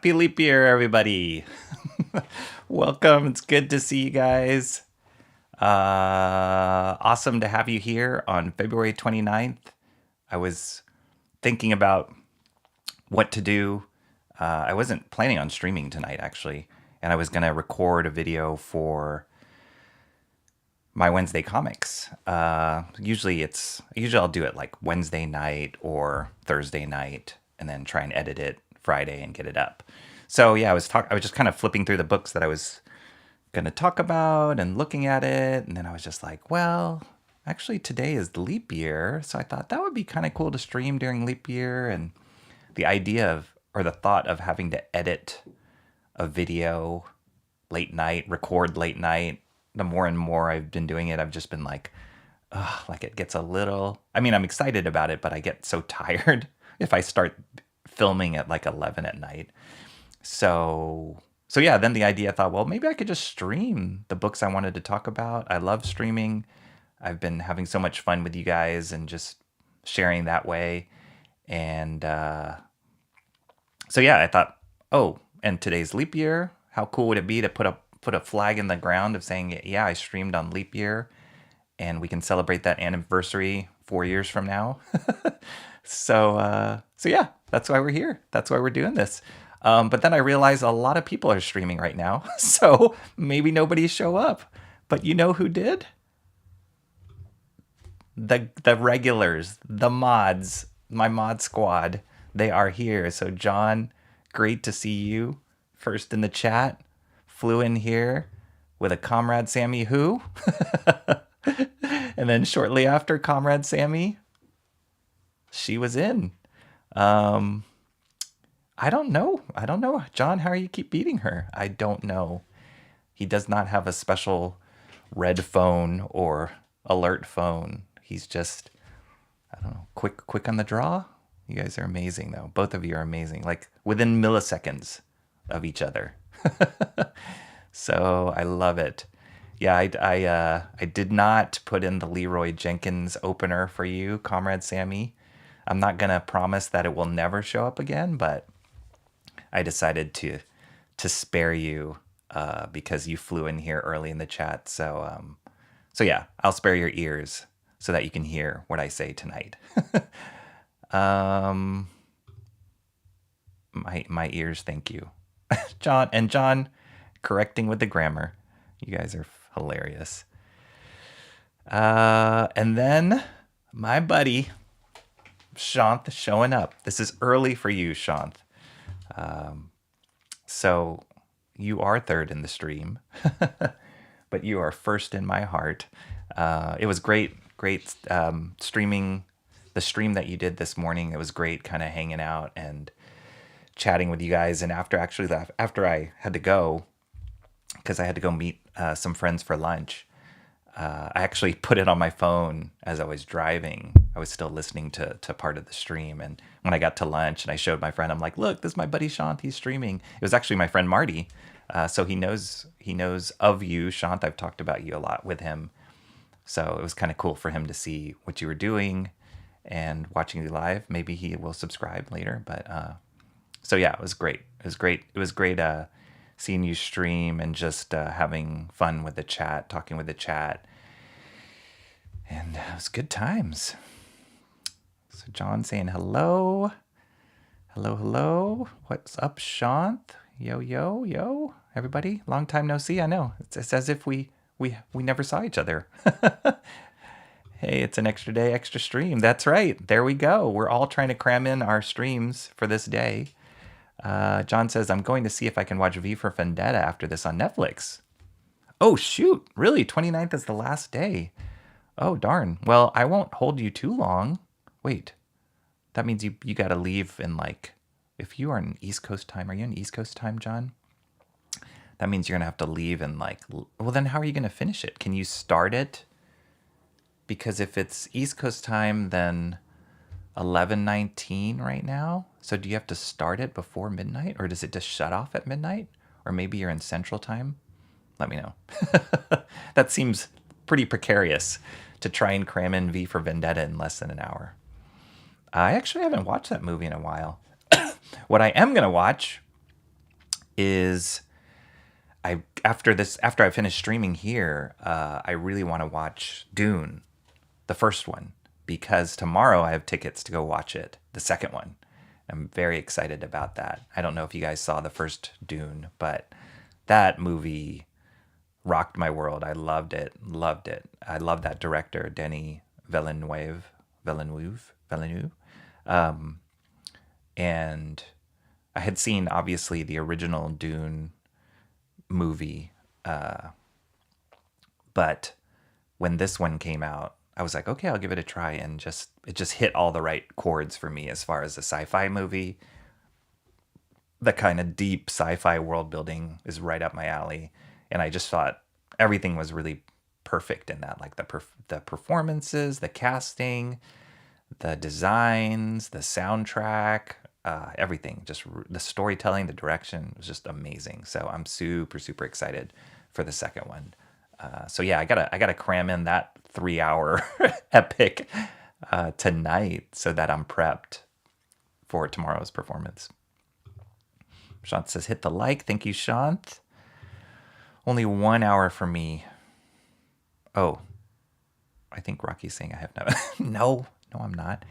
Happy leap year, everybody. Welcome. It's good to see you guys. Awesome to have you here on February 29th. I was thinking about what to do. I wasn't planning on streaming tonight, actually, and I was going to record a video for my Wednesday comics. Usually I'll do it like Wednesday night or Thursday night, and then try and edit it Friday and get it up. So yeah, I was just kind of flipping through the books that I was gonna talk about and looking at it, and then I was just like, well, actually today is the leap year, so I thought that would be kind of cool to stream during leap year. And the idea of, or the thought of having to edit a video late night, record late night, the more and more I've been doing it, I've just been like, ugh, like it gets a little, I mean, I'm excited about it, but I get so tired if I start filming at like 11 at night. So yeah, then the idea, I thought, well, maybe I could just stream the books I wanted to talk about. I love streaming. I've been having so much fun with you guys and just sharing that way. And so yeah, I thought, oh, and today's leap year. How cool would it be to put a flag in the ground of saying, yeah, I streamed on leap year, and we can celebrate that anniversary 4 years from now. So yeah, that's why we're here. That's why we're doing this. But then I realized a lot of people are streaming right now, so maybe nobody show up. But you know who did? The regulars, the mods, my mod squad. They are here. So John, great to see you. First in the chat, flew in here with a Comrade Sammy who? And then shortly after Comrade Sammy, she was in. I don't know. John, how you keep beating her? I don't know. He does not have a special red phone or alert phone. He's just, I don't know, quick on the draw. You guys are amazing, though. Both of you are amazing. Like within milliseconds of each other. So I love it. Yeah, I did not put in the Leroy Jenkins opener for you, Comrade Sammy. I'm not gonna promise that it will never show up again, but I decided to spare you because you flew in here early in the chat. So yeah, I'll spare your ears so that you can hear what I say tonight. My ears, thank you, John, correcting with the grammar. You guys are hilarious. And then my buddy Shanth showing up. This is early for you, Shanth. So you are third in the stream, but you are first in my heart. It was great streaming the stream that you did this morning. It was great kind of hanging out and chatting with you guys. And after I had to go, because I had to go meet some friends for lunch, I actually put it on my phone as I was driving. I was still listening to part of the stream. And when I got to lunch and I showed my friend, I'm like, look, this is my buddy Shanth. He's streaming. It was actually my friend Marty. So he knows of you, Shanth. I've talked about you a lot with him. So it was kind of cool for him to see what you were doing and watching you live. Maybe he will subscribe later. But so yeah, it was great. It was great seeing you stream and just having fun with the chat, talking with the chat. And it was good times. So John saying hello. Hello. What's up, Shanth? Yo. Everybody, long time no see. I know. It's as if we never saw each other. Hey, it's an extra day, extra stream. That's right. There we go. We're all trying to cram in our streams for this day. John says, I'm going to see if I can watch V for Vendetta after this on Netflix. Oh, shoot. Really? 29th is the last day. Oh, darn. Well, I won't hold you too long. Wait. That means you got to leave in like, if you are in East Coast time, are you in East Coast time, John? That means you're going to have to leave in like, well, then how are you going to finish it? Can you start it? Because if it's East Coast time, then 11:19 right now. So do you have to start it before midnight, or does it just shut off at midnight? Or maybe you're in Central time? Let me know. That seems pretty precarious to try and cram in V for Vendetta in less than an hour. I actually haven't watched that movie in a while. What I am going to watch is after I finish streaming here, I really want to watch Dune, the first one, because tomorrow I have tickets to go watch it, the second one. I'm very excited about that. I don't know if you guys saw the first Dune, but that movie rocked my world. I loved it. Loved it. I love that director, Denis Villeneuve. And I had seen obviously the original Dune movie, but when this one came out, I was like, okay, I'll give it a try, and it just hit all the right chords for me as far as a sci-fi movie. The kind of deep sci-fi world building is right up my alley, and I just thought everything was really perfect in that, like the performances, the casting, the designs, the soundtrack, everything. Just the storytelling, the direction was just amazing. So I'm super super excited for the second one. So yeah, I gotta cram in that 3 hour epic tonight so that I'm prepped for tomorrow's performance. Shant says, hit the like. Thank you, Shant. Only 1 hour for me. Oh, I think Rocky's saying I have no. No, I'm not.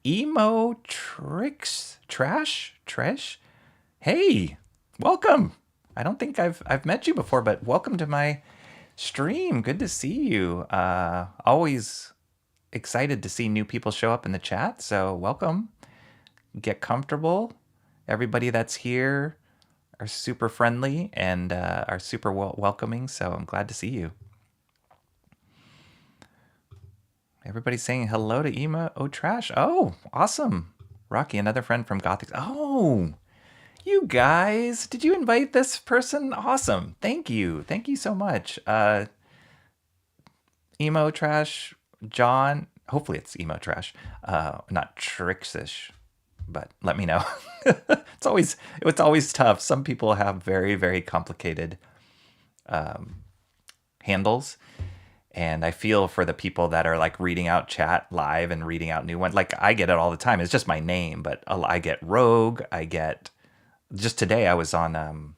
Emo tricks trash. Hey, welcome. I don't think I've met you before, but welcome to my stream. Good to see you. Always excited to see new people show up in the chat. So welcome. Get comfortable. Everybody that's here are super friendly and are super welcoming. So I'm glad to see you. Everybody's saying hello to Emo Trash. Oh, awesome. Rocky, another friend from Gothic. Oh, you guys, did you invite this person? Awesome. Thank you. Thank you so much. Emo Trash, John. Hopefully it's Emo Trash, not Trixish, but let me know. It's always tough. Some people have very, very complicated handles. And I feel for the people that are like reading out chat live and reading out new ones. Like I get it all the time. It's just my name, but I get Rogue. Just today I was on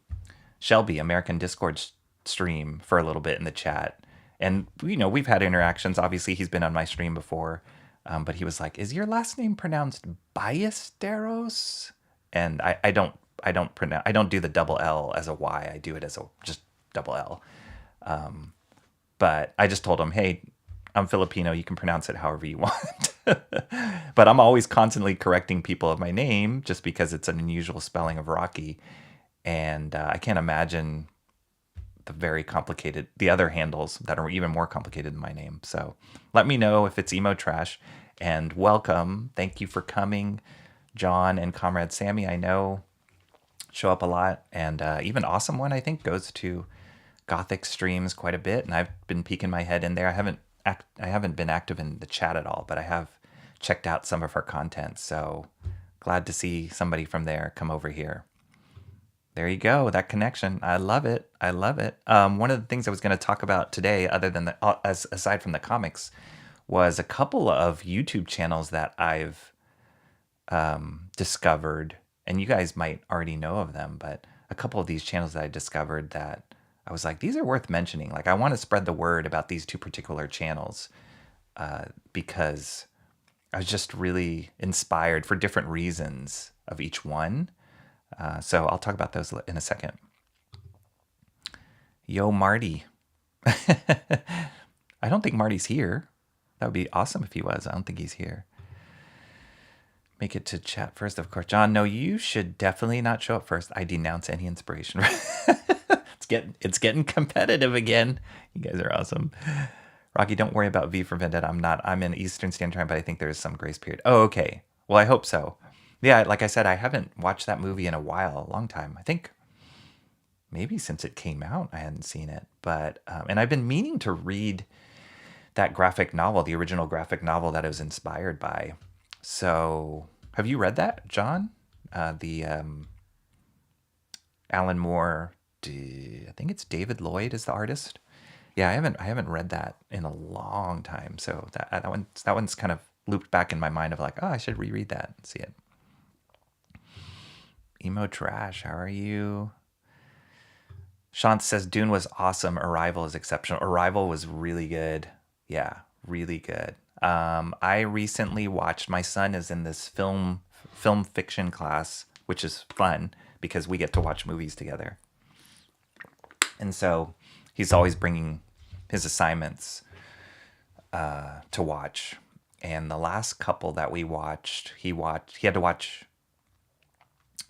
Shelby, American Discord stream for a little bit in the chat. And, we've had interactions. Obviously, he's been on my stream before. But he was like, is your last name pronounced Ballesteros? And I don't do the double L as a Y. I do it as just double L. But I just told him, hey, I'm Filipino. You can pronounce it however you want. But I'm always constantly correcting people of my name just because it's an unusual spelling of Rocky. And I can't imagine the other handles that are even more complicated than my name. So let me know if it's Emo Trash. And welcome. Thank you for coming, John and Comrade Sammy. I know show up a lot. And even Awesome One, I think, goes to Gothic streams quite a bit, and I've been peeking my head in there. I haven't been active in the chat at all, but I have checked out some of her content. So glad to see somebody from there come over here. There you go, that connection. I love it. I love it. One of the things I was going to talk about today, other than aside from the comics, was a couple of YouTube channels that I've discovered, and you guys might already know of them, but a couple of these channels that I discovered that I was like, these are worth mentioning. Like, I want to spread the word about these two particular channels because I was just really inspired for different reasons of each one. So I'll talk about those in a second. Yo, Marty. I don't think Marty's here. That would be awesome if he was. I don't think he's here. Make it to chat first, of course. John, no, you should definitely not show up first. I denounce any inspiration. It's getting competitive again. You guys are awesome. Rocky, don't worry about V for Vendetta. I'm in Eastern Standard Time, but I think there's some grace period. Oh, okay. Well, I hope so. Yeah, like I said, I haven't watched that movie in a while, a long time. I think maybe since it came out, I hadn't seen it. But and I've been meaning to read that graphic novel, the original graphic novel that it was inspired by. So, have you read that, John? The Alan Moore. I think it's David Lloyd is the artist. Yeah, I haven't read that in a long time. So that one's kind of looped back in my mind of like, oh, I should reread that and see it. Emo Trash, how are you? Sean says Dune was awesome. Arrival is exceptional. Arrival was really good. Yeah, really good. I recently watched. My son is in this film fiction class, which is fun because we get to watch movies together. And so he's always bringing his assignments to watch. And the last couple that we watched, he had to watch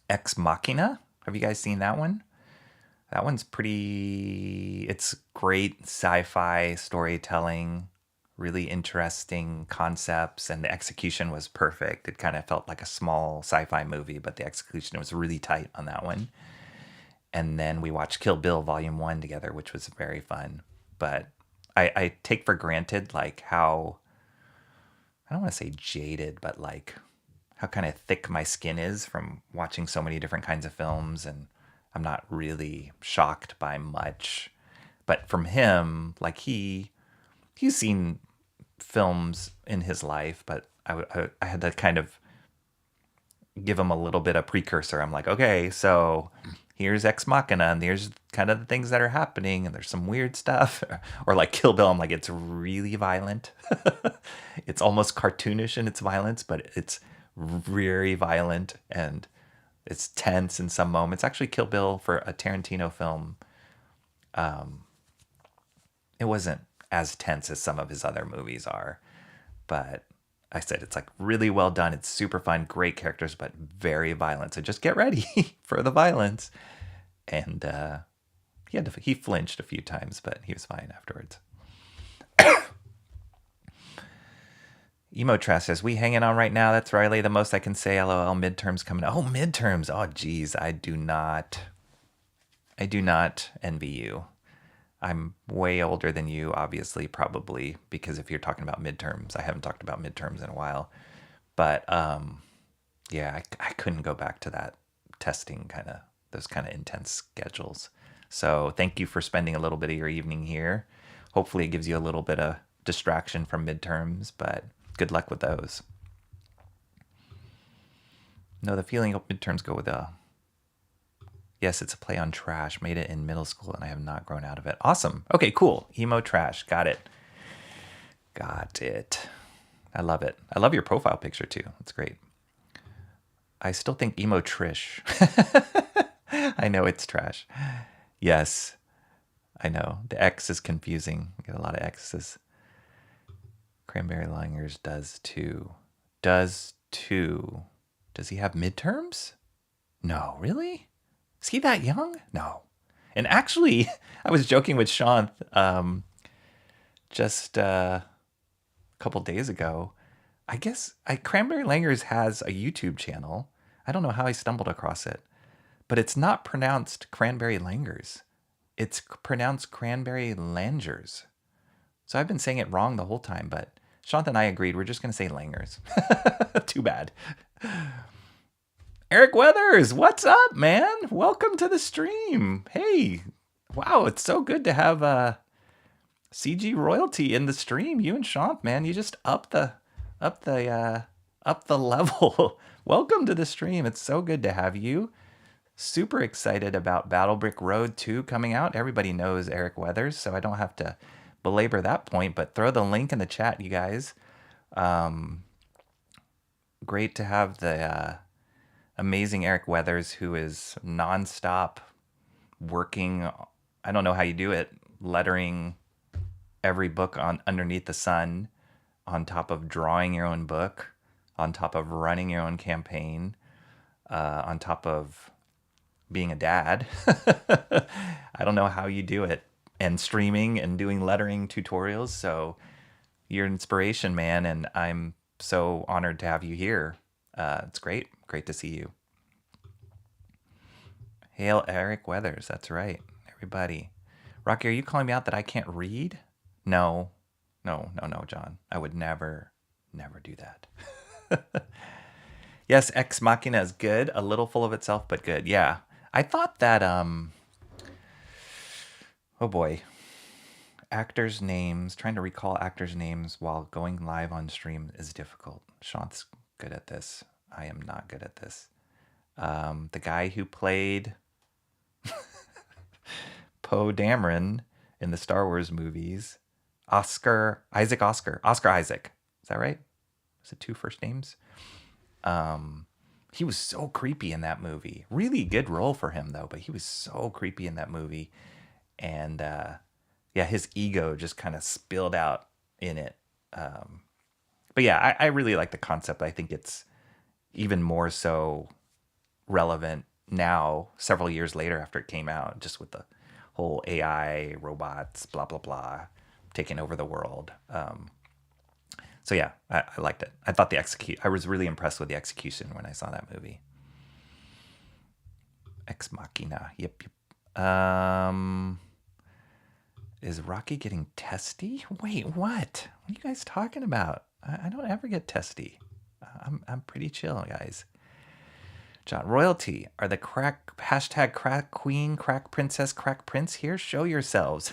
Ex Machina. Have you guys seen that one? That one's pretty, it's great sci-fi storytelling, really interesting concepts, and the execution was perfect. It kind of felt like a small sci-fi movie, but the execution was really tight on that one. And then we watched Kill Bill Volume 1 together, which was very fun. But I take for granted like how, I don't want to say jaded, but like how kind of thick my skin is from watching so many different kinds of films, and I'm not really shocked by much. But from him, like he's seen films in his life, but I had to kind of give him a little bit of precursor. I'm like, okay, so here's Ex Machina, and there's kind of the things that are happening, and there's some weird stuff. Or like Kill Bill, I'm like, it's really violent. It's almost cartoonish in its violence, but it's very violent and it's tense in some moments. Actually, Kill Bill for a Tarantino film, it wasn't as tense as some of his other movies are, but I said it's like really well done. It's super fun, great characters, but very violent. So just get ready for the violence. And he flinched a few times, but he was fine afterwards. Emo Trash says, we hanging on right now. That's Riley. The most I can say. LOL. Midterms coming. Oh, midterms. Oh, geez. I do not envy you. I'm way older than you, obviously, probably, because if you're talking about midterms, I haven't talked about midterms in a while. But yeah, I couldn't go back to that testing those kind of intense schedules. So thank you for spending a little bit of your evening here. Hopefully it gives you a little bit of distraction from midterms, but good luck with those. No, the feeling of midterms go with yes, it's a play on trash. Made it in middle school and I have not grown out of it. Awesome. Okay, cool. Emo Trash. Got it. Got it. I love it. I love your profile picture too. It's great. I still think Emo Trish. I know it's trash. Yes, I know. The X is confusing. I get a lot of X's. Cranberry Langers does too. Does too. Does he have midterms? No, really? Is he that young? No. And actually, I was joking with Sean just a couple days ago. I guess Cranberry Langers has a YouTube channel. I don't know how I stumbled across it, but it's not pronounced Cranberry Langers. It's pronounced Cranberry Langers. So I've been saying it wrong the whole time, but Sean and I agreed we're just going to say Langers. Too bad. Eric Weathers, what's up, man? Welcome to the stream. Hey, wow, it's so good to have CG royalty in the stream. You and Sean, man, you just up the level. Welcome to the stream. It's so good to have you. Super excited about Battle Brick Road 2 coming out. Everybody knows Eric Weathers, so I don't have to belabor that point, but throw the link in the chat, you guys. Great to have the amazing Eric Weathers, who is nonstop working. I don't know how you do it, lettering every book on underneath the sun, on top of drawing your own book, on top of running your own campaign, on top of being a dad. I don't know how you do it, and streaming and doing lettering tutorials. So you're an inspiration, man, and I'm so honored to have you here. It's great to see you. Hail Eric Weathers. That's right, everybody. Rocky, are you calling me out that I can't read? No, John. I would never do that. Yes, Ex Machina is good. A little full of itself, but good. Yeah. I thought that, oh boy. Actors' names, trying to recall actors' names while going live on stream is difficult. Sean's good at this. I am not good at this. The guy who played Poe Dameron in the Star Wars movies. Oscar Isaac. Is that right? Is it two first names? He was so creepy in that movie. Really good role for him though, but he was so creepy in that movie. And yeah, his ego just kind of spilled out in it. But yeah, I really like the concept. I think it's even more so relevant now, several years later after it came out, just with the whole AI, robots, blah, blah, blah, taking over the world. So yeah, I liked it. I thought I was really impressed with the execution when I saw that movie. Ex Machina. Yep, yep. Is Rocky getting testy? Wait, what? What are you guys talking about? I don't ever get testy. I'm pretty chill, guys. John, royalty are the crack hashtag crack queen, crack princess, crack prince here. Show yourselves.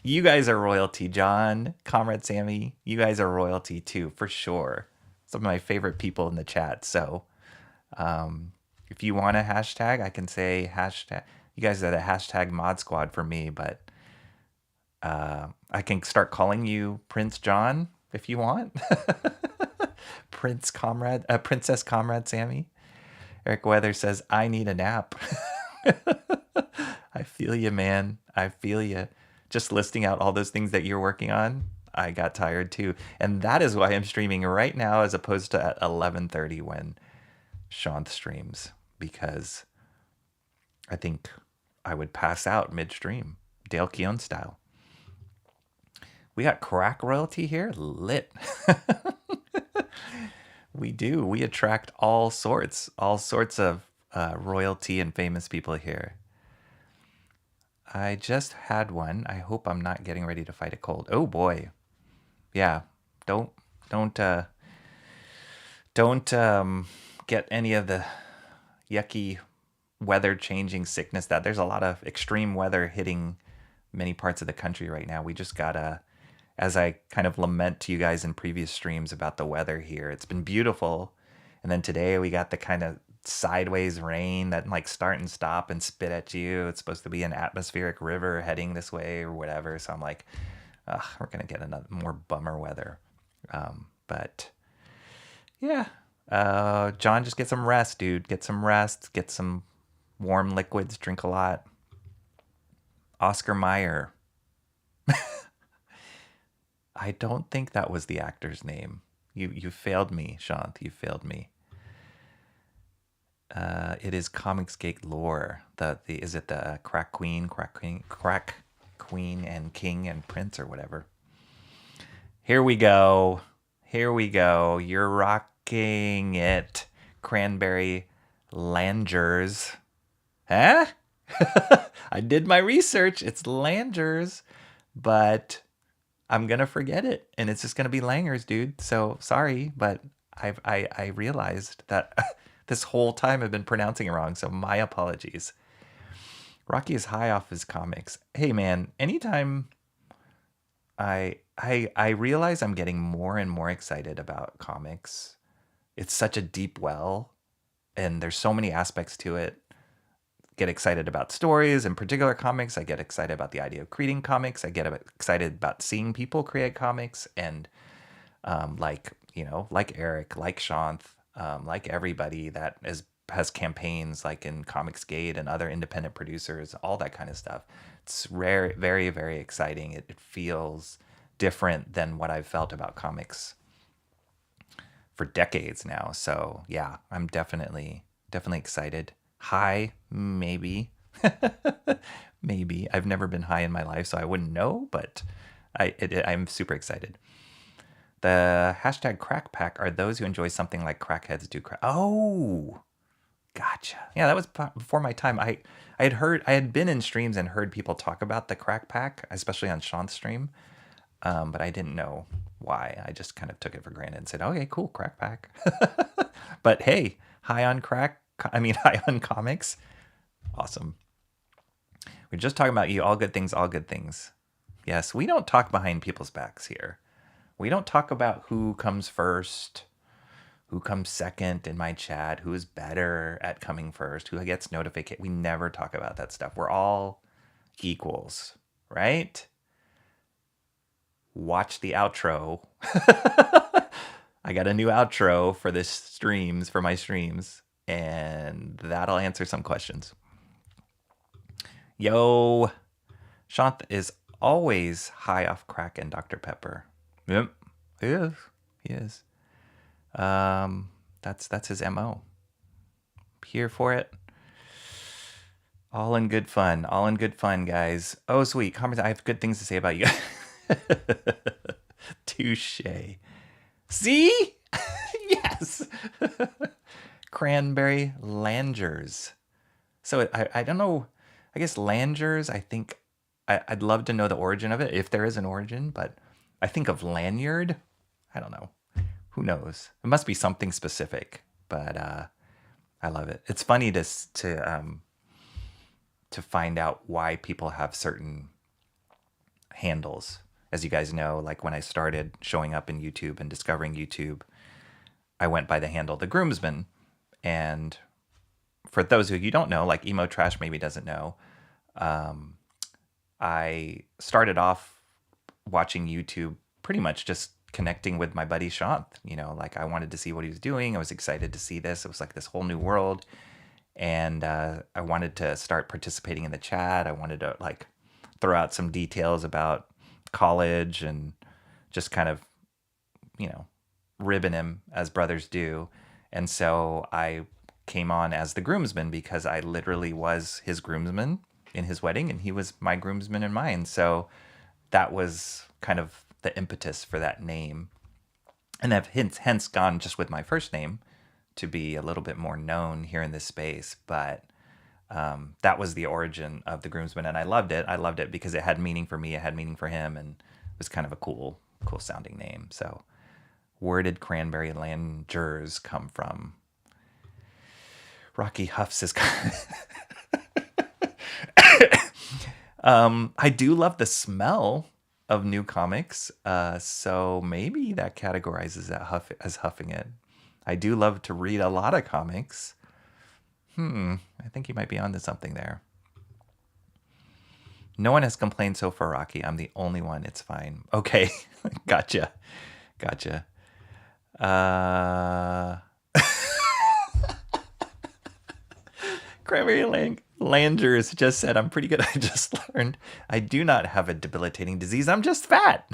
You guys are royalty, John, Comrade Sammy. You guys are royalty too, for sure. Some of my favorite people in the chat. So, if you want a hashtag, I can say hashtag. You guys are the hashtag mod squad for me, but I can start calling you Prince John if you want. Princess Comrade Sammy. Eric Weather says, I need a nap. I feel you, man. I feel you. Just listing out all those things that you're working on, I got tired too. And that is why I'm streaming right now as opposed to at 11:30 when Shanth streams, because I think I would pass out midstream, Dale Keown style. We got crack royalty here? Lit. We do. We attract all sorts of royalty and famous people here. I just had one. I hope I'm not getting ready to fight a cold. Oh boy. Yeah. Don't get any of the yucky weather changing sickness that there's a lot of extreme weather hitting many parts of the country right now. We just got as I kind of lament to you guys in previous streams about the weather here, it's been beautiful. And then today we got the kind of sideways rain that like start and stop and spit at you. It's supposed to be an atmospheric river heading this way or whatever. So I'm like, we're going to get another more bummer weather. But yeah, John, just get some rest, dude. Get some rest, get some warm liquids, drink a lot. Oscar Mayer. I don't think that was the actor's name. You failed me, Shanth. You failed me. It is Comicsgate lore. Is it the crack queen, and king and prince or whatever? Here we go. You're rocking it, Cranberry Langers. Huh? I did my research. It's Langers, but I'm gonna forget it, and it's just gonna be Langers, dude. So sorry, but I realized that this whole time I've been pronouncing it wrong. So my apologies. Rocky is high off his comics. Hey man, anytime I realize I'm getting more and more excited about comics. It's such a deep well, and there's so many aspects to it. Get excited about stories and particular comics. I get excited about the idea of creating comics. I get excited about seeing people create comics, and like Eric, like Shanth, like everybody that has campaigns like in Comicsgate and other independent producers, all that kind of stuff. It's very, very exciting. It feels different than what I've felt about comics for decades now. So yeah, I'm definitely excited. High, maybe. Maybe. I've never been high in my life, so I wouldn't know, but I'm super excited. The hashtag crack pack are those who enjoy something like crackheads do crack. Oh, gotcha. Yeah, that was before my time. I had been in streams and heard people talk about the crack pack, especially on Sean's stream, but I didn't know why. I just kind of took it for granted and said, okay, cool, crack pack. But hey, high on comics. Awesome. We're just talking about you. All good things, all good things. Yes, we don't talk behind people's backs here. We don't talk about who comes first, who comes second in my chat, who is better at coming first, who gets notification. We never talk about that stuff. We're all equals, right? Watch the outro. I got a new outro for my streams, and that'll answer some questions. Yo, Shant is always high off crack and Dr. Pepper. Yep, he is. He is. That's his MO. Here for it. All in good fun. All in good fun, guys. Oh, sweet. I have good things to say about you. Touche. See? Yes. Cranberry Langers. So I don't know. I guess Langers, I think I'd love to know the origin of it, if there is an origin, but I think of lanyard. I don't know. Who knows? It must be something specific, but I love it. It's funny to find out why people have certain handles. As you guys know, like when I started showing up in YouTube and discovering YouTube, I went by the handle The Groomsman. And for those of you who don't know, like Emo Trash maybe doesn't know, I started off watching YouTube pretty much just connecting with my buddy Shant. Like I wanted to see what he was doing. I was excited to see this. It was like this whole new world. And I wanted to start participating in the chat. I wanted to like throw out some details about college and just kind of, ribbing him as brothers do. And so I came on as the groomsman because I literally was his groomsman in his wedding and he was my groomsman in mine. So that was kind of the impetus for that name. And I've hence gone just with my first name to be a little bit more known here in this space. But that was the origin of the groomsman, and I loved it. I loved it because it had meaning for me, it had meaning for him, and it was kind of a cool sounding name. So where did Cranberry Langers come from? Rocky huffs his I do love the smell of new comics, so maybe that categorizes that as huffing it. I do love to read a lot of comics. I think you might be onto something there. No one has complained so far, Rocky. I'm the only one. It's fine. Okay. Gotcha. Cranberry Langers just said, I'm pretty good. I just learned I do not have a debilitating disease. I'm just fat.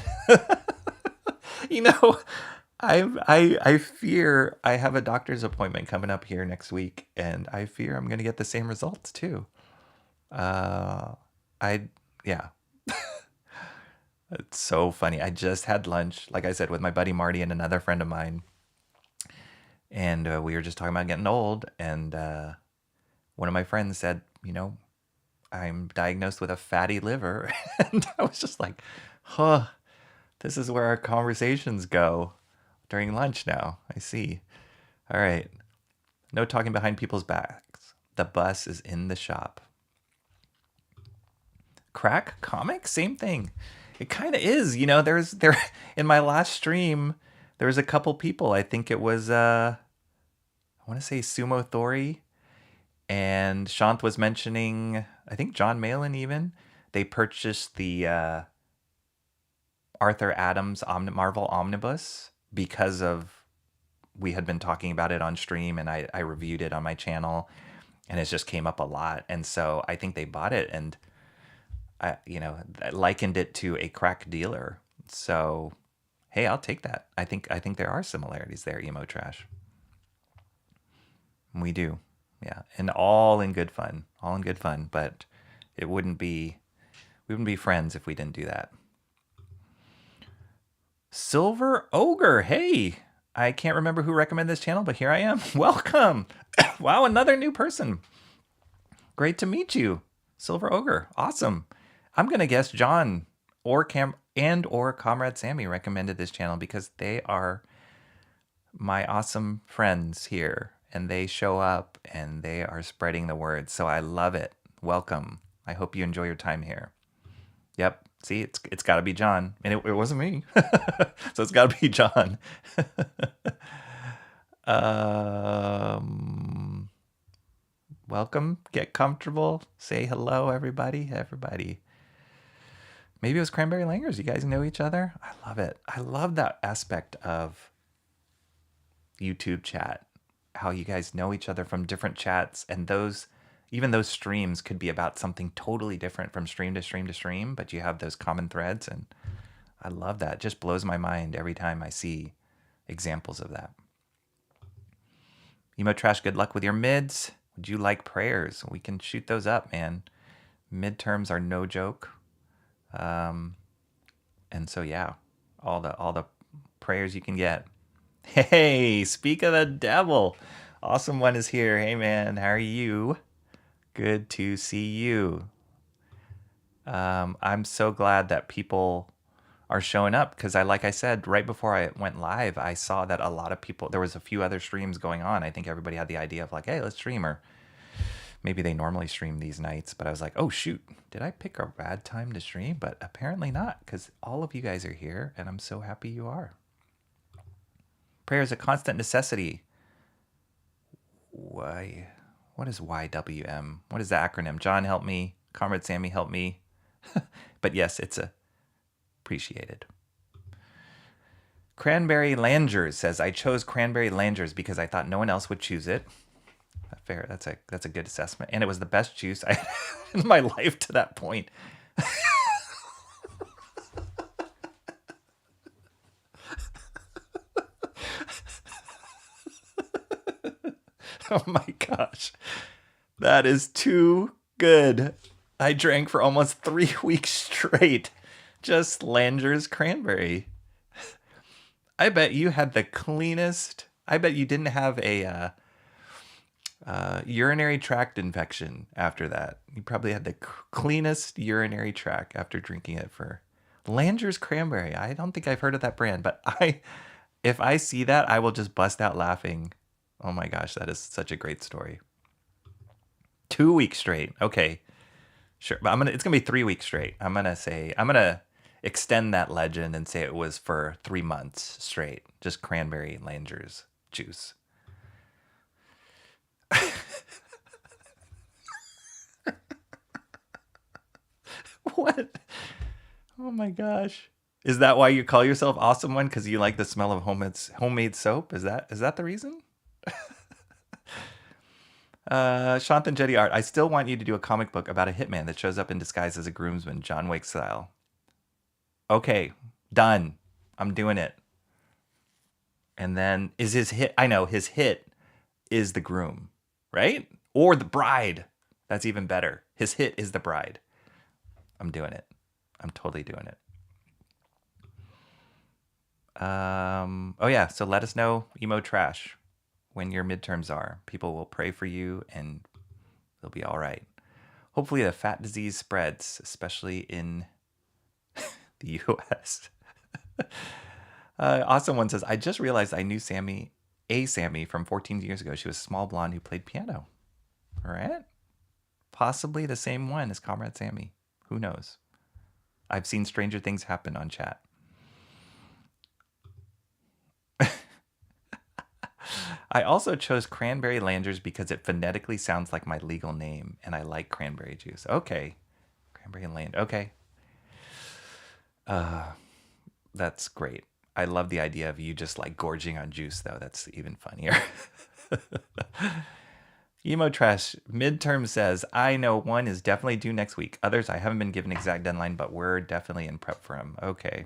I fear I have a doctor's appointment coming up here next week, and I fear I'm going to get the same results too. Yeah. It's so funny. I just had lunch, like I said, with my buddy Marty and another friend of mine. And we were just talking about getting old. And one of my friends said, I'm diagnosed with a fatty liver. And I was just like, this is where our conversations go during lunch now. I see. All right. No talking behind people's backs. The bus is in the shop. Crack comics? Same thing. It kind of is. There in my last stream, there was a couple people. I think it was, I want to say Sumo Thori. And Shant was mentioning, I think John Malin even. They purchased the Arthur Adams Marvel Omnibus because of we had been talking about it on stream, and I reviewed it on my channel, and it just came up a lot. And so I think they bought it, and I likened it to a crack dealer. So hey, I'll take that. I think there are similarities there, Emo Trash. We do. Yeah, and all in good fun. But we wouldn't be friends if we didn't do that. Silver Ogre, hey, I can't remember who recommended this channel, but here I am. Welcome. Wow, another new person. Great to meet you, Silver Ogre. Awesome. I'm gonna guess John or Comrade Sammy recommended this channel because they are my awesome friends here, and they show up and they are spreading the word. So I love it. Welcome. I hope you enjoy your time here. Yep. See, it's got to be John, and it wasn't me. So it's got to be John. Um, welcome. Get comfortable. Say hello, everybody. Everybody. Maybe it was Cranberry Langers. You guys know each other? I love it. I love that aspect of YouTube chat. How you guys know each other from different chats, and even those streams could be about something totally different from stream to stream to stream, but you have those common threads, and I love that. It just blows my mind every time I see examples of that. Emo Trash, good luck with your mids. Would you like prayers? We can shoot those up, man. Midterms are no joke. And so yeah, all the prayers you can get. Hey, speak of the devil. Awesome One is here. Hey man, how are you? Good to see you. I'm so glad that people are showing up because like I said, right before I went live, I saw that a lot of people, there was a few other streams going on. I think everybody had the idea of like, hey, let's stream, or maybe they normally stream these nights, but I was like, oh shoot, did I pick a bad time to stream? But apparently not, because all of you guys are here and I'm so happy you are. Prayer is a constant necessity. Why? What is YWM? What is the acronym? John, help me. Comrade Sammy, help me. But yes, it's appreciated. Cranberry Langers says, I chose Cranberry Langers because I thought no one else would choose it. Fair. That's a good assessment. And it was the best juice I had in my life to that point. Oh my gosh. That is too good. I drank for almost 3 weeks straight. Just Langer's cranberry. I bet you had the cleanest. I bet you didn't have a urinary tract infection after that. You probably had the cleanest urinary tract after drinking it for Langer's cranberry. I don't think I've heard of that brand, but if I see that, I will just bust out laughing. Oh my gosh, that is such a great story. 2 weeks straight. Okay. Sure. But it's going to be 3 weeks straight. I'm going to extend that legend and say it was for 3 months straight. Just cranberry Langer's juice. What? Oh my gosh. Is that why you call yourself Awesome One? Because you like the smell of homemade soap? Is that the reason? Shantan Jetty Art. I still want you to do a comic book about a hitman that shows up in disguise as a groomsman, John Wick style. Okay, done. I'm doing it. And then is his hit? I know his hit is the groom, right? Or the bride. That's even better. His hit is the bride. I'm doing it. I'm totally doing it. Oh yeah, so let us know, Emo Trash, when your midterms are. People will pray for you and it'll be all right. Hopefully the fat disease spreads, especially in the US. Awesome One says, I just realized I knew Sammy from 14 years ago. She was a small blonde who played piano. All right. Possibly the same one as Comrade Sammy. Who knows? I've seen stranger things happen on chat. I also chose Cranberry Langers because it phonetically sounds like my legal name, and I like cranberry juice. Okay. Cranberry Land. Okay. That's great. I love the idea of you just like gorging on juice, though. That's even funnier. Emo Trash midterm says, I know one is definitely due next week. Others, I haven't been given exact deadline, but we're definitely in prep for them. Okay.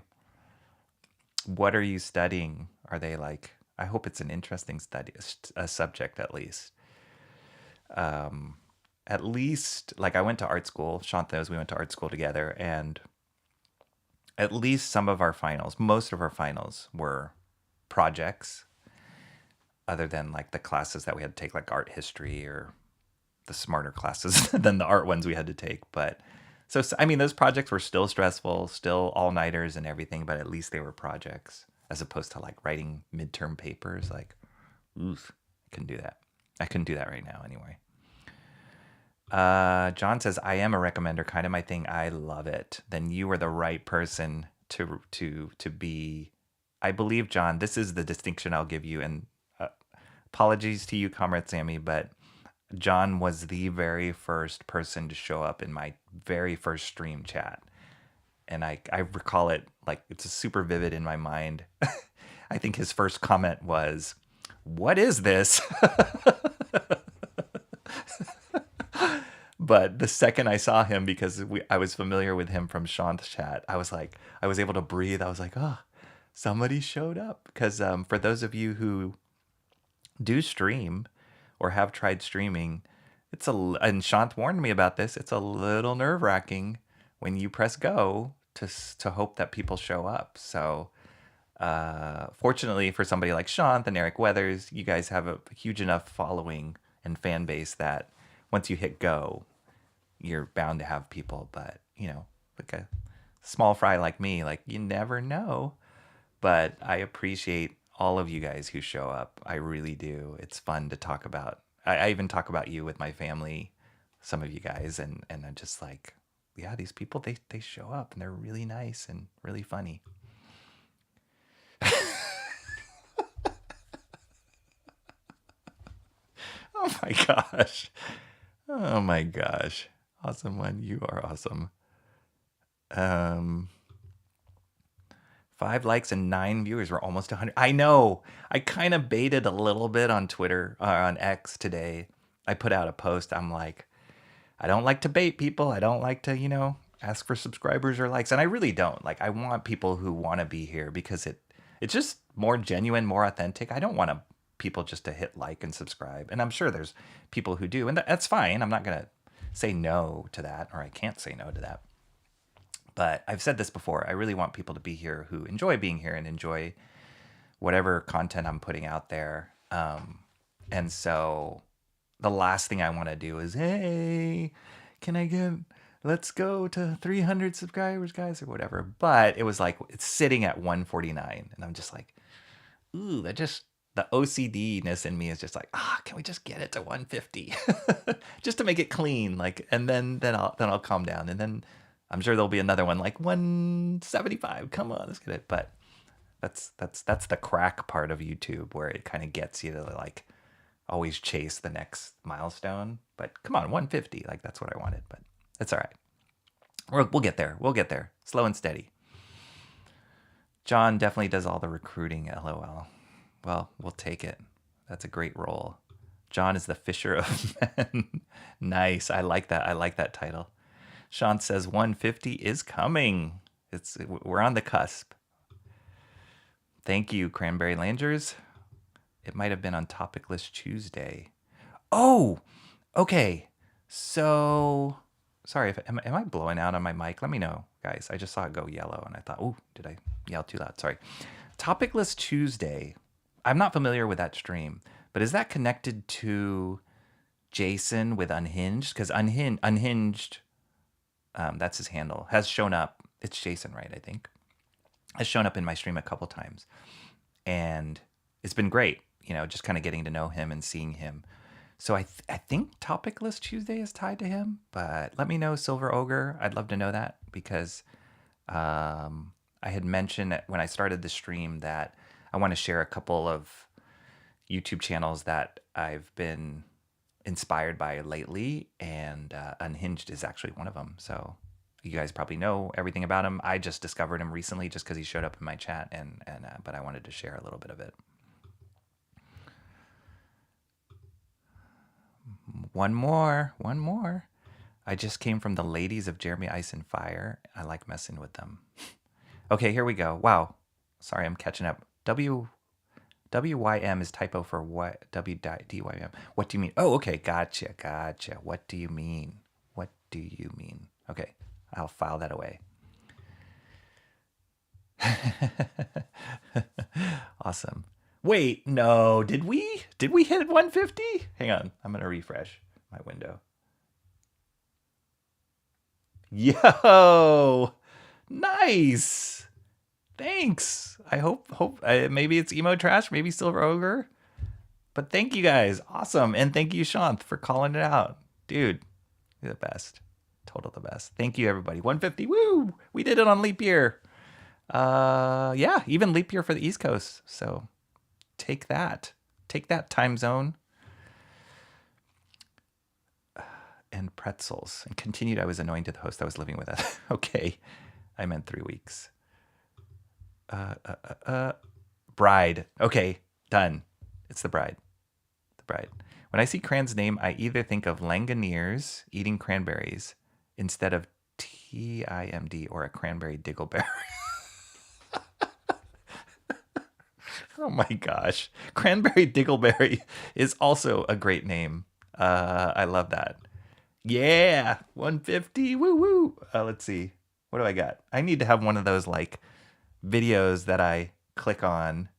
What are you studying? Are they like, I hope it's an interesting study, a subject at least. At least, like I went to art school. Shant knows we went to art school together, and at least some of our finals, most of our finals were projects, other than like the classes that we had to take, like art history or the smarter classes than the art ones we had to take. But so, I mean, those projects were still stressful, still all-nighters and everything, but at least they were projects as opposed to like writing midterm papers. Like, oof, I couldn't do that. I couldn't do that right now anyway. John says, I am a recommender, kind of my thing. I love it. Then you are the right person to be. I believe, John, this is the distinction I'll give you. And apologies to you, Comrade Sammy, but John was the very first person to show up in my very first stream chat. And I recall it like it's super vivid in my mind. I think his first comment was, "What is this?" But the second I saw him, because I was familiar with him from Sean's chat, I was like, I was able to breathe. I was like, oh, somebody showed up. Because for those of you who do stream or have tried streaming, and Sean warned me about this, it's a little nerve wracking when you press go to hope that people show up. So fortunately for somebody like Sean and Eric Weathers, you guys have a huge enough following and fan base that once you hit go, you're bound to have people. But like a small fry like me, like you never know. But I appreciate all of you guys who show up. I really do. It's fun to talk about. I even talk about you with my family, some of you guys, and I'm just like, yeah, these people, they show up and they're really nice and really funny. Oh my gosh. Oh my gosh. Awesome one. You are awesome. 5 likes and 9 viewers. We're almost 100. I know. I kind of baited a little bit on Twitter, on X today. I put out a post. I'm like, I don't like to bait people. I don't like to, ask for subscribers or likes. And I really don't. Like, I want people who want to be here because it's just more genuine, more authentic. I don't want people just to hit like and subscribe. And I'm sure there's people who do. And that's fine. I'm not going to say no to that, or I can't say no to that. But I've said this before. I really want people to be here who enjoy being here and enjoy whatever content I'm putting out there. And so the last thing I want to do is, hey, let's go to 300 subscribers, guys, or whatever. But it was like, it's sitting at 149. And I'm just like, ooh, the OCD-ness in me is just like, can we just get it to 150? Just to make it clean. Like, and then I'll calm down. And then I'm sure there'll be another one like 175. Come on, let's get it. But that's the crack part of YouTube, where it kind of gets you to like always chase the next milestone. But come on, 150. Like, that's what I wanted. But it's all right. We'll get there. We'll get there. Slow and steady. John definitely does all the recruiting. LOL. Well, we'll take it. That's a great role. John is the fisher of men. Nice. I like that. I like that title. Sean says 150 is coming. We're on the cusp. Thank you, Cranberry Langers. It might have been on Topic List Tuesday. Oh, okay. So, sorry, am I blowing out on my mic? Let me know, guys. I just saw it go yellow, and I thought, oh, did I yell too loud? Sorry. Topic List Tuesday. I'm not familiar with that stream, but is that connected to Jason with Unhinged? Because Unhinged, that's his handle, has shown up. It's Jason, right? I think has shown up in my stream a couple times, and it's been great. Just kind of getting to know him and seeing him. So I think Topic List Tuesday is tied to him. But let me know, Silver Ogre. I'd love to know that, because I had mentioned when I started the stream that I want to share a couple of YouTube channels that I've been inspired by lately, and Unhinged is actually one of them. So you guys probably know everything about him. I just discovered him recently just because he showed up in my chat, but I wanted to share a little bit of it. One more. I just came from the ladies of Jeremy Ice and Fire. I like messing with them. Okay, here we go. Wow. Sorry, I'm catching up. WYM is typo for what? WDYM. What do you mean? Oh, okay. Gotcha. What do you mean? Okay, I'll file that away. Awesome. Wait, no. Did we hit 150? Hang on. I'm going to refresh my window. Yo! Nice! Thanks. I hope maybe it's Emo Trash, maybe Silver Ogre. But thank you guys. Awesome. And thank you, Shanth, for calling it out. Dude, you're the best. Total the best. Thank you, everybody. 150. Woo! We did it on leap year. Yeah, even leap year for the East Coast. So take that. Take that, time zone. And pretzels. And continued, I was annoying to the host I was living with. Okay. I meant 3 weeks. Bride. Okay. Done. It's the bride. The bride. When I see Cran's name, I either think of Langaniers eating cranberries instead of TIMD or a cranberry diggleberry. Oh my gosh. Cranberry diggleberry is also a great name. I love that. Yeah, 150. Woo woo. Let's see. What do I got? I need to have one of those like videos that I click on.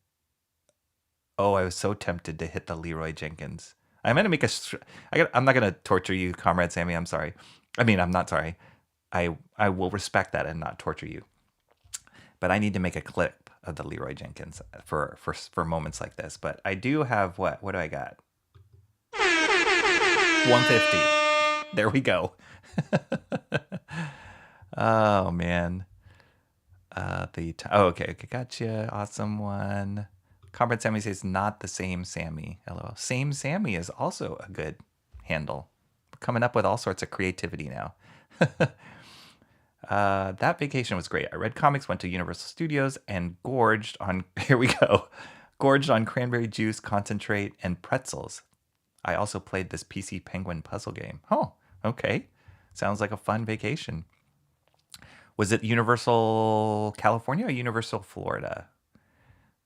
Oh, I was so tempted to hit the Leroy Jenkins. I'm gonna make I'm not gonna torture you, Comrade Sammy. I'm sorry. I mean, I'm not sorry. I will respect that and not torture you. But I need to make a clip of the Leroy Jenkins for moments like this. But I do have what? What do I got? 150. There we go. Oh man. Okay, gotcha. Awesome one. Comrade Sammy says not the same Sammy. LOL. Same Sammy is also a good handle. We're coming up with all sorts of creativity now. That vacation was great. I read comics, went to Universal Studios, and gorged on, here we go, gorged on cranberry juice, concentrate, and pretzels. I also played this PC Penguin puzzle game. Oh, okay. Sounds like a fun vacation. Was it Universal California or Universal Florida?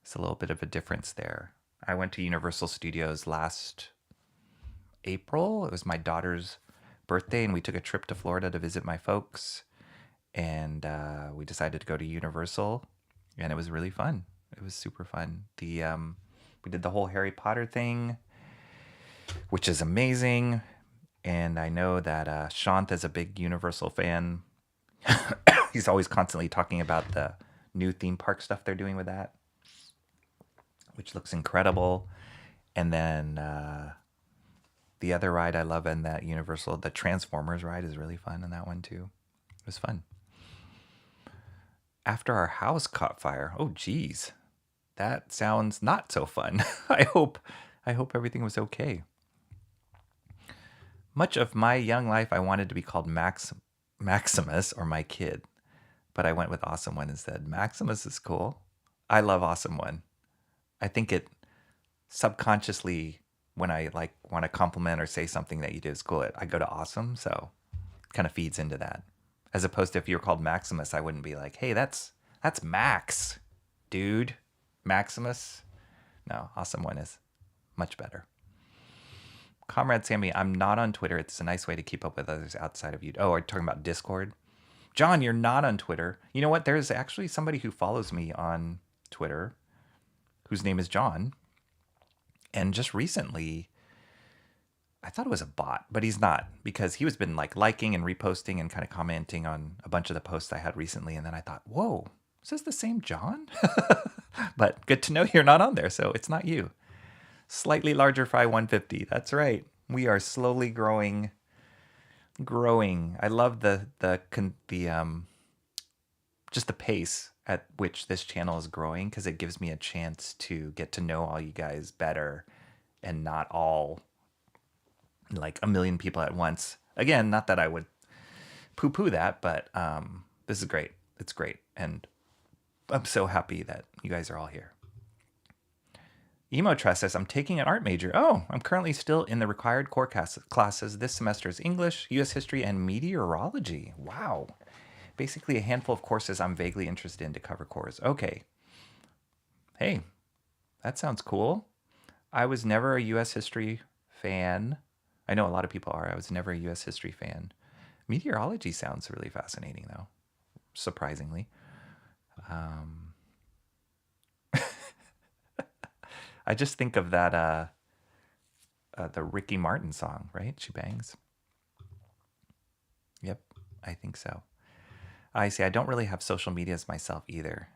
It's a little bit of a difference there. I went to Universal Studios last April. It was my daughter's birthday, and we took a trip to Florida to visit my folks. And we decided to go to Universal, and it was really fun. It was super fun. We did the whole Harry Potter thing, which is amazing. And I know that Shant is a big Universal fan. He's always constantly talking about the new theme park stuff they're doing with that, which looks incredible. And then the other ride I love in that Universal, the Transformers ride, is really fun in that one too. It was fun. After our house caught fire. Oh, geez. That sounds not so fun. I hope everything was okay. Much of my young life, I wanted to be called Maximus or my kid, but I went with Awesome One instead. Maximus is cool. I love Awesome One. I think it subconsciously, when I like want to compliment or say something that you did is cool, I go to Awesome, so it kind of feeds into that. As opposed to if you were called Maximus, I wouldn't be like, hey, that's Max, dude. Maximus. No, Awesome One is much better. Comrade Sammy, I'm not on Twitter. It's a nice way to keep up with others outside of you. Oh, are you talking about Discord? John, you're not on Twitter. You know what? There's actually somebody who follows me on Twitter whose name is John. And just recently, I thought it was a bot, but he's not, because he was been like liking and reposting and kind of commenting on a bunch of the posts I had recently. And then I thought, whoa, is this the same John? But good to know you're not on there, so it's not you. Slightly larger fry 150. That's right. We are slowly growing. I love the just the pace at which this channel is growing, because it gives me a chance to get to know all you guys better and not all like a million people at once. Again, not that I would poo-poo that, but this is great. It's great. And I'm so happy that you guys are all here. Emo Trust says, I'm taking an art major. Oh, I'm currently still in the required core classes. This semester is English, U.S. history, and meteorology. Wow. Basically a handful of courses I'm vaguely interested in to cover cores. Okay. Hey, that sounds cool. I was never a U.S. history fan. I know a lot of people are. I was never a U.S. history fan. Meteorology sounds really fascinating, though, surprisingly. I just think of that, the Ricky Martin song, right? She Bangs. Yep, I think so. I see. I don't really have social medias myself either.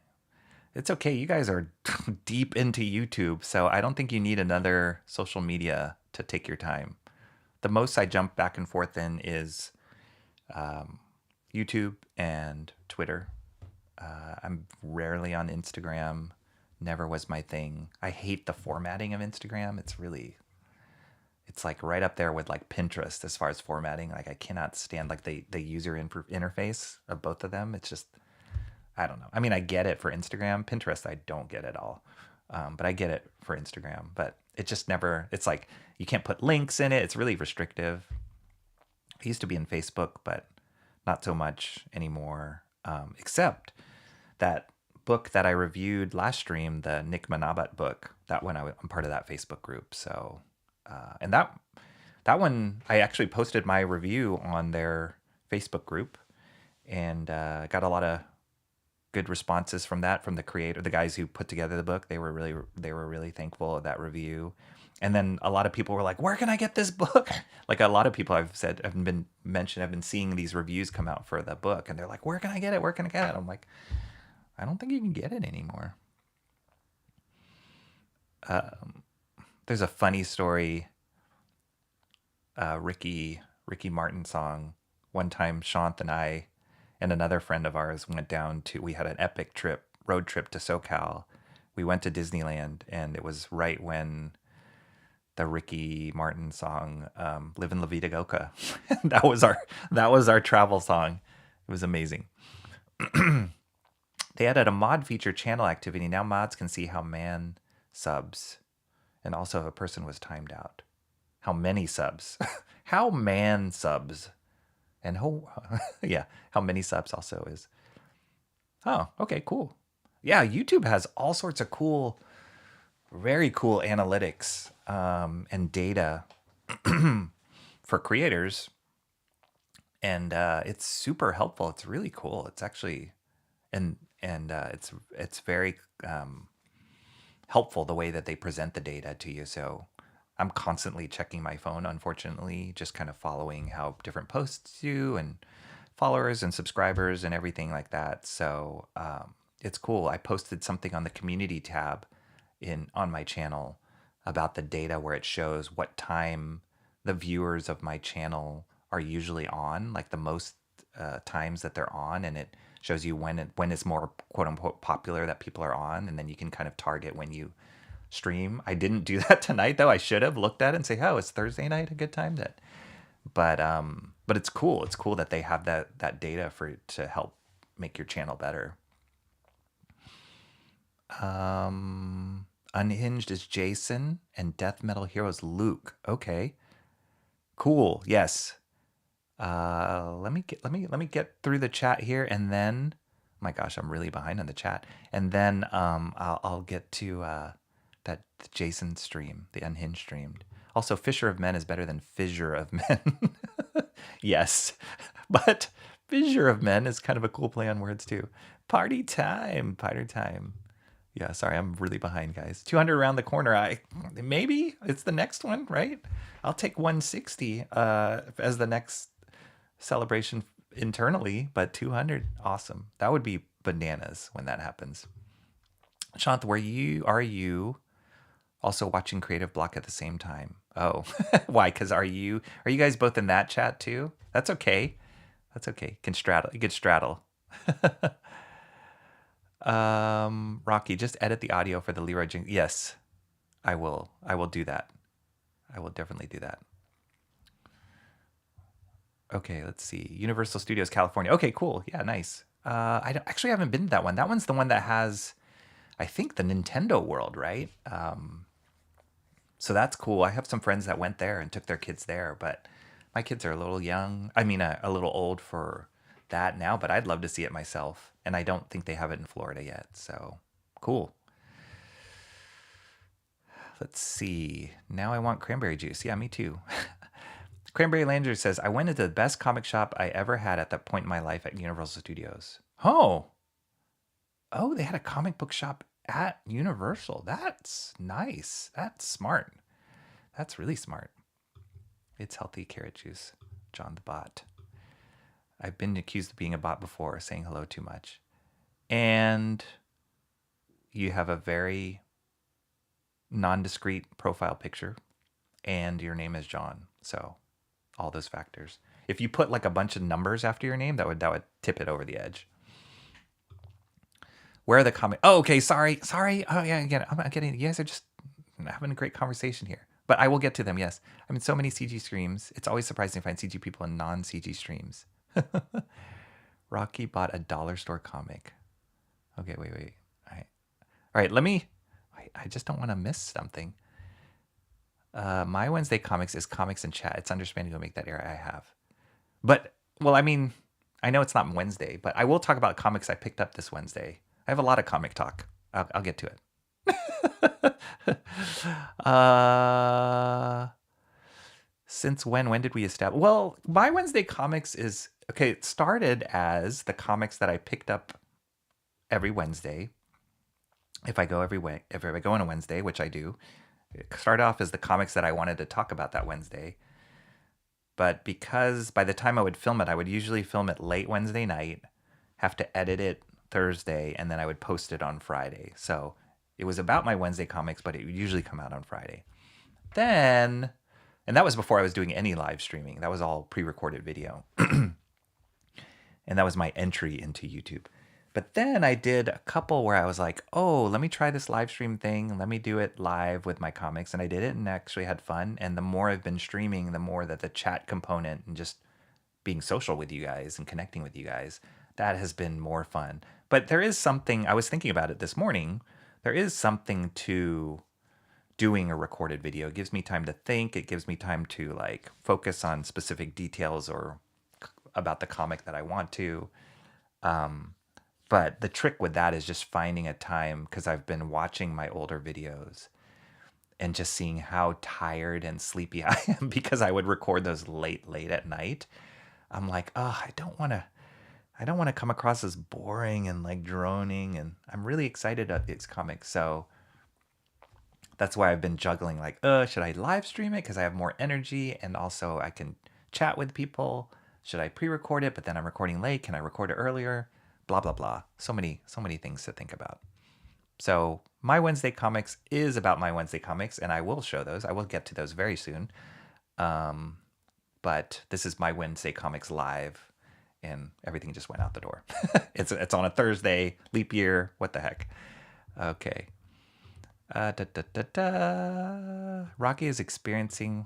It's okay. You guys are deep into YouTube, so I don't think you need another social media to take your time. The most I jump back and forth in is YouTube and Twitter. I'm rarely on Instagram. Never was my thing. I hate the formatting of Instagram. It's like right up there with like Pinterest as far as formatting. Like I cannot stand like the user interface of both of them. It's just, I don't know. I mean, I get it for Instagram. Pinterest, I don't get at all. But I get it for Instagram. But it just never, it's like you can't put links in it. It's really restrictive. I used to be in Facebook, but not so much anymore. Except that book that I reviewed last stream, the Nick Manabat book, that one I'm part of that Facebook group. So, and that one I actually posted my review on their Facebook group, and got a lot of good responses from that, from the creator, the guys who put together the book. They were really thankful of that review. And then a lot of people were like, "Where can I get this book?" Like a lot of people I've been seeing these reviews come out for the book, and they're like, "Where can I get it? Where can I get it?" I'm like, I don't think you can get it anymore. There's a funny story. Ricky Martin song. One time, Shant and I and another friend of ours we had an epic road trip to SoCal. We went to Disneyland, and it was right when the Ricky Martin song, "Livin' La Vida Loca." that was our travel song. It was amazing. They added a mod feature, channel activity. Now mods can see how man subs, and also if a person was timed out. How many subs? How man subs, and yeah, how many subs also is. Oh, okay, cool. Yeah, YouTube has all sorts of cool, very cool analytics, and data for creators, and it's super helpful. It's really cool. It's actually, and it's very helpful the way that they present the data to you. So I'm constantly checking my phone, unfortunately, just kind of following how different posts do, and followers and subscribers and everything like that. So it's cool. I posted something on the community tab on my channel about the data, where it shows what time the viewers of my channel are usually on, like the most times that they're on, and it shows you when it's more quote unquote popular that people are on, and then you can kind of target when you stream. I didn't do that tonight though. I should have looked at it and say, "Oh, it's Thursday night, a good time that." But it's cool. It's cool that they have that data to help make your channel better. Unhinged is Jason, and Death Metal Hero is Luke. Okay, cool. Yes. Let me get through the chat here, and then, oh my gosh, I'm really behind on the chat. And then I'll get to the Jason stream, the Unhinged streamed. Also, Fisher of Men is better than Fissure of Men. Yes, but Fissure of Men is kind of a cool play on words too. Party time, party time. Yeah, sorry, I'm really behind, guys. 200 around the corner. Maybe it's the next one, right? I'll take 160 as the next celebration internally, but 200, awesome. That would be bananas when that happens. Shant, are you also watching Creative Block at the same time? Oh, why? Because are you guys both in that chat too? That's okay. That's okay. You can straddle. Rocky, just edit the audio for the Leroy Jenkins. Yes, I will. I will do that. I will definitely do that. Okay, let's see. Universal Studios California. Okay, cool. Yeah, nice. Actually haven't been to that one. That one's the one that has, I think, the Nintendo World, right? So that's cool. I have some friends that went there and took their kids there, but my kids are a little young. I mean, a little old for that now, but I'd love to see it myself. And I don't think they have it in Florida yet. So cool. Let's see. Now I want cranberry juice. Yeah, me too. Cranberry Lander says, I went into the best comic shop I ever had at that point in my life at Universal Studios. Oh, they had a comic book shop at Universal. That's nice. That's smart. That's really smart. It's healthy carrot juice. John the bot. I've been accused of being a bot before, saying hello too much. And you have a very non-discrete profile picture, and your name is John. So all those factors. If you put like a bunch of numbers after your name, that would tip it over the edge. Where are the comments? Oh, okay. Sorry. Oh, yeah. Again, I'm not getting. You guys are just having a great conversation here. But I will get to them. Yes. I'm in so many CG streams. It's always surprising to find CG people in non-CG streams. Rocky bought a dollar store comic. Okay, wait. All right. Let me. I just don't want to miss something. My Wednesday comics is comics and chat. It's understanding to make that error I have. But, well, I mean, I know it's not Wednesday, but I will talk about comics I picked up this Wednesday. I have a lot of comic talk. I'll get to it. Since when? When did we establish? Well, my Wednesday comics is, okay, it started as the comics that I picked up every Wednesday. If I go if I go on a Wednesday, which I do, it started off as the comics that I wanted to talk about that Wednesday. But because by the time I would film it, I would usually film it late Wednesday night, have to edit it Thursday, and then I would post it on Friday. So it was about my Wednesday comics, but it would usually come out on Friday. Then, and that was before I was doing any live streaming. That was all pre-recorded video. And that was my entry into YouTube. But then I did a couple where I was like, oh, let me try this live stream thing. Let me do it live with my comics. And I did it and actually had fun. And the more I've been streaming, the more that the chat component and just being social with you guys and connecting with you guys, that has been more fun. But there is something, I was thinking about it this morning, there is something to doing a recorded video. It gives me time to think. It gives me time to like focus on specific details or about the comic that I want to. But the trick with that is just finding a time, because I've been watching my older videos and just seeing how tired and sleepy I am because I would record those late at night. I'm like, oh, I don't want to come across as boring and like droning. And I'm really excited about these comics. So that's why I've been juggling like, should I live stream it because I have more energy and also I can chat with people? Should I pre-record it, but then I'm recording late? Can I record it earlier? Blah, blah, blah. So many things to think about. So my Wednesday comics is about my Wednesday comics, and I will show those. I will get to those very soon. But this is my Wednesday comics live, and everything just went out the door. It's on a Thursday, leap year. What the heck? Okay. Rocky is experiencing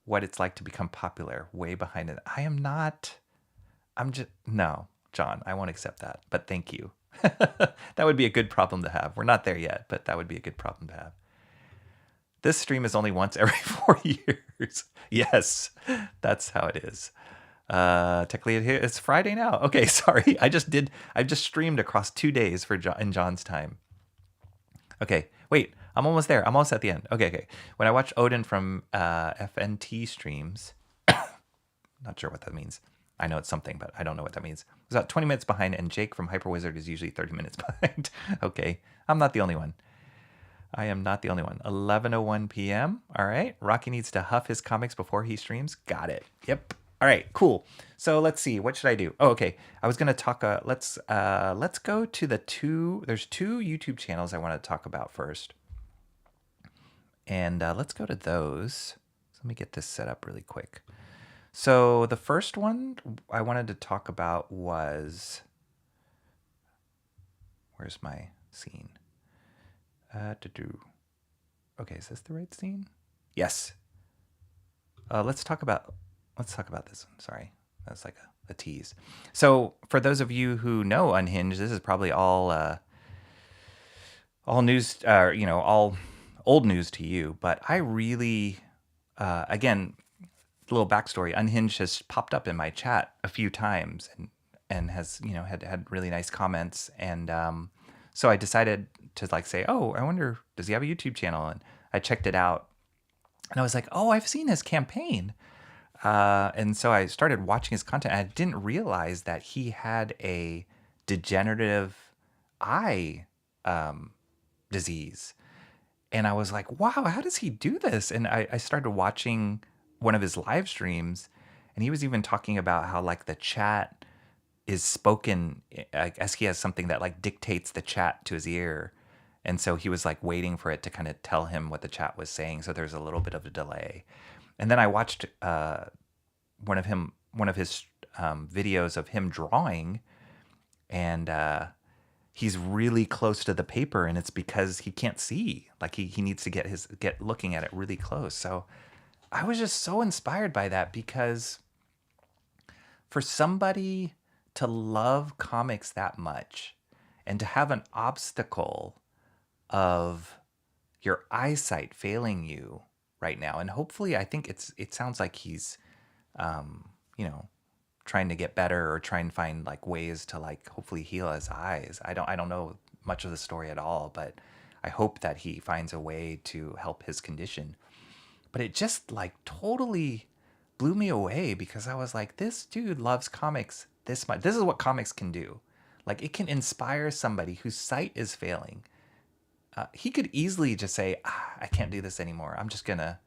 what it's like to become popular, way behind it. I am not. No. John, I won't accept that, but thank you. That would be a good problem to have. We're not there yet, but that would be a good problem to have. This stream is only once every 4 years. Yes, that's how it is. Technically, it's Friday now. Okay, sorry. I just streamed across 2 days in John's time. Okay, wait. I'm almost there. I'm almost at the end. Okay. When I watch Odin from FNT streams, not sure what that means. I know it's something, but I don't know what that means. I was about 20 minutes behind, and Jake from Hyper Wizard is usually 30 minutes behind. Okay, I'm not the only one. I am not the only one. 11:01 p.m. All right. Rocky needs to huff his comics before he streams. Got it. Yep. All right. Cool. So let's see. What should I do? Oh, okay. I was gonna talk. Let's go to the two. There's two YouTube channels I want to talk about first, and let's go to those. So let me get this set up really quick. So the first one I wanted to talk about was, where's my scene? Okay, is this the right scene? Yes. Let's talk about this one. Sorry, that's like a tease. So for those of you who know Unhinged, this is probably all news, all old news to you. But I really, again, a little backstory. Unhinged has popped up in my chat a few times and has had really nice comments, and so I decided to like say, oh, I wonder, does he have a YouTube channel? And I checked it out, and I was like, oh, I've seen his campaign, and so I started watching his content. And I didn't realize that he had a degenerative eye disease, and I was like, wow, how does he do this? And I started watching one of his live streams, and he was even talking about how like the chat is spoken as he has something that like dictates the chat to his ear, and so he was like waiting for it to kind of tell him what the chat was saying, so there's a little bit of a delay. And then I watched one of his videos of him drawing, and he's really close to the paper, and it's because he can't see. Like he needs to get looking at it really close. So I was just so inspired by that, because for somebody to love comics that much and to have an obstacle of your eyesight failing you right now, and hopefully I think it sounds like he's you know, trying to get better or try and find like ways to like hopefully heal his eyes. I don't know much of the story at all, but I hope that he finds a way to help his condition. But it just like totally blew me away, because I was like, this dude loves comics this much. This is what comics can do. Like, it can inspire somebody whose sight is failing. He could easily just say, I can't do this anymore. I'm just gonna,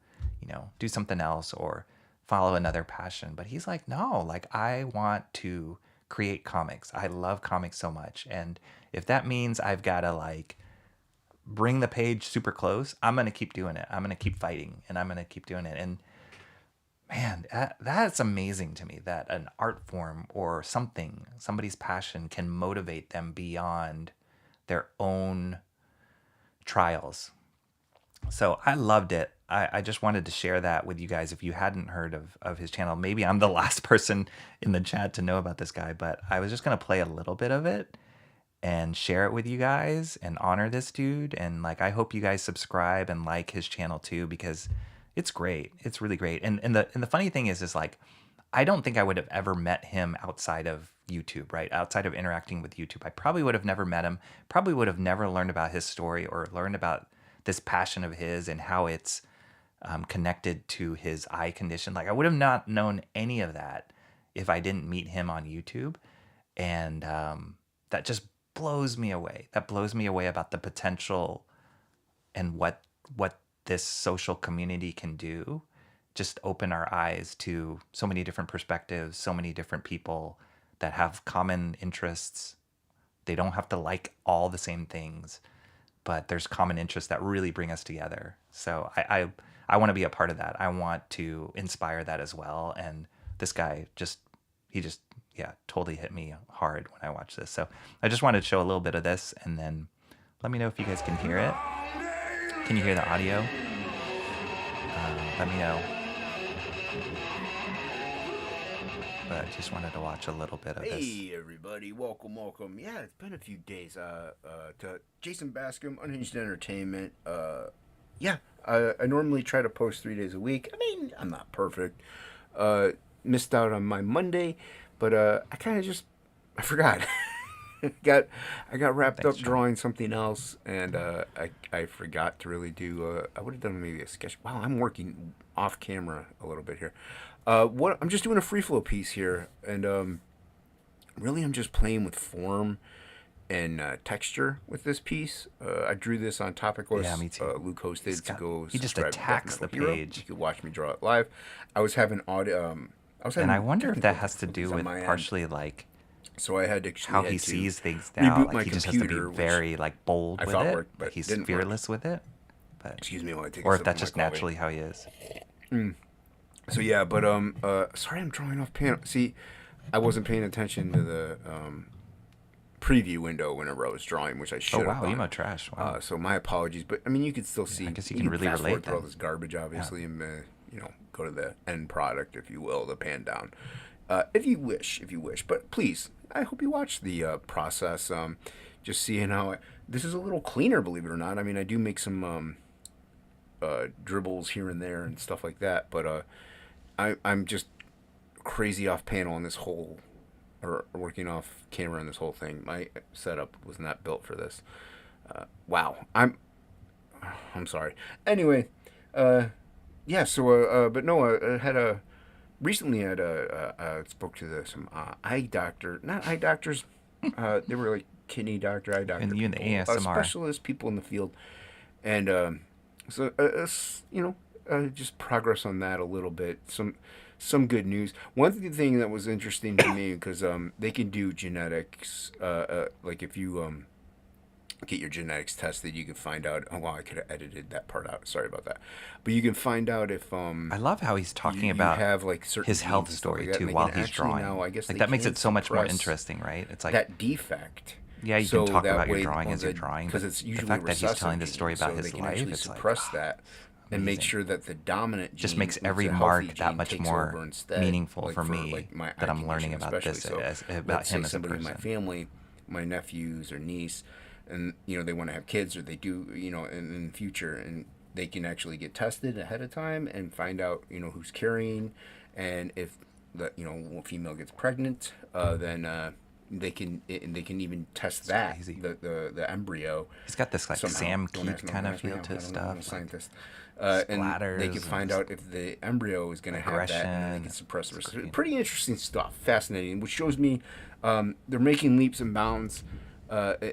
do something else or follow another passion. But he's like, no, like, I want to create comics. I love comics so much. And if that means I've got to like bring the page super close, I'm going to keep doing it. I'm going to keep fighting, and I'm going to keep doing it. And man, that's amazing to me, that an art form or somebody's passion can motivate them beyond their own trials. So I loved it. I just wanted to share that with you guys. If you hadn't heard of his channel, maybe I'm the last person in the chat to know about this guy, but I was just going to play a little bit of it and share it with you guys and honor this dude. And like, I hope you guys subscribe and like his channel too, because it's great. It's really great. And the funny thing is like, I don't think I would have ever met him outside of YouTube, right? Outside of interacting with YouTube. I probably would have never met him, probably would have never learned about his story or learned about this passion of his and how it's connected to his eye condition. Like, I would have not known any of that if I didn't meet him on YouTube. And that just blows me away. That blows me away about the potential and what this social community can do. Just open our eyes to so many different perspectives, so many different people that have common interests. They don't have to like all the same things, but there's common interests that really bring us together. So I want to be a part of that. I want to inspire that as well. And this guy he totally hit me hard when I watched this. So I just wanted to show a little bit of this, and then let me know if you guys can hear it. Can you hear the audio? Let me know. But I just wanted to watch a little bit of this. Hey everybody, welcome. Yeah, it's been a few days. To Jason Bascom, Unhinged Entertainment. I normally try to post 3 days a week. I mean, I'm not perfect. Missed out on my Monday, but I kind of I forgot. I got wrapped up drawing something else, and I forgot to really do. I would have done maybe a sketch. Wow, I'm working off camera a little bit here. I'm just doing a free flow piece here, and really I'm just playing with form and texture with this piece. I drew this on Topicless. Yeah, me too. Luke hosted to go. He just attacks the page. You could watch me draw it live. I was having audio. And I wonder if that has to do with partially like. So I had to how he sees things now. Like, he just has to be very like bold with it. Like, he's fearless with it. But excuse me while I take. Or if that's just naturally how he is. So yeah, but sorry, I'm drawing off panel. See, I wasn't paying attention to the preview window whenever I was drawing, which I should have. Oh wow, emo trash. Wow. So my apologies, but I mean, you could still see. I guess you can really relate through all this garbage, obviously, and go to the end product, if you will, the pan down, if you wish. But please, I hope you watch the process. Just seeing how this is a little cleaner, believe it or not. I mean, I do make some dribbles here and there and stuff like that, but I'm just crazy off panel on this whole, or working off camera on this whole thing. My setup was not built for this. Wow, I'm sorry. Anyway, yeah. So, but no, I had recently I spoke to some eye doctor, not eye doctors. They were like kidney doctor, eye doctor, and you in the ASMR specialist people in the field, and so just progress on that a little bit. Some good news. One thing that was interesting to me, because they can do genetics. Like if you get your genetics tested, you can find out. Oh wow, I could have edited that part out. Sorry about that. But you can find out if I love how he's talking about have like certain his health story too while he's drawing. Now, I guess like that makes it so much more interesting, right? It's like that defect. Yeah, you can So talk that about your way, drawing as you're drawing, because but it's the usually a fact that he's telling recessive the story gene, about so they his can life, actually it's like, suppress ah, that and make amazing. sure that the dominant Just gene, makes which is every a healthy mark that gene, much takes more over instead. meaningful Like for for me like my that eye I'm learning condition about especially. this So about let's say him as a somebody in my person. family, my nephews or niece, and they want to have kids, or they do, in the future, and they can actually get tested ahead of time and find out who's carrying, and if the female gets pregnant, then they can even test It's that crazy. the embryo He's got this like somehow. Sam Don't Keith ask, no, kind don't of ask me feel how. to I his don't know. I'm no stuff, like scientist. And they can splatters and find just out if the embryo is going to have that, and then they can aggression. suppress It's it. great. Pretty interesting stuff, fascinating, which shows me they're making leaps and bounds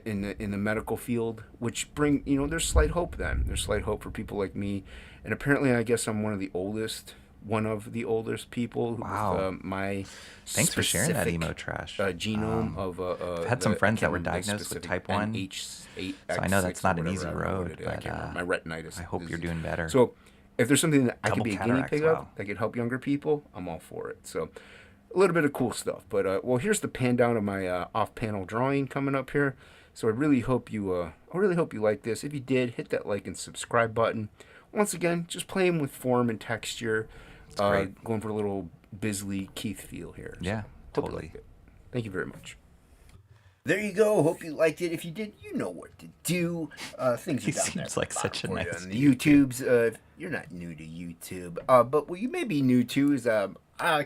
in the medical field, which bring there's slight hope. Then there's slight hope for people like me, and apparently I guess I'm one of the oldest people with Wow. my Thanks for sharing that specific emo trash. genome of I've had some the I friends that can't were remember the diagnosed with specific type 1, so I know that's NH8X6 or not an whatever. easy I don't know what road, it is. I but can't remember. My retinitis I hope you're disease. doing better. So if there's something that I could Double be a guinea cataracts, pig of wow. that could help younger people, I'm all for it. So a little bit of cool stuff. But well, here's the pan down of my off-panel drawing coming up here. So I really hope you like this. If you did, hit that like and subscribe button. Once again, just playing with form and texture, It's great. going for a little Bisley Keith feel here. So Yeah, hope you totally. liked it. Thank you very much. There you go. Hope you liked it. If you did, you know what to do. Things are He down there seems like such a for you nice on dude. the YouTubes. You're not new to YouTube, but what you may be new to is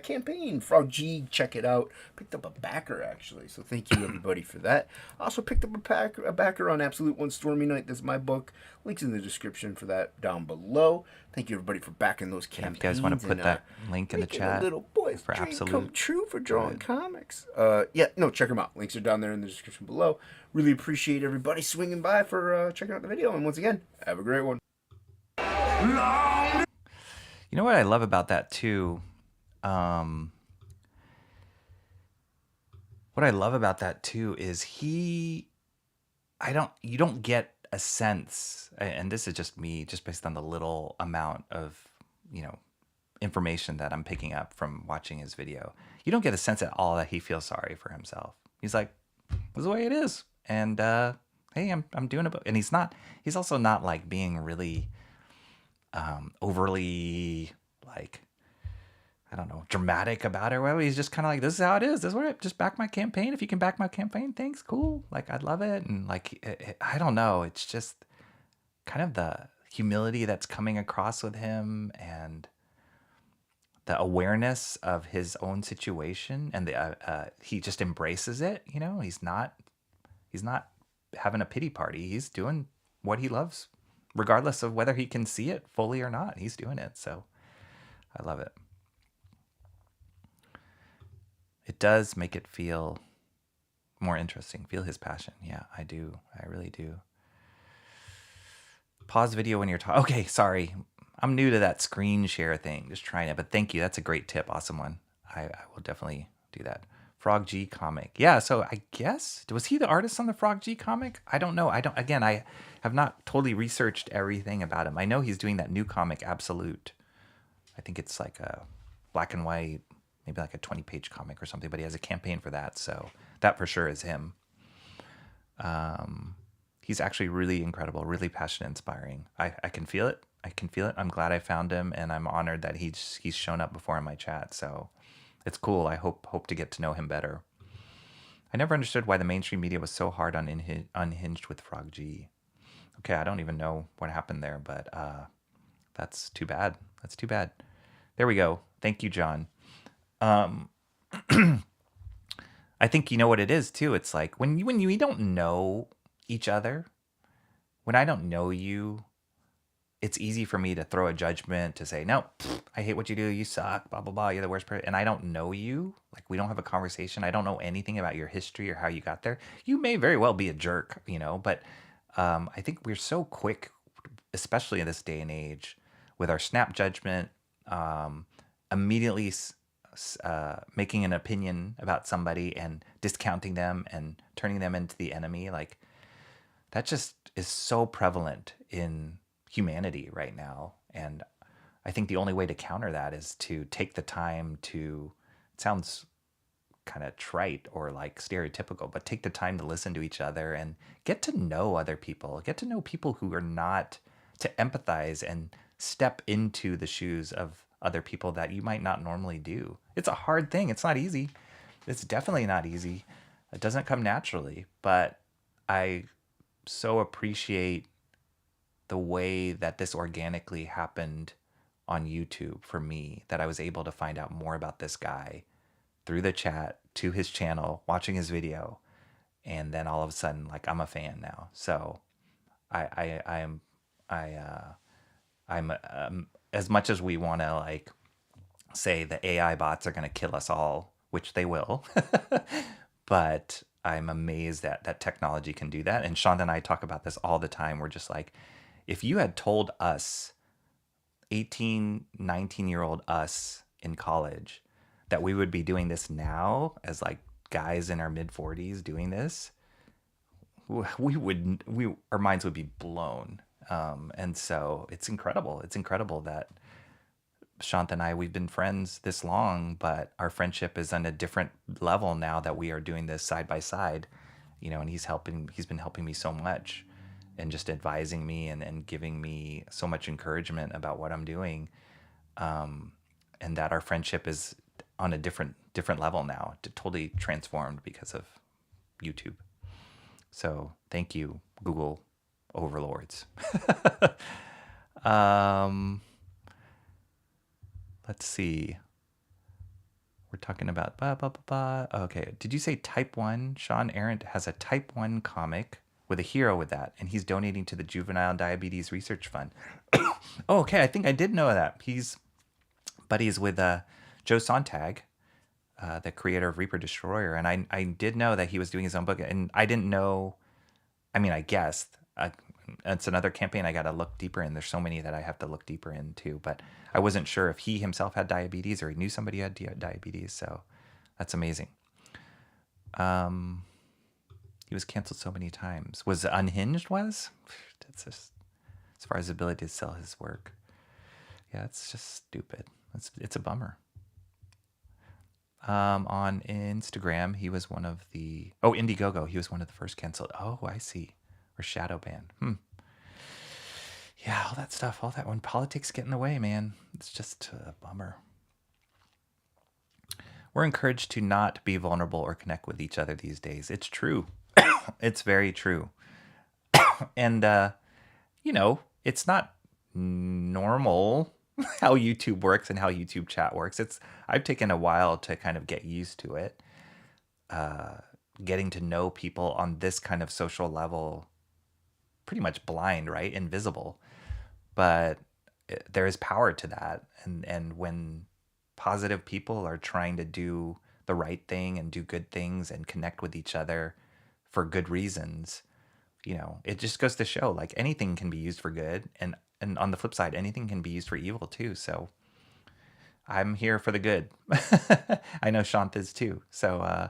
campaign Frog G. Check it out. Picked up a backer actually, so thank you everybody for that. Also picked up a backer on Absolute One Stormy Night. That's my book. Links in the description for that down below. Thank you everybody for backing those Yeah, if campaigns. you guys want to put that link in the making a chat little boy's for dream Absolute, come true for drawing good. comics. Check them out. Links are down there in the description below. Really appreciate everybody swinging by for checking out the video. And once again, have a great one. You know what I love about that too? What I love about that too is you don't get a sense, and this is just me, just based on the little amount of, information that I'm picking up from watching his video. You don't get a sense at all that he feels sorry for himself. He's like, this is the way it is. And, hey, I'm doing it. And he's also not like being really, overly like, I don't know, dramatic about it. Well, he's just kind of like, this is how it is. This is what just back my campaign. If you can back my campaign, thanks, cool. Like, I'd love it. And like, I don't know. It's just kind of the humility that's coming across with him, and the awareness of his own situation, and he just embraces it. He's not having a pity party. He's doing what he loves, regardless of whether he can see it fully or not. He's doing it. So I love it. It does make it feel more interesting. Feel his passion. Yeah, I do. I really do. Pause video when you're talking. Okay, sorry. I'm new to that screen share thing. Just trying it. But thank you. That's a great tip. Awesome one. I will definitely do that. Frog G comic. Yeah, so I guess, was he the artist on the Frog G comic? I don't know. I have not totally researched everything about him. I know he's doing that new comic, Absolute. I think it's like a black and white, maybe like a 20-page comic or something, but he has a campaign for that. So that for sure is him. He's actually really incredible, really passionate, inspiring. I can feel it. I can feel it. I'm glad I found him, and I'm honored that he's shown up before in my chat. So it's cool. I hope to get to know him better. I never understood why the mainstream media was so hard on Unhinged with Frog G. Okay, I don't even know what happened there, but that's too bad. That's too bad. There we go. Thank you, John. I think you know what it is too. It's like when you don't know each other, when I don't know you, it's easy for me to throw a judgment, to say, no, I hate what you do. You suck, blah, blah, blah. You're the worst person. And I don't know you. Like, we don't have a conversation. I don't know anything about your history or how you got there. You may very well be a jerk, but I think we're so quick, especially in this day and age, with our snap judgment, immediately making an opinion about somebody and discounting them and turning them into the enemy. Like, that just is so prevalent in humanity right now. And I think the only way to counter that is to take the time to, it sounds kind of trite or like stereotypical, but take the time to listen to each other and get to know other people, get to know people who are not, to empathize and step into the shoes of other people that you might not normally do. It's a hard thing. It's not easy. It's definitely not easy. It doesn't come naturally, but I so appreciate the way that this organically happened on YouTube for me, that I was able to find out more about this guy through the chat to his channel, watching his video, and then all of a sudden, like, I'm a fan now. So I am I'm as much as we want to like say the AI bots are going to kill us all, which they will, but I'm amazed that that technology can do that. And Shonda and I talk about this all the time. We're just like, if you had told us 18, 19-year-old us in college that we would be doing this now as like guys in our mid 40s doing this, we our minds would be blown. And so it's incredible. It's incredible that Shant and I, we've been friends this long, but our friendship is on a different level now that we are doing this side by side, and he's been helping me so much and just advising me and giving me so much encouragement about what I'm doing. And that our friendship is on a different level now, totally transformed because of YouTube. So thank you, Google overlords. um, let's see. We're talking about blah, blah, blah, blah. Okay. Did you say type 1? Sean Arendt has a type 1 comic with a hero with that, and he's donating to the Juvenile Diabetes Research Fund. Oh, okay. I think I did know that. He's buddies with Joe Sontag, the creator of Reaper Destroyer. And I did know that he was doing his own book. And I didn't know, I mean, I guessed. It's another campaign I got to look deeper in. There's so many that I have to look deeper into. But I wasn't sure if he himself had diabetes or he knew somebody who had diabetes. So that's amazing. He was canceled so many times. Was Unhinged was? That's just, as far as the ability to sell his work. Yeah, it's just stupid. It's a bummer. On Instagram, he was one of the... Oh, Indiegogo. He was one of the first canceled. Oh, I see. Or shadow banned. Yeah, all that stuff. All that. When politics get in the way, man, it's just a bummer. We're encouraged to not be vulnerable or connect with each other these days. It's true. It's very true. And, it's not normal how YouTube works and how YouTube chat works. I've taken a while to kind of get used to it. Getting to know people on this kind of social level, pretty much blind, right? Invisible. But there is power to that. And when positive people are trying to do the right thing and do good things and connect with each other for good reasons, it just goes to show like anything can be used for good. And on the flip side, anything can be used for evil too. So I'm here for the good. I know Shant is too. So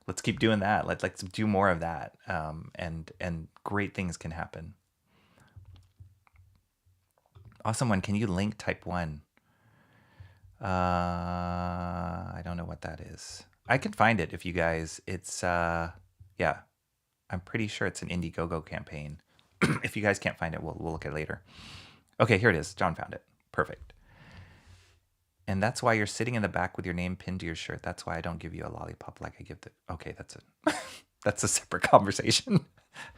let's keep doing that. Let's do more of that. And great things can happen. Awesome one. Can you link type 1? I don't know what that is. I can find it if you guys. It's yeah. I'm pretty sure it's an Indiegogo campaign. If you guys can't find it, we'll look at it later. Okay, here it is. John found it. Perfect. And that's why you're sitting in the back with your name pinned to your shirt. That's why I don't give you a lollipop like I give the... Okay, that's it. That's a separate conversation.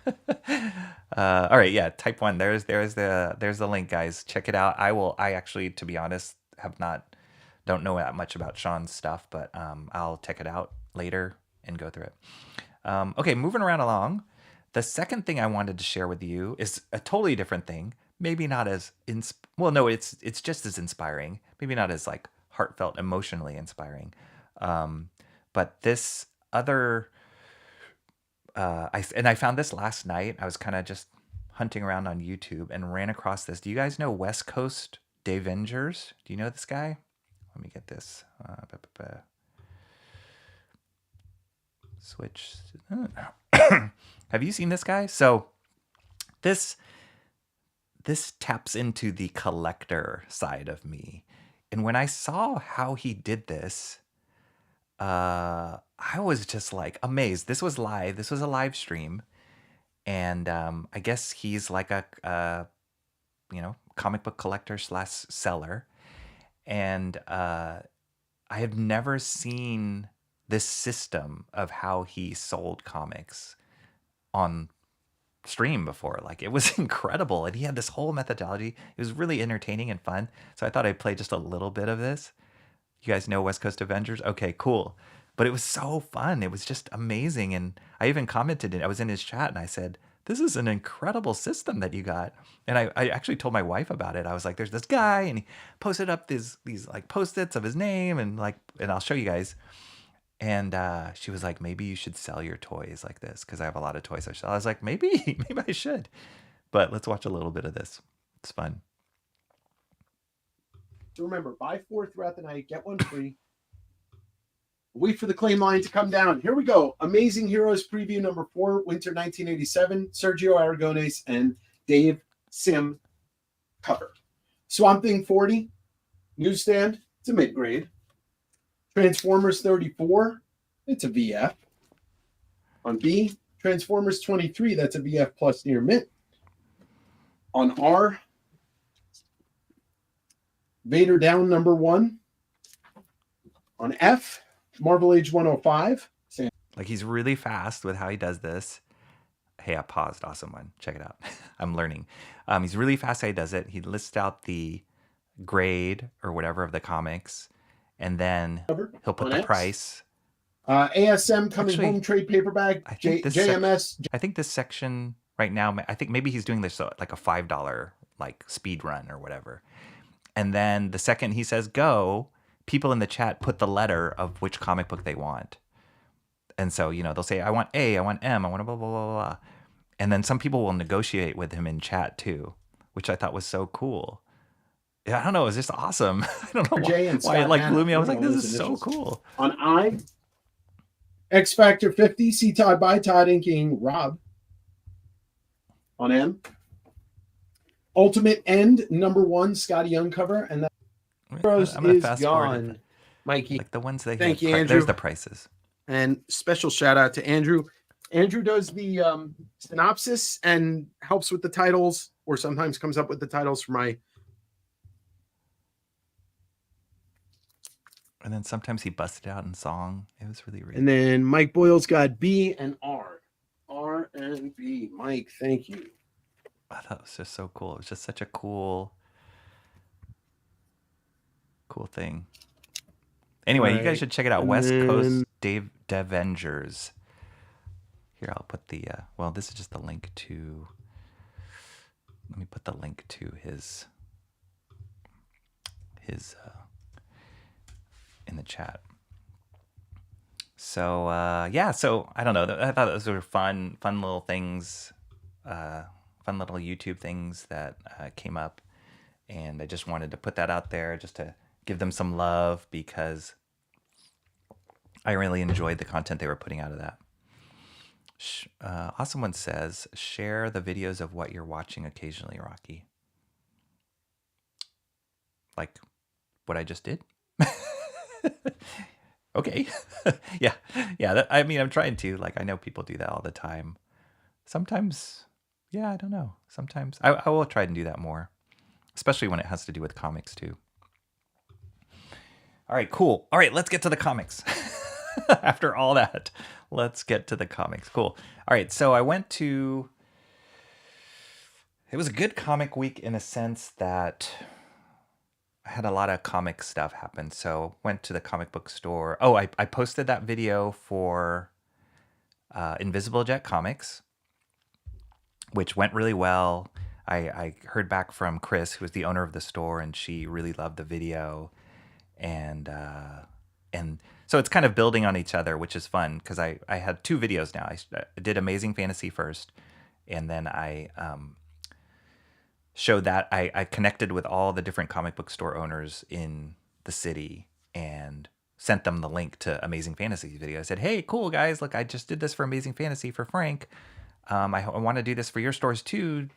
All right, yeah, type 1. There's the link, guys. Check it out. I actually, to be honest, don't know that much about Sean's stuff, but I'll check it out later and go through it. Okay, moving around along. The second thing I wanted to share with you is a totally different thing. Maybe not as it's just as inspiring. Maybe not as like heartfelt, emotionally inspiring. But this other, I found this last night. I was kind of just hunting around on YouTube and ran across this. Do you guys know West Coast Davengers? Do you know this guy? Let me get this. Switch. Have you seen this guy? So this taps into the collector side of me. And when I saw how he did this, I I was just like amazed. This was live. This was a live stream, and I guess he's like a comic book collector slash seller, and I have never seen this system of how he sold comics on stream before. Like, it was incredible, and he had this whole methodology. It was really entertaining and fun. So I thought I'd play just a little bit of this. You guys know West Coast Avengers? Okay, cool. But it was so fun. It was just amazing. And I even commented, I was in his chat and I said, this is an incredible system that you got. And I actually told my wife about it. I was like, there's this guy, and he posted up these like post-its of his name, and I'll show you guys. And she was like, maybe you should sell your toys like this, because I have a lot of toys I sell. I was like, maybe I should. But let's watch a little bit of this. It's fun. So remember, buy 4 throughout the night, get 1 free. Wait for the claim line to come down. Here we go. Amazing Heroes preview number 4, winter 1987. Sergio Aragones and Dave Sim cover. Swamp Thing 40, newsstand. It's a mid-grade. Transformers 34, it's a VF. On B, Transformers 23, that's a VF plus near mint. On R, Vader Down number 1. On F, Marvel Age 105. Like, he's really fast with how he does this. Hey, I paused. Awesome one. Check it out. I'm learning. He's really fast how he does it. He lists out the grade or whatever of the comics, and then he'll put the X. Price. ASM Coming Home trade paperback. I think JMS. I think this section right now, I think maybe he's doing this like a $5 like speed run or whatever. And then the second he says go, people in the chat put the letter of which comic book they want. And so, they'll say, I want A, I want M, I want a blah, blah, blah, blah. And then some people will negotiate with him in chat too, which I thought was so cool. Yeah, I don't know. It was just awesome. I don't know why it like blew me. I was like, this is so cool. On I, X Factor 50, C Todd by Todd inking Rob. On M, Ultimate End number 1, Scotty Young cover. And that is gone, Mikey. Like the ones they Thank you, Andrew. There's the prices. And special shout out to Andrew. Andrew does the synopsis and helps with the titles, or sometimes comes up with the titles for my. And then sometimes he busted out in song. It was really. And then Mike Boyle's got B and R. R and B. Mike, thank you. I thought it was just so cool. It was just such a cool thing. Anyway, you guys should check it out. West Coast Devengers. Here, I'll put the, this is just the link to, let me put the link to his in the chat. So, so I don't know. I thought those were fun little things, fun little YouTube things that came up. And I just wanted to put that out there just to give them some love, because I really enjoyed the content they were putting out of that. Awesome One says, share the videos of what you're watching occasionally, Rocky. Like what I just did? Okay. Yeah. I'm trying to. Like, I know people do that all the time. Sometimes, I don't know. Sometimes I will try and do that more, especially when it has to do with comics too. All right, cool. All right, let's get to the comics. After all that, let's get to the comics. Cool. All right, so it was a good comic week in a sense that I had a lot of comic stuff happen. So went to the comic book store. Oh, I posted that video for Invisible Jet Comics, which went really well. I heard back from Chris, who was the owner of the store, and she really loved the video. And so it's kind of building on each other, which is fun, because I had 2 videos now. I did Amazing Fantasy first, and then I showed that I connected with all the different comic book store owners in the city and sent them the link to Amazing Fantasy's video. I said, hey, cool, guys. Look, I just did this for Amazing Fantasy for Frank. I want to do this for your stores too.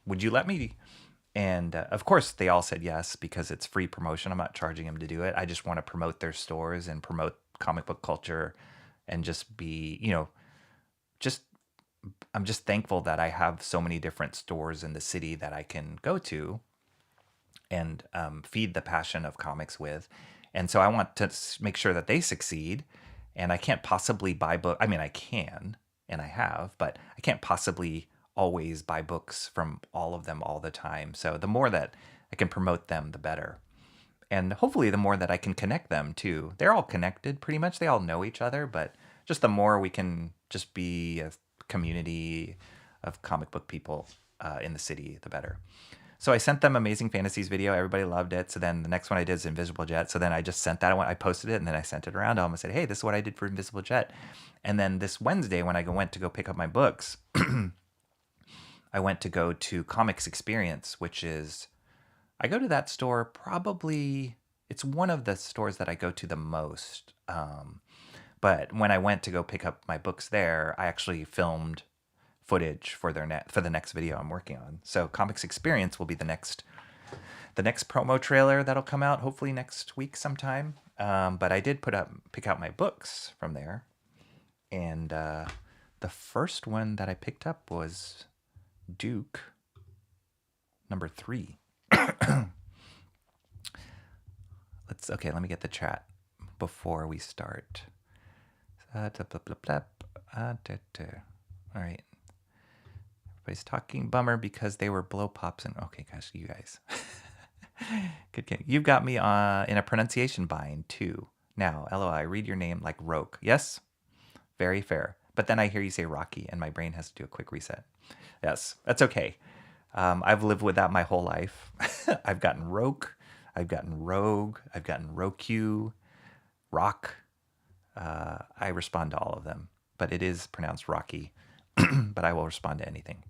Would you let me? And of course, they all said yes, because it's free promotion. I'm not charging them to do it. I just want to promote their stores and promote comic book culture and just be, just I'm just thankful that I have so many different stores in the city that I can go to and feed the passion of comics with. And so I want to make sure that they succeed. And I can't possibly buy book. I mean, I can, and I have, but I can't possibly always buy books from all of them all the time. So the more that I can promote them, the better. And hopefully the more that I can connect them too. They're all connected pretty much. They all know each other, but just the more we can just be a community of comic book people in the city, the better. So I sent them Amazing Fantasies video. Everybody loved it. So then the next one I did is Invisible Jet. So then I just sent that one. I posted it and then I sent it around to them and said, hey, this is what I did for Invisible Jet. And then this Wednesday when I went to go pick up my books, I went to go to Comics Experience, which is, I go to that store probably, it's one of the stores that I go to the most. But when I went to go pick up my books there, I actually filmed footage for the next video I'm working on. So Comics Experience will be the next promo trailer that'll come out hopefully next week sometime. But I did pick out my books from there, and the first one that I picked up was Duke number 3. Let me get the chat before we start. All right. Everybody's talking. Bummer because they were blow pops and okay, gosh, you guys. Good. You've got me in a pronunciation bind too. Now, LOI, read your name like Roke. Yes, very fair. But then I hear you say Rocky, and my brain has to do a quick reset. Yes, that's okay. I've lived with that my whole life. I've gotten Roke, I've gotten Rogue, I've gotten Roku, Rock. I respond to all of them, but it is pronounced Rocky. But I will respond to anything.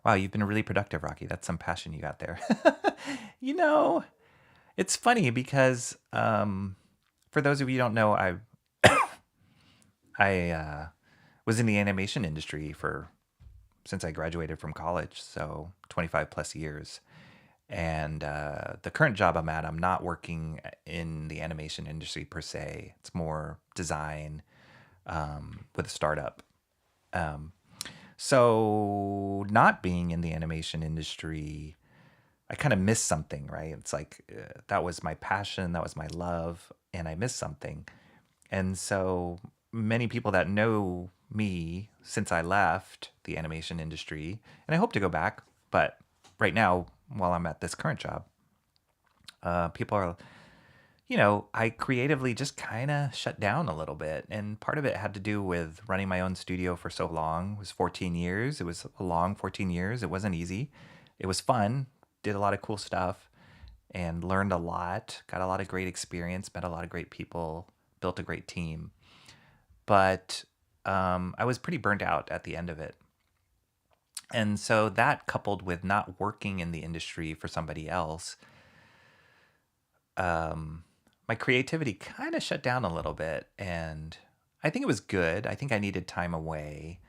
Wow, you've been really productive, Rocky. That's some passion you got there. It's funny because for those of you who don't know, I was in the animation industry since I graduated from college, so 25 plus years. And the current job I'm at, I'm not working in the animation industry per se. It's more design with a startup. So not being in the animation industry, I kind of missed something, right? It's like that was my passion, that was my love, and I missed something. And so many people that know me since I left the animation industry, and I hope to go back, but right now, while I'm at this current job, people are, I creatively just kind of shut down a little bit. And part of it had to do with running my own studio for so long. It was 14 years. It was a long 14 years. It wasn't easy. It was fun. Did a lot of cool stuff and learned a lot. Got a lot of great experience. Met a lot of great people. Built a great team. But I was pretty burnt out at the end of it. And so that coupled with not working in the industry for somebody else, my creativity kind of shut down a little bit. And I think it was good. I think I needed time away.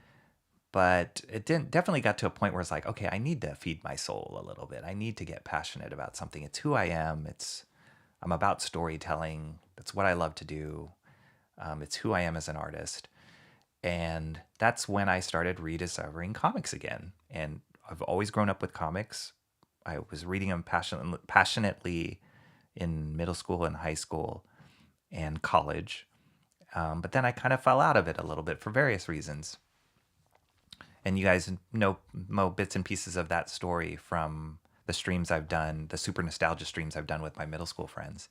But it definitely got to a point where it's like, okay, I need to feed my soul a little bit. I need to get passionate about something. It's who I am. I'm about storytelling. That's what I love to do. It's who I am as an artist. And that's when I started rediscovering comics again. And I've always grown up with comics. I was reading them passionately in middle school and high school and college. But then I kind of fell out of it a little bit for various reasons. And you guys know bits and pieces of that story from the streams I've done, the super nostalgia streams I've done with my middle school friends.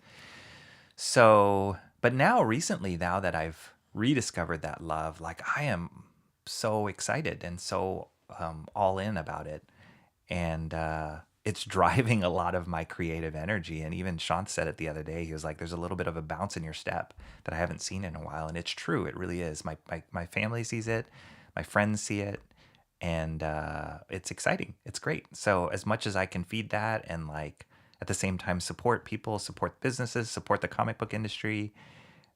So, but now recently, now that I've rediscovered that love, like I am so excited and so all in about it. And it's driving a lot of my creative energy. And even Sean said it the other day. He was like, there's a little bit of a bounce in your step that I haven't seen in a while. And it's true. It really is. My family sees it. My friends see it. And it's exciting. It's great. So as much as I can feed that and like at the same time support people, support businesses, support the comic book industry,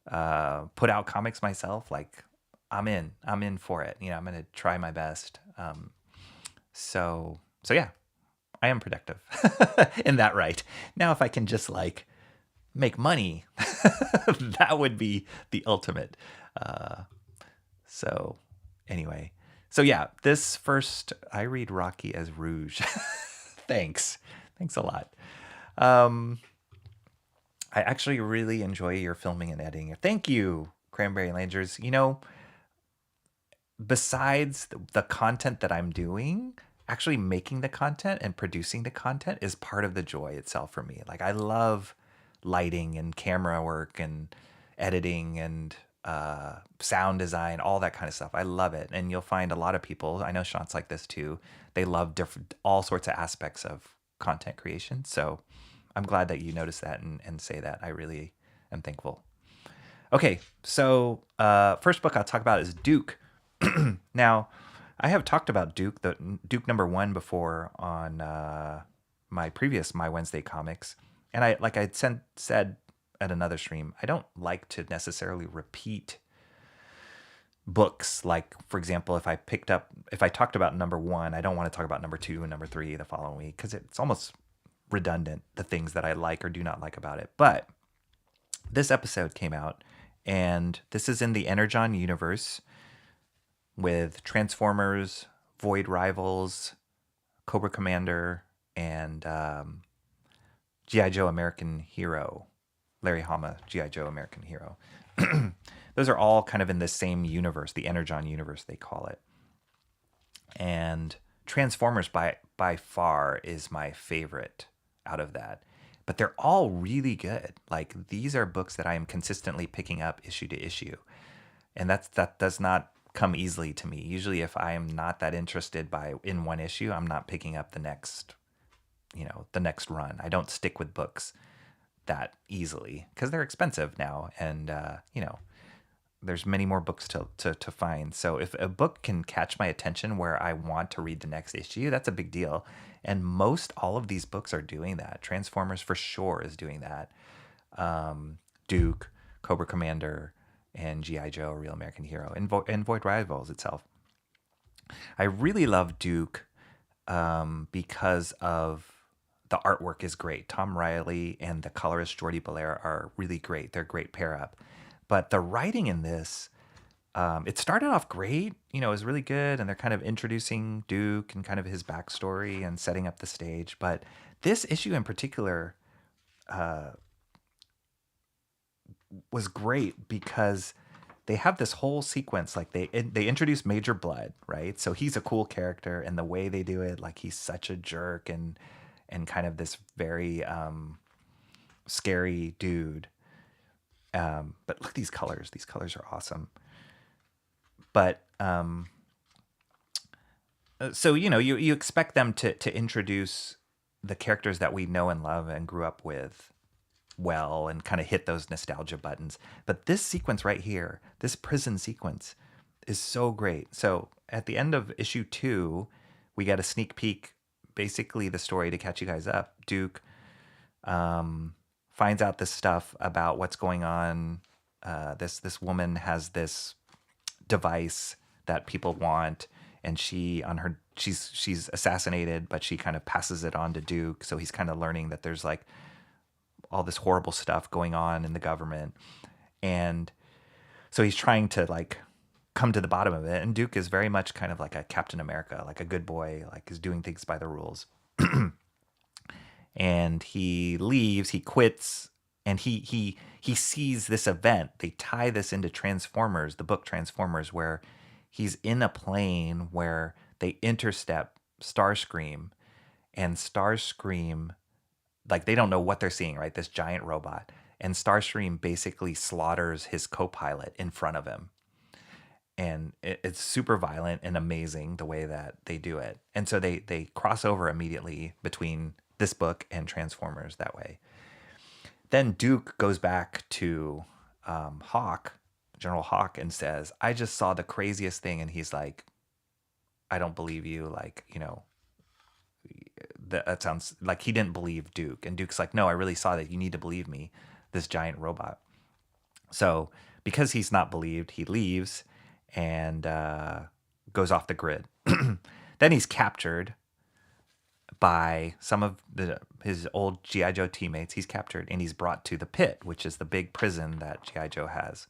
put out comics myself, like I'm in for it. I'm going to try my best. So yeah, I am productive in that right. Now, if I can just like make money, that would be the ultimate. So anyway, so yeah, this first, I read Rocky as Rouge. Thanks a lot. I actually really enjoy your filming and editing. Thank you, Cranberry Langers. Besides the content that I'm doing, actually making the content and producing the content is part of the joy itself for me. Like, I love lighting and camera work and editing and sound design, all that kind of stuff. I love it. And you'll find a lot of people, I know Sean's like this too, they love all sorts of aspects of content creation. So I'm glad that you notice that and say that. I really am thankful. Okay, so first book I'll talk about is Duke. Now, I have talked about Duke, the Duke #1 before on my previous My Wednesday Comics, and I said at another stream, I don't like to necessarily repeat books. Like, for example, if I talked about #1, I don't want to talk about #2 and #3 the following week because it's almost redundant, the things that I like or do not like about it. But this episode came out, and this is in the Energon universe with Transformers, Void Rivals, Cobra Commander, and G.I. Joe American Hero, Larry Hama, G.I. Joe American Hero. Those are all kind of in the same universe, the Energon universe, they call it. And Transformers by far is my favorite out of that. But they're all really good. Like, these are books that I am consistently picking up issue to issue. And that does not come easily to me. Usually if I am not that interested in one issue, I'm not picking up the next run. I don't stick with books that easily because they're expensive now, and there's many more books to find. So if a book can catch my attention where I want to read the next issue, that's a big deal. And all of these books are doing that. Transformers for sure is doing that. Duke, Cobra Commander, and G.I. Joe, Real American Hero, and Void Rivals itself. I really love Duke because of the artwork is great. Tom Riley and the colorist Jordi Belair are really great. They're a great pair up. But the writing in this, it started off great. It was really good, and they're kind of introducing Duke and kind of his backstory and setting up the stage. But this issue in particular was great because they have this whole sequence. Like, they introduce Major Blood, right? So he's a cool character, and the way they do it, like, he's such a jerk and kind of this very scary dude. But look at these colors. These colors are awesome. But so you expect them to introduce the characters that we know and love and grew up with well, and kind of hit those nostalgia buttons. But this sequence right here, this prison sequence, is so great. So at the end of issue 2, we get a sneak peek, basically the story to catch you guys up. Duke finds out this stuff about what's going on. This woman has this device that people want, and she's assassinated, but she kind of passes it on to Duke. So he's kind of learning that there's like all this horrible stuff going on in the government, and so he's trying to like come to the bottom of it. And Duke is very much kind of like a Captain America, like a good boy, like is doing things by the rules. And he leaves, he quits, and he sees this event. They tie this into Transformers, the book Transformers, where he's in a plane where they intercept Starscream, and Starscream, like, they don't know what they're seeing, right? This giant robot. And Starscream basically slaughters his co-pilot in front of him. And it's super violent and amazing the way that they do it. And so they cross over immediately between this book and Transformers that way. Then Duke goes back to General Hawk, and says, I just saw the craziest thing. And he's like, I don't believe you. Like, that sounds like he didn't believe Duke. And Duke's like, no, I really saw that. You need to believe me, this giant robot. So because he's not believed, he leaves and goes off the grid. Then he's captured by some of his old G.I. Joe teammates. He's captured and he's brought to the pit, which is the big prison that G.I. Joe has.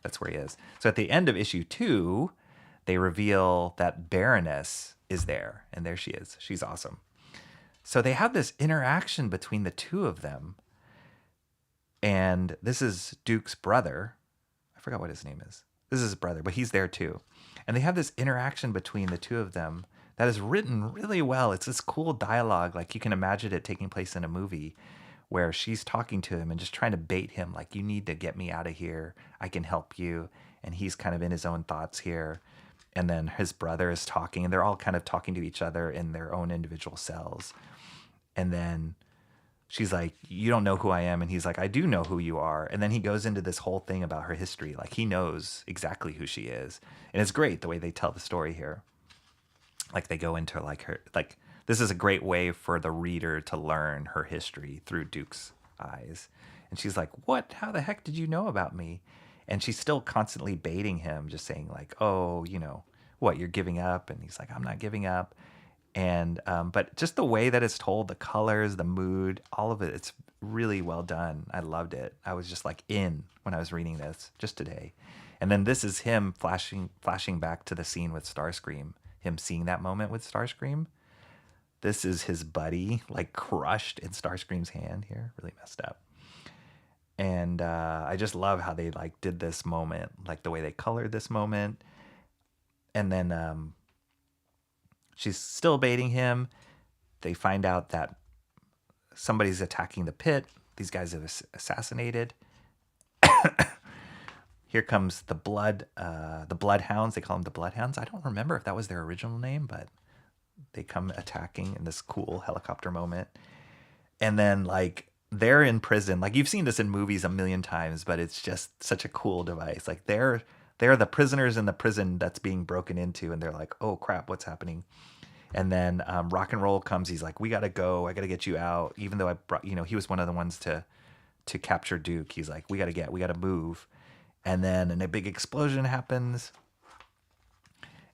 That's where he is. So at the end of issue 2, they reveal that Baroness is there, and there she is. She's awesome. So they have this interaction between the two of them, and this is Duke's brother. I forgot what his name is. This is his brother, but he's there too. And they have this interaction between the two of them that is written really well. It's this cool dialogue, like you can imagine it taking place in a movie, where she's talking to him and just trying to bait him, like, you need to get me out of here. I can help you. And he's kind of in his own thoughts here. And then his brother is talking, and they're all kind of talking to each other in their own individual cells. And then she's like, you don't know who I am. And he's like, I do know who you are. And then he goes into this whole thing about her history. Like, he knows exactly who she is. And it's great the way they tell the story here. Like, they go into like her, like, this is a great way for the reader to learn her history through Duke's eyes. And she's like, what? How the heck did you know about me? And she's still constantly baiting him, just saying like, oh, you know, what, you're giving up? And he's like, I'm not giving up. And but just the way that it's told, the colors, the mood, all of it, it's really well done. I loved it. I was just like in when I was reading this just today. And then this is him flashing back to the scene with Starscream, him seeing that moment with Starscream. This is his buddy, like crushed in Starscream's hand here, really messed up. And I just love how they like did this moment, like the way they colored this moment. And then she's still baiting him. They find out that somebody's attacking the pit. These guys have assassinated. Here comes the Bloodhounds. They call them the Bloodhounds. I don't remember if that was their original name, but they come attacking in this cool helicopter moment. And then like they're in prison. Like you've seen this in movies a million times, but it's just such a cool device. Like they're the prisoners in the prison that's being broken into, and they're like, oh crap, what's happening? And then Rock and Roll comes. He's like, we gotta go. I gotta get you out. Even though I brought, he was one of the ones to capture Duke. He's like, we gotta move. And then a big explosion happens.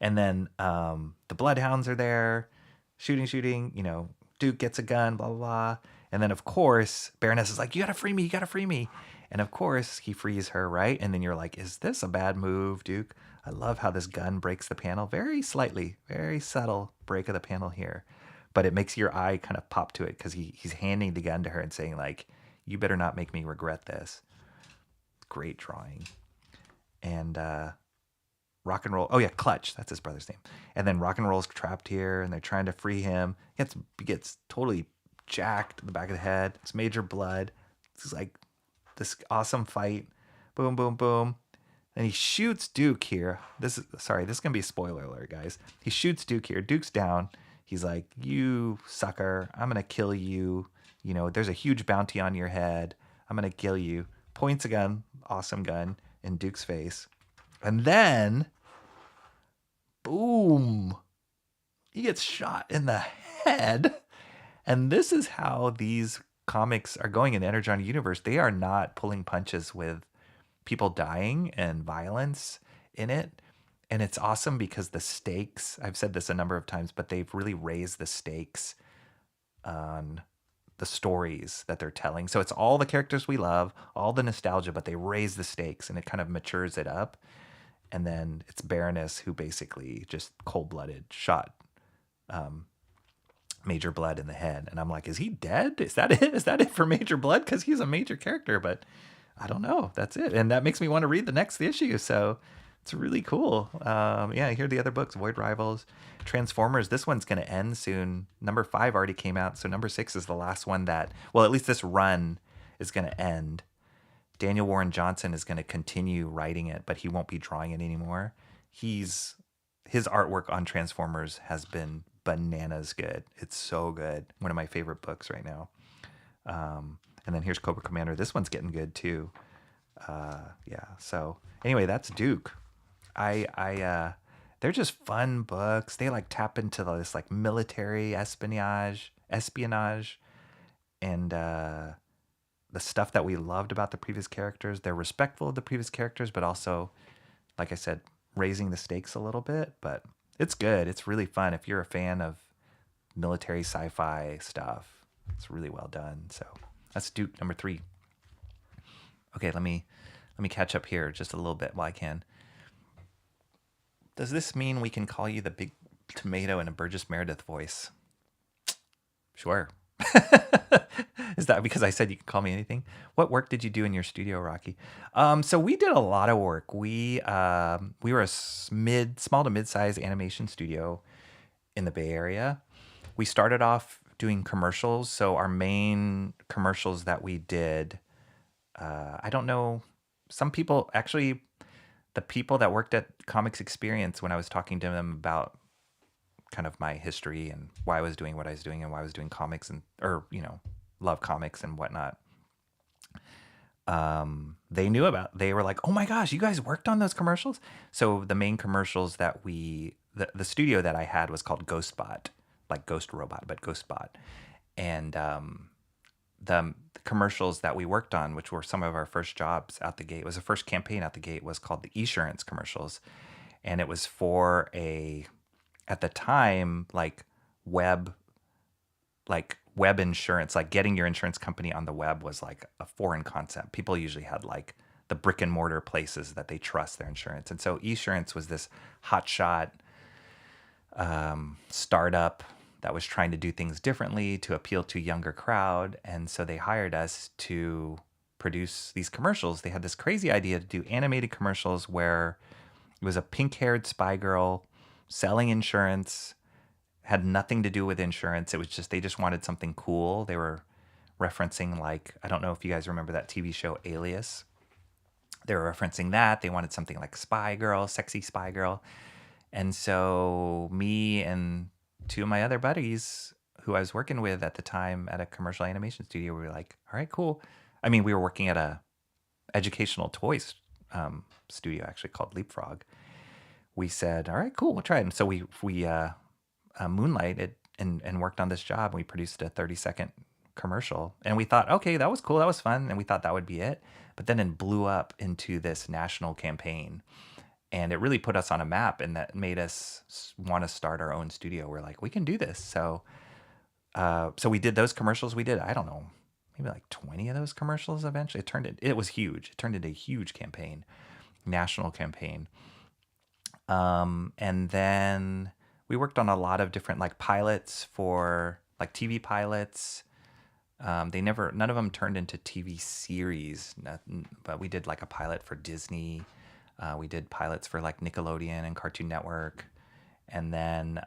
And then the Bloodhounds are there, shooting. Duke gets a gun, blah, blah, blah. And then, of course, Baroness is like, you gotta free me. And, of course, he frees her, right? And then you're like, is this a bad move, Duke? I love how this gun breaks the panel very slightly, very subtle break of the panel here. But it makes your eye kind of pop to it because he's handing the gun to her and saying, like, you better not make me regret this. Great drawing. And Rock and Roll, oh yeah, Clutch, that's his brother's name. And then Rock and Roll's trapped here, and they're trying to free him. He gets totally jacked in the back of the head. It's Major Blood. It's like this awesome fight. Boom, boom, boom. And he shoots Duke here. This is gonna be a spoiler alert, guys. He shoots Duke here. Duke's down. He's like, you sucker, I'm gonna kill you. There's a huge bounty on your head. I'm gonna kill you. Points a gun, awesome gun, in Duke's face. And then, boom, he gets shot in the head. And this is how these comics are going in the Energon universe. They are not pulling punches with people dying and violence in it. And it's awesome because the stakes, I've said this a number of times, but they've really raised the stakes on the stories that they're telling. So it's all the characters we love, all the nostalgia, but they raise the stakes and it kind of matures it up. And then it's Baroness who basically just cold-blooded shot Major Blood in the head. And I'm like, is he dead? Is that it? Is that it for Major Blood? Because he's a major character, but I don't know. That's it. And that makes me want to read the next issue. So it's really cool. Yeah, here are the other books. Void Rivals, Transformers. This one's going to end soon. Number 5 already came out. So number 6 is the last one that, well, at least this run is going to end. Daniel Warren Johnson is going to continue writing it, but he won't be drawing it anymore. His artwork on Transformers has been bananas good. It's so good. One of my favorite books right now. And then here's Cobra Commander. This one's getting good too. Yeah. So anyway, that's Duke. They're just fun books. They like tap into this like military espionage, and the stuff that we loved about the previous characters. They're respectful of the previous characters, but also, like I said, raising the stakes a little bit. But it's good. It's really fun. If you're a fan of military sci-fi stuff. It's really well done. So that's Duke number 3. Okay, let me catch up here just a little bit while I can. Does this mean we can call you the Big Tomato in a Burgess Meredith voice? Sure. Is that because I said you can call me anything? What work did you do in your studio, Rocky? So we did a lot of work. We were a small to mid-sized animation studio in the Bay Area. We started off doing commercials. So our main commercials that we did, I don't know, some people actually, the people that worked at Comics Experience, when I was talking to them about kind of my history and why I was doing what I was doing and why I was doing comics love comics and whatnot. They were like, oh my gosh, you guys worked on those commercials? So the main commercials that the studio that I had was called GhostBot, like Ghost Robot, but GhostBot. And the commercials that we worked on, which were some of our first jobs out the gate, was the first campaign out the gate, was called the Esurance commercials. And it was for at the time, web insurance, like getting your insurance company on the web was like a foreign concept. People usually had like the brick and mortar places that they trust their insurance. And so Esurance was this hotshot startup that was trying to do things differently to appeal to a younger crowd. And so they hired us to produce these commercials. They had this crazy idea to do animated commercials where it was a pink-haired spy girl selling insurance, had nothing to do with insurance. It was just, they just wanted something cool. They were referencing, like, I don't know if you guys remember that TV show Alias. They were referencing that. They wanted something like Spy Girl, sexy Spy Girl. And so me and 2 of my other buddies who I was working with at the time at a commercial animation studio, we were like, all right, cool. I mean, we were working at a educational toys studio actually called Leapfrog. We said, all right, cool, we'll try it. And so we moonlighted and worked on this job. We produced a 30-second commercial, and we thought, okay, that was cool, that was fun, and we thought that would be it. But then it blew up into this national campaign, and it really put us on a map, and that made us want to start our own studio. We're like, we can do this. So we did those commercials. We did, I don't know, maybe like 20 of those commercials eventually. It was huge. It turned into a huge campaign, national campaign. And then we worked on a lot of different like pilots for like TV pilots. None of them turned into TV series, but we did like a pilot for Disney. We did pilots for like Nickelodeon and Cartoon Network. And then,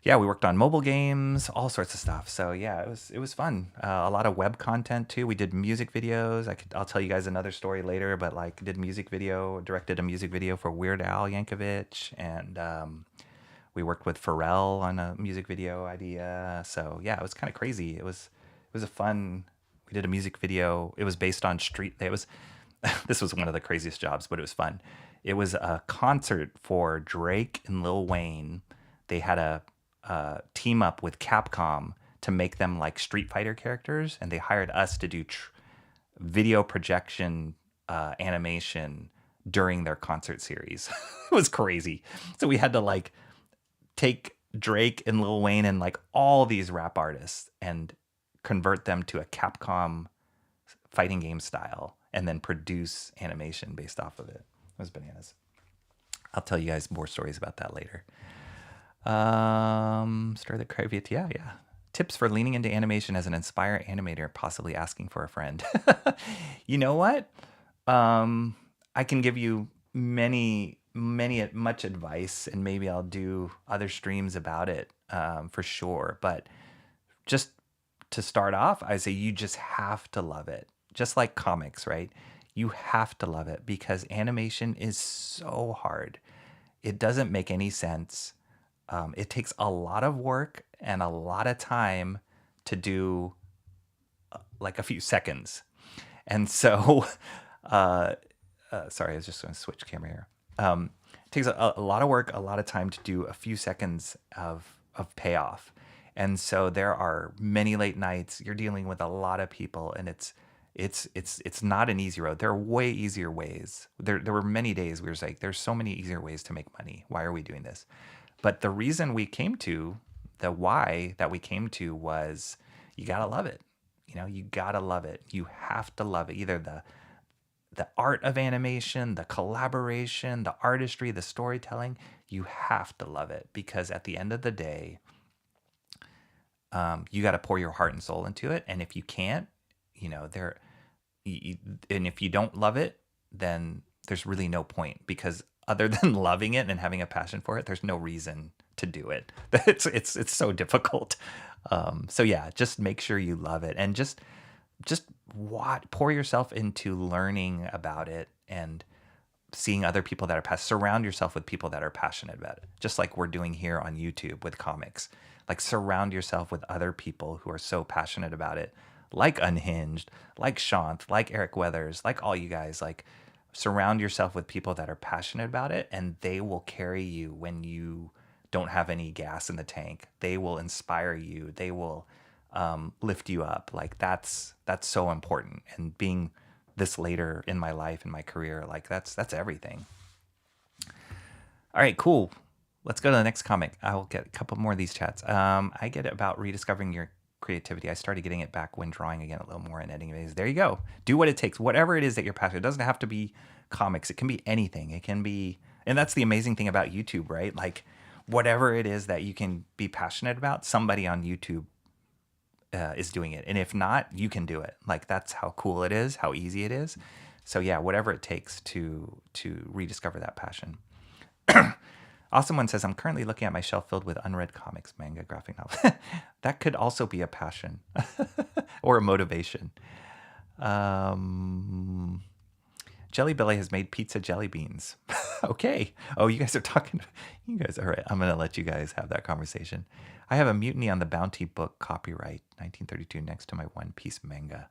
we worked on mobile games, all sorts of stuff. So yeah, it was fun. A lot of web content too. We did music videos. I'll tell you guys another story later, but like directed a music video for Weird Al Yankovic, and we worked with Pharrell on a music video idea. So yeah, it was kind of crazy. It was a fun. We did a music video. It was based on this was one of the craziest jobs, but it was fun. It was a concert for Drake and Lil Wayne. They had a team up with Capcom to make them like Street Fighter characters, and they hired us to do video projection animation during their concert series. It was crazy. So we had to like take Drake and Lil Wayne and like all these rap artists and convert them to a Capcom fighting game style and then produce animation based off of it. It was bananas. I'll tell you guys more stories about that later. Stir the caveat. Yeah. Tips for leaning into animation as an inspired animator, possibly asking for a friend. You know what? I can give you much advice, and maybe I'll do other streams about it, for sure. But just to start off, I say you just have to love it. Just like comics, right? You have to love it because animation is so hard. It doesn't make any sense. It takes a lot of work and a lot of time to do like a few seconds. And so, sorry, I was just going to switch camera here. It takes a lot of work, a lot of time to do a few seconds of payoff. And so there are many late nights. You're dealing with a lot of people, and it's not an easy road. There are way easier ways. There were many days we were like, there's so many easier ways to make money. Why are we doing this? But the reason we came to, the why that we came to was you got to love it. You got to love it. You have to love it. Either the art of animation, the collaboration, the artistry, the storytelling, you have to love it, because at the end of the day, you got to pour your heart and soul into it. And if you can't, and if you don't love it, then there's really no point, because other than loving it and having a passion for it, there's no reason to do it. It's so difficult. So yeah, just make sure you love it, and just pour yourself into learning about it and seeing other people that are surround yourself with people that are passionate about it. Just like we're doing here on YouTube with comics. Like, surround yourself with other people who are so passionate about it, like Unhinged, like Shant, like Eric Weathers, like all you guys. Like, surround yourself with people that are passionate about it, and they will carry you when you don't have any gas in the tank. They will inspire you. They will lift you up. Like, that's so important. And being this later in my life, in my career, like that's everything. All right, cool. Let's go to the next comic. I'll get a couple more of these chats. I get it about rediscovering your creativity. I started getting it back when drawing again a little more and editing videos. There you go. Do what it takes. Whatever it is that you're passionate. It doesn't have to be comics. It can be anything. It can be, and that's the amazing thing about YouTube, right? Like, whatever it is that you can be passionate about, somebody on YouTube is doing it. And if not, you can do it. Like, that's how cool it is, how easy it is. So yeah, whatever it takes to rediscover that passion. Awesome One says, I'm currently looking at my shelf filled with unread comics, manga, graphic novel. That could also be a passion or a motivation. Jelly Belly has made pizza jelly beans. Okay. Oh, you guys are talking. You guys, all right. I'm going to let you guys have that conversation. I have a Mutiny on the Bounty book, copyright 1932, next to my One Piece manga.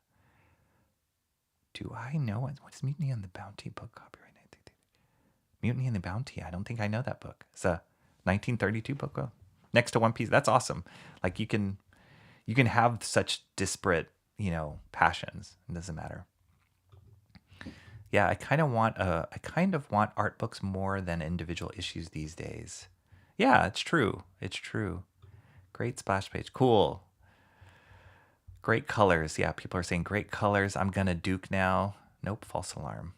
Do I know what is Mutiny on the Bounty book, copyright 1932? Mutiny on the Bounty. I don't think I know that book. It's a 1932 book next to One Piece. That's awesome. Like, you can have such disparate, passions. It doesn't matter. Yeah, I kind of want art books more than individual issues these days. Yeah, it's true. It's true. Great splash page. Cool. Great colors. Yeah, people are saying great colors. I'm gonna Duke now. Nope, false alarm.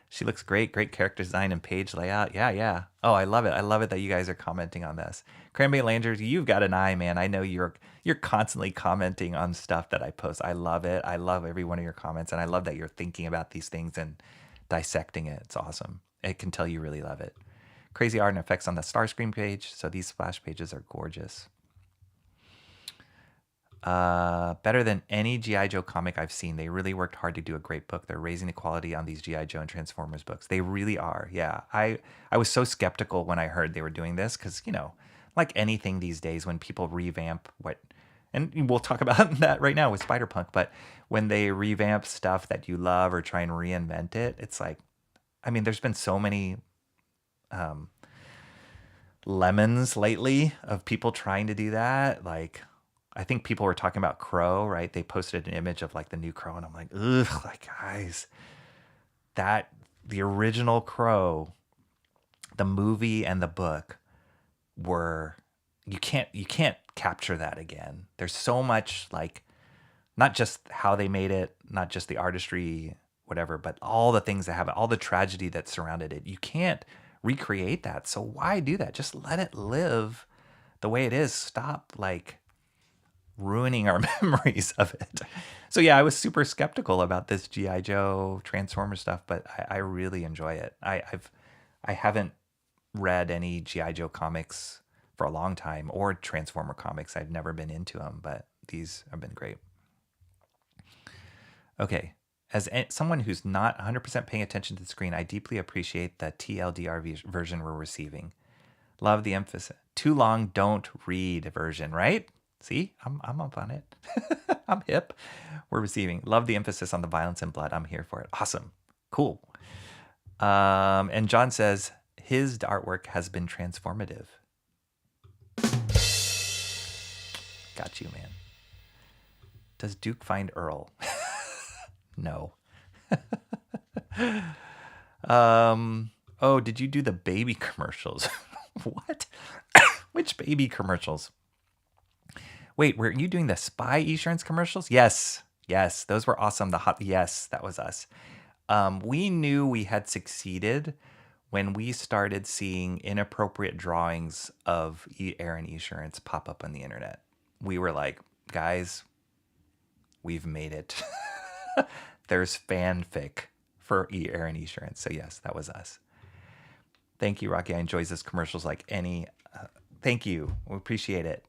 She looks great. Great character design and page layout. Yeah. Oh, I love it. I love it that you guys are commenting on this. Cranberry Landers, you've got an eye, man. I know you're constantly commenting on stuff that I post. I love it. I love every one of your comments, and I love that you're thinking about these things and dissecting it. It's awesome. I can tell you really love it. Crazy art and effects on the Starscream page. So these splash pages are gorgeous. Better than any G.I. Joe comic I've seen. They really worked hard to do a great book. They're raising the quality on these G.I. Joe and Transformers books. They really are. Yeah. I was so skeptical when I heard they were doing this, because, like anything these days, when people revamp and we'll talk about that right now with Spider-Punk, but when they revamp stuff that you love or try and reinvent it, it's like, there's been so many lemons lately of people trying to do that. Like, I think people were talking about Crow, right? They posted an image of like the new Crow, and I'm like, ugh, like, guys, the original Crow, the movie and the book you can't capture that again. There's so much, like, not just how they made it, not just the artistry, whatever, but all the things that happen, all the tragedy that surrounded it. You can't recreate that. So why do that? Just let it live the way it is. Stop, like, ruining our memories of it. So yeah, I was super skeptical about this G.I. Joe Transformer stuff, but I really enjoy it. I haven't read any G.I. Joe comics for a long time, or Transformer comics. I've never been into them, but these have been great. Okay. As someone who's not 100% paying attention to the screen, I deeply appreciate the TLDR version we're receiving. Love the emphasis. Too long, don't read version, right? See, I'm up on it. I'm hip. We're receiving. Love the emphasis on the violence and blood. I'm here for it. Awesome. Cool. And John says his artwork has been transformative. Got you, man. Does Duke find Earl? No. Oh, did you do the baby commercials? What? Which baby commercials? Wait, were you doing the spy insurance commercials? Yes. Yes, those were awesome. Yes, that was us. We knew we had succeeded when we started seeing inappropriate drawings of air and insurance pop up on the internet. We were like, guys, we've made it. There's fanfic for air and insurance. So yes, that was us. Thank you, Rocky. I enjoys this commercials like any. Thank you. We appreciate it.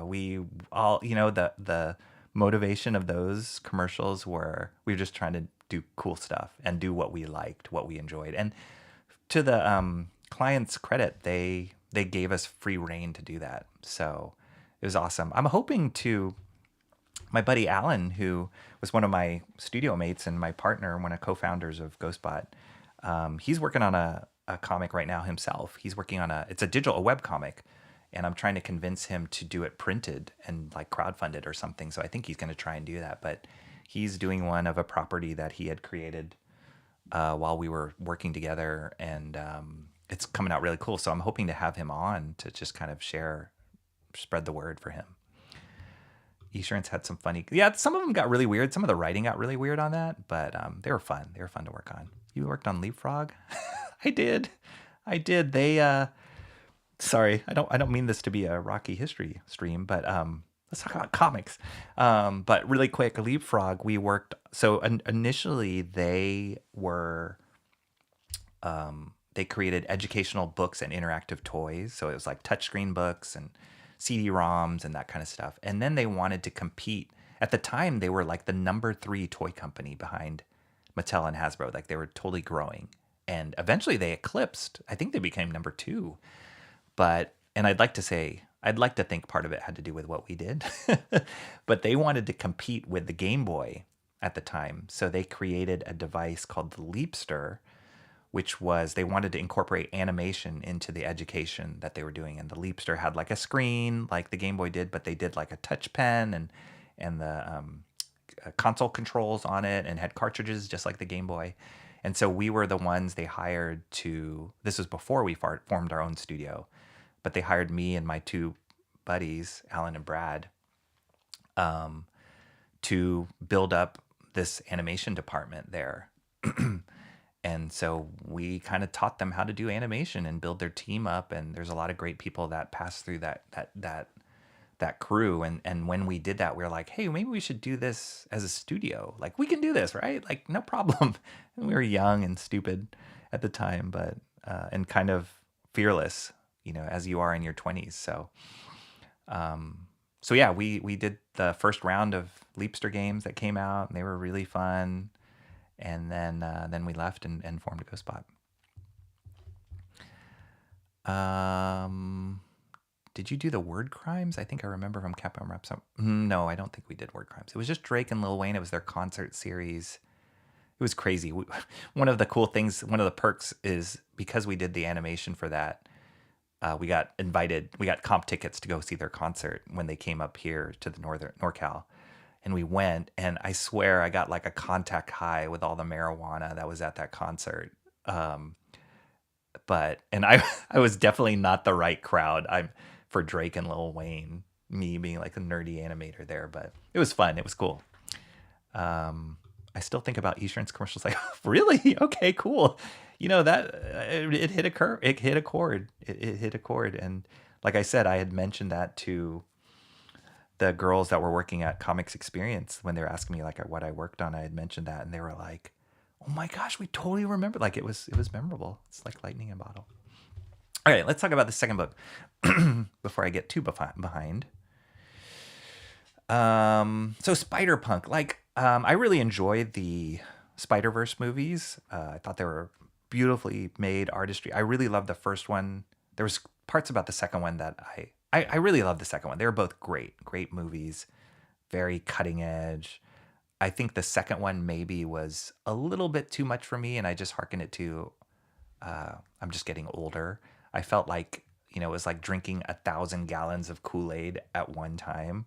We all, the motivation of those commercials were we were just trying to do cool stuff and do what we liked, what we enjoyed. And to the client's credit, they gave us free reign to do that. So it was awesome. I'm hoping to. My buddy Alan, who was one of my studio mates and my partner, one of co-founders of Ghostbot, he's working on a comic right now himself. He's working on it's a web comic, and I'm trying to convince him to do it printed and like crowdfund it or something. So I think he's going to try and do that. But he's doing one of a property that he had created while we were working together, and it's coming out really cool. So I'm hoping to have him on to just kind of spread the word for him. Esurance had some funny, some of them got really weird. Some of the writing got really weird on that, but they were fun. They were fun to work on. You worked on Leapfrog? I did. They, sorry, I don't mean this to be a Rocky history stream, but let's talk about comics. But really quick, Leapfrog, we worked, so initially they were, they created educational books and interactive toys. So it was like touchscreen books and CD-ROMs and that kind of stuff. And then they wanted to compete. At the time, they were like the number 3 toy company behind Mattel and Hasbro. Like they were totally growing. And eventually they eclipsed. I think they became number 2. And I'd like to think part of it had to do with what we did. But they wanted to compete with the Game Boy at the time. So they created a device called the Leapster, which was they wanted to incorporate animation into the education that they were doing. And the Leapster had like a screen like the Game Boy did, but they did like a touch pen and the console controls on it and had cartridges just like the Game Boy. And so we were the ones they hired this was before we formed our own studio, but they hired me and my 2 buddies, Alan and Brad, to build up this animation department there. And so we kind of taught them how to do animation and build their team up. And there's a lot of great people that pass through that crew. And when we did that, we were like, hey, maybe we should do this as a studio. Like, we can do this, right? Like, no problem. And we were young and stupid at the time, but and kind of fearless, as you are in your 20s. So yeah, we did the first round of Leapster games that came out, and they were really fun. And then we left and formed Ghostbot. Did you do the word crimes? I think I remember from Capcom Reps. No, I don't think we did word crimes. It was just Drake and Lil Wayne. It was their concert series. It was crazy. One of the cool things, one of the perks is because we did the animation for that, we got invited. We got comp tickets to go see their concert when they came up here to the NorCal. And we went, and I swear I got like a contact high with all the marijuana that was at that concert. I was definitely not the right crowd. For Drake and Lil Wayne, me being like a nerdy animator there, but it was fun. It was cool. I still think about insurance commercials like, really? Okay, cool. That it hit a curve. It hit a chord. It hit a chord. And like I said, I had mentioned that to the girls that were working at Comics Experience when they were asking me like what I worked on. I had mentioned that, and they were like, "Oh my gosh, we totally remember!" Like it was memorable. It's like lightning in a bottle. All right, let's talk about the second book before I get too behind. So Spider-Punk, I really enjoyed the Spider-Verse movies. I thought they were beautifully made artistry. I really loved the first one. There was parts about the second one that I really loved the second one. They were both great movies, very cutting edge. I think the second one maybe was a little bit too much for me, and I just hearkened it to, I'm just getting older. I felt like, it was like drinking 1,000 gallons of Kool-Aid at one time.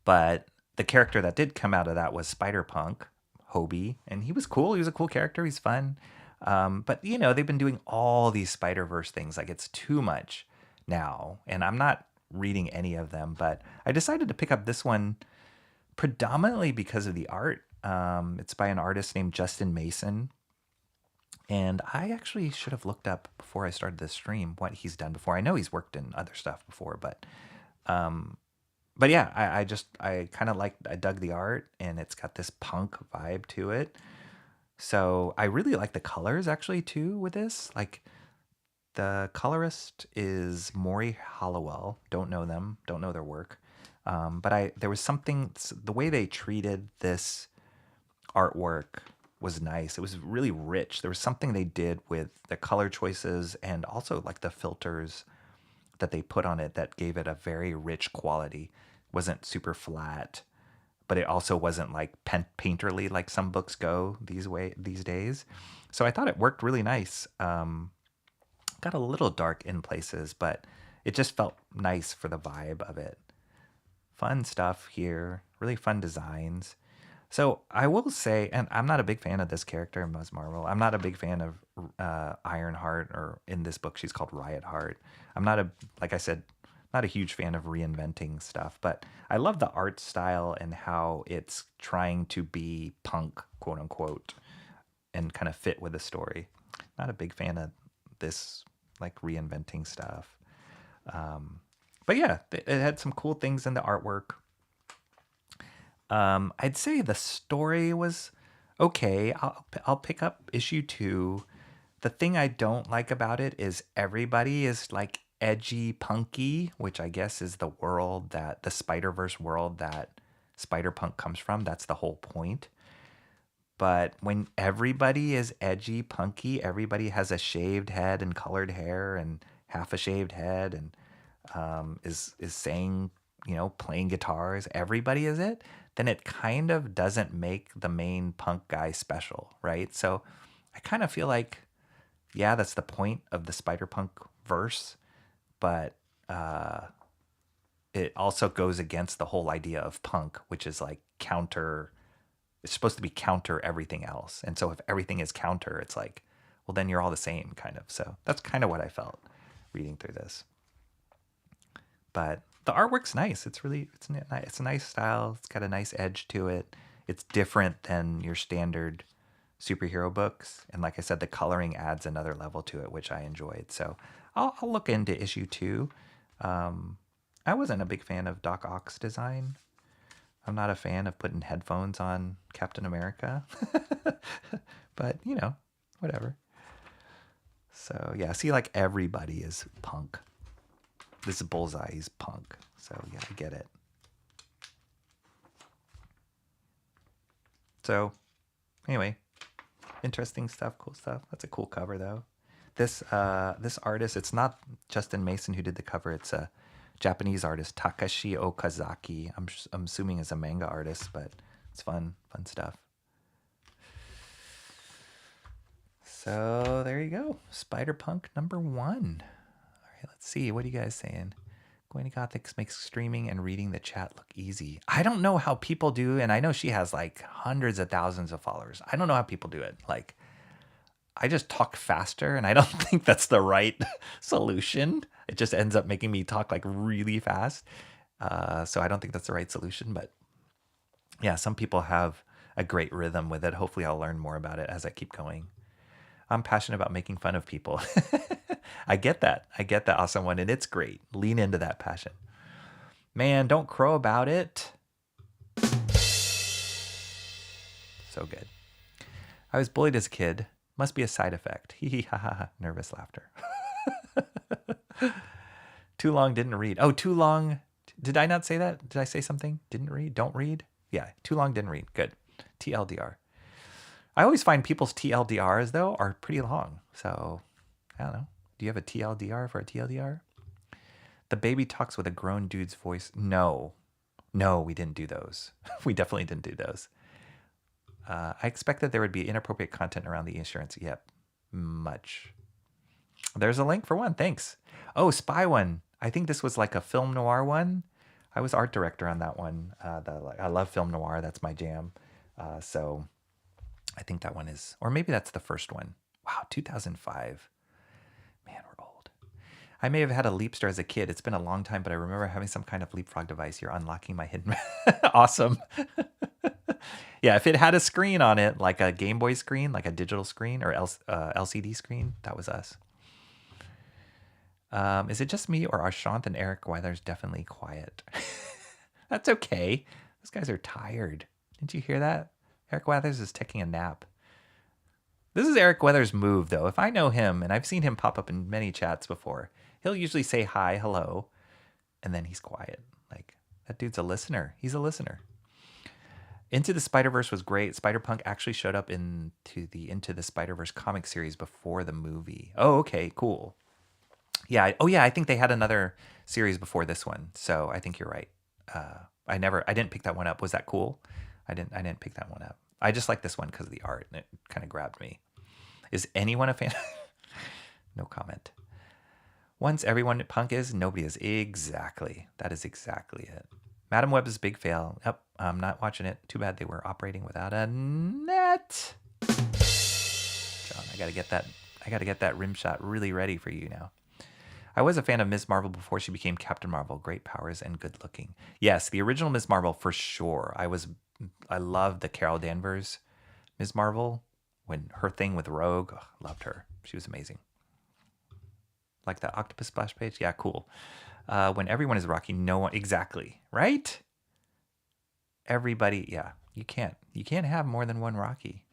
But the character that did come out of that was Spider-Punk, Hobie, and he was cool. He was a cool character. He's fun. But they've been doing all these Spider-Verse things. Like it's too much now, and I'm not reading any of them. But I decided to pick up this one predominantly because of the art. It's by an artist named Justin Mason. And I actually should have looked up before I started this stream what he's done before. I know he's worked in other stuff before, but yeah, I kind of I dug the art, and it's got this punk vibe to it. So I really like the colors actually too with this. Like the colorist is Maury Hollowell. Don't know them. Don't know their work. But there was something, the way they treated this artwork was nice. It was really rich. There was something they did with the color choices and also like the filters that they put on it that gave it a very rich quality. It wasn't super flat, but it also wasn't like painterly like some books go these days. So I thought it worked really nice. Got a little dark in places, but it just felt nice for the vibe of it. Fun stuff here, really fun designs. So I will say, and I'm not a big fan of this character, Ms. Marvel. I'm not a big fan of Ironheart, or in this book she's called Riot Heart. I'm not like I said, not a huge fan of reinventing stuff, but I love the art style and how it's trying to be punk, quote unquote, and kind of fit with the story. Not a big fan of this like reinventing stuff. But yeah, it had some cool things in the artwork. I'd say the story was okay. I'll pick up issue 2. The thing I don't like about it is everybody is like edgy, punky, which I guess is the world that the Spider-Verse world that Spider-Punk comes from. That's the whole point. But when everybody is edgy, punky, everybody has a shaved head and colored hair and half a shaved head and is saying, playing guitars, everybody is it, then it kind of doesn't make the main punk guy special, right? So I kind of feel like, yeah, that's the point of the Spider-Punk verse, but it also goes against the whole idea of punk, which is like it's supposed to be counter everything else. And so if everything is counter, it's like, well, then you're all the same kind of. So that's kind of what I felt reading through this. But the artwork's nice. It's a nice style. It's got a nice edge to it. It's different than your standard superhero books. And like I said, the coloring adds another level to it, which I enjoyed. So I'll look into issue 2. I wasn't a big fan of Doc Ock's design. I'm not a fan of putting headphones on Captain America. But, whatever. So yeah, see, like everybody is punk. This is Bullseye, he's punk. So yeah, I get it. So anyway, interesting stuff, cool stuff. That's a cool cover though. This artist, it's not Justin Mason who did the cover. It's a Japanese artist, Takashi Okazaki. I'm assuming is a manga artist, but it's fun stuff. So there you go, Spider-Punk number 1. All right, let's see. What are you guys saying? Going to Gothics makes streaming and reading the chat look easy. I don't know how people do, and I know she has like hundreds of thousands of followers. I don't know how people do it. Like, I just talk faster, and I don't think that's the right solution. It just ends up making me talk like really fast. So I don't think that's the right solution. But yeah, some people have a great rhythm with it. Hopefully I'll learn more about it as I keep going. I'm passionate about making fun of people. I get that. Awesome one. And it's great. Lean into that passion. Man, don't crow about it. So good. I was bullied as a kid. Must be a side effect. Hee hee ha ha ha. Nervous laughter. Too long, didn't read. Oh, too long. Did I not say that? Did I say something? Didn't read? Don't read? Yeah, too long, didn't read. Good. TLDR. I always find people's TLDRs, though, are pretty long. So, I don't know. Do you have a TLDR for a TLDR? The baby talks with a grown dude's voice. No, we didn't do those. We definitely didn't do those. I expect that there would be inappropriate content around the insurance. Yep, much. There's a link for one. Thanks. Oh, Spy one. I think this was like a film noir one. I was art director on that one. I love film noir. That's my jam. So I think that one is, or maybe that's the first one. Wow, 2005. Man, we're old. I may have had a Leapster as a kid. It's been a long time, but I remember having some kind of leapfrog device. You're unlocking my hidden. Awesome. Yeah, if it had a screen on it, like a Game Boy screen, like a digital screen or LCD screen, that was us. Is it just me, or are Shant and Eric Weathers definitely quiet? That's okay. Those guys are tired. Didn't you hear that? Eric Weathers is taking a nap. This is Eric Weathers' move, though. If I know him, and I've seen him pop up in many chats before, he'll usually say hi, hello, and then he's quiet. Like, that dude's a listener. He's a listener. Into the Spider-Verse was great. Spider-Punk actually showed up into the Into the Spider-Verse comic series before the movie. Oh, okay, cool. Yeah. Oh, yeah. I think they had another series before this one, so I think you're right. I didn't pick that one up. Was that cool? I didn't pick that one up. I just like this one because of the art, and it kind of grabbed me. Is anyone a fan? No comment. Once everyone Punk is, nobody is. Exactly. That is exactly it. Madam Web's big fail. Yep, I'm not watching it. Too bad they were operating without a net. John, I gotta get that rim shot really ready for you now. I was a fan of Ms. Marvel before she became Captain Marvel. Great powers and good looking. Yes, the original Ms. Marvel for sure. I loved the Carol Danvers Ms. Marvel. When her thing with Rogue, loved her. She was amazing. Like that octopus splash page? Yeah, cool. When everyone is Rocky, no one, exactly, right? Everybody, yeah, you can't have more than one Rocky.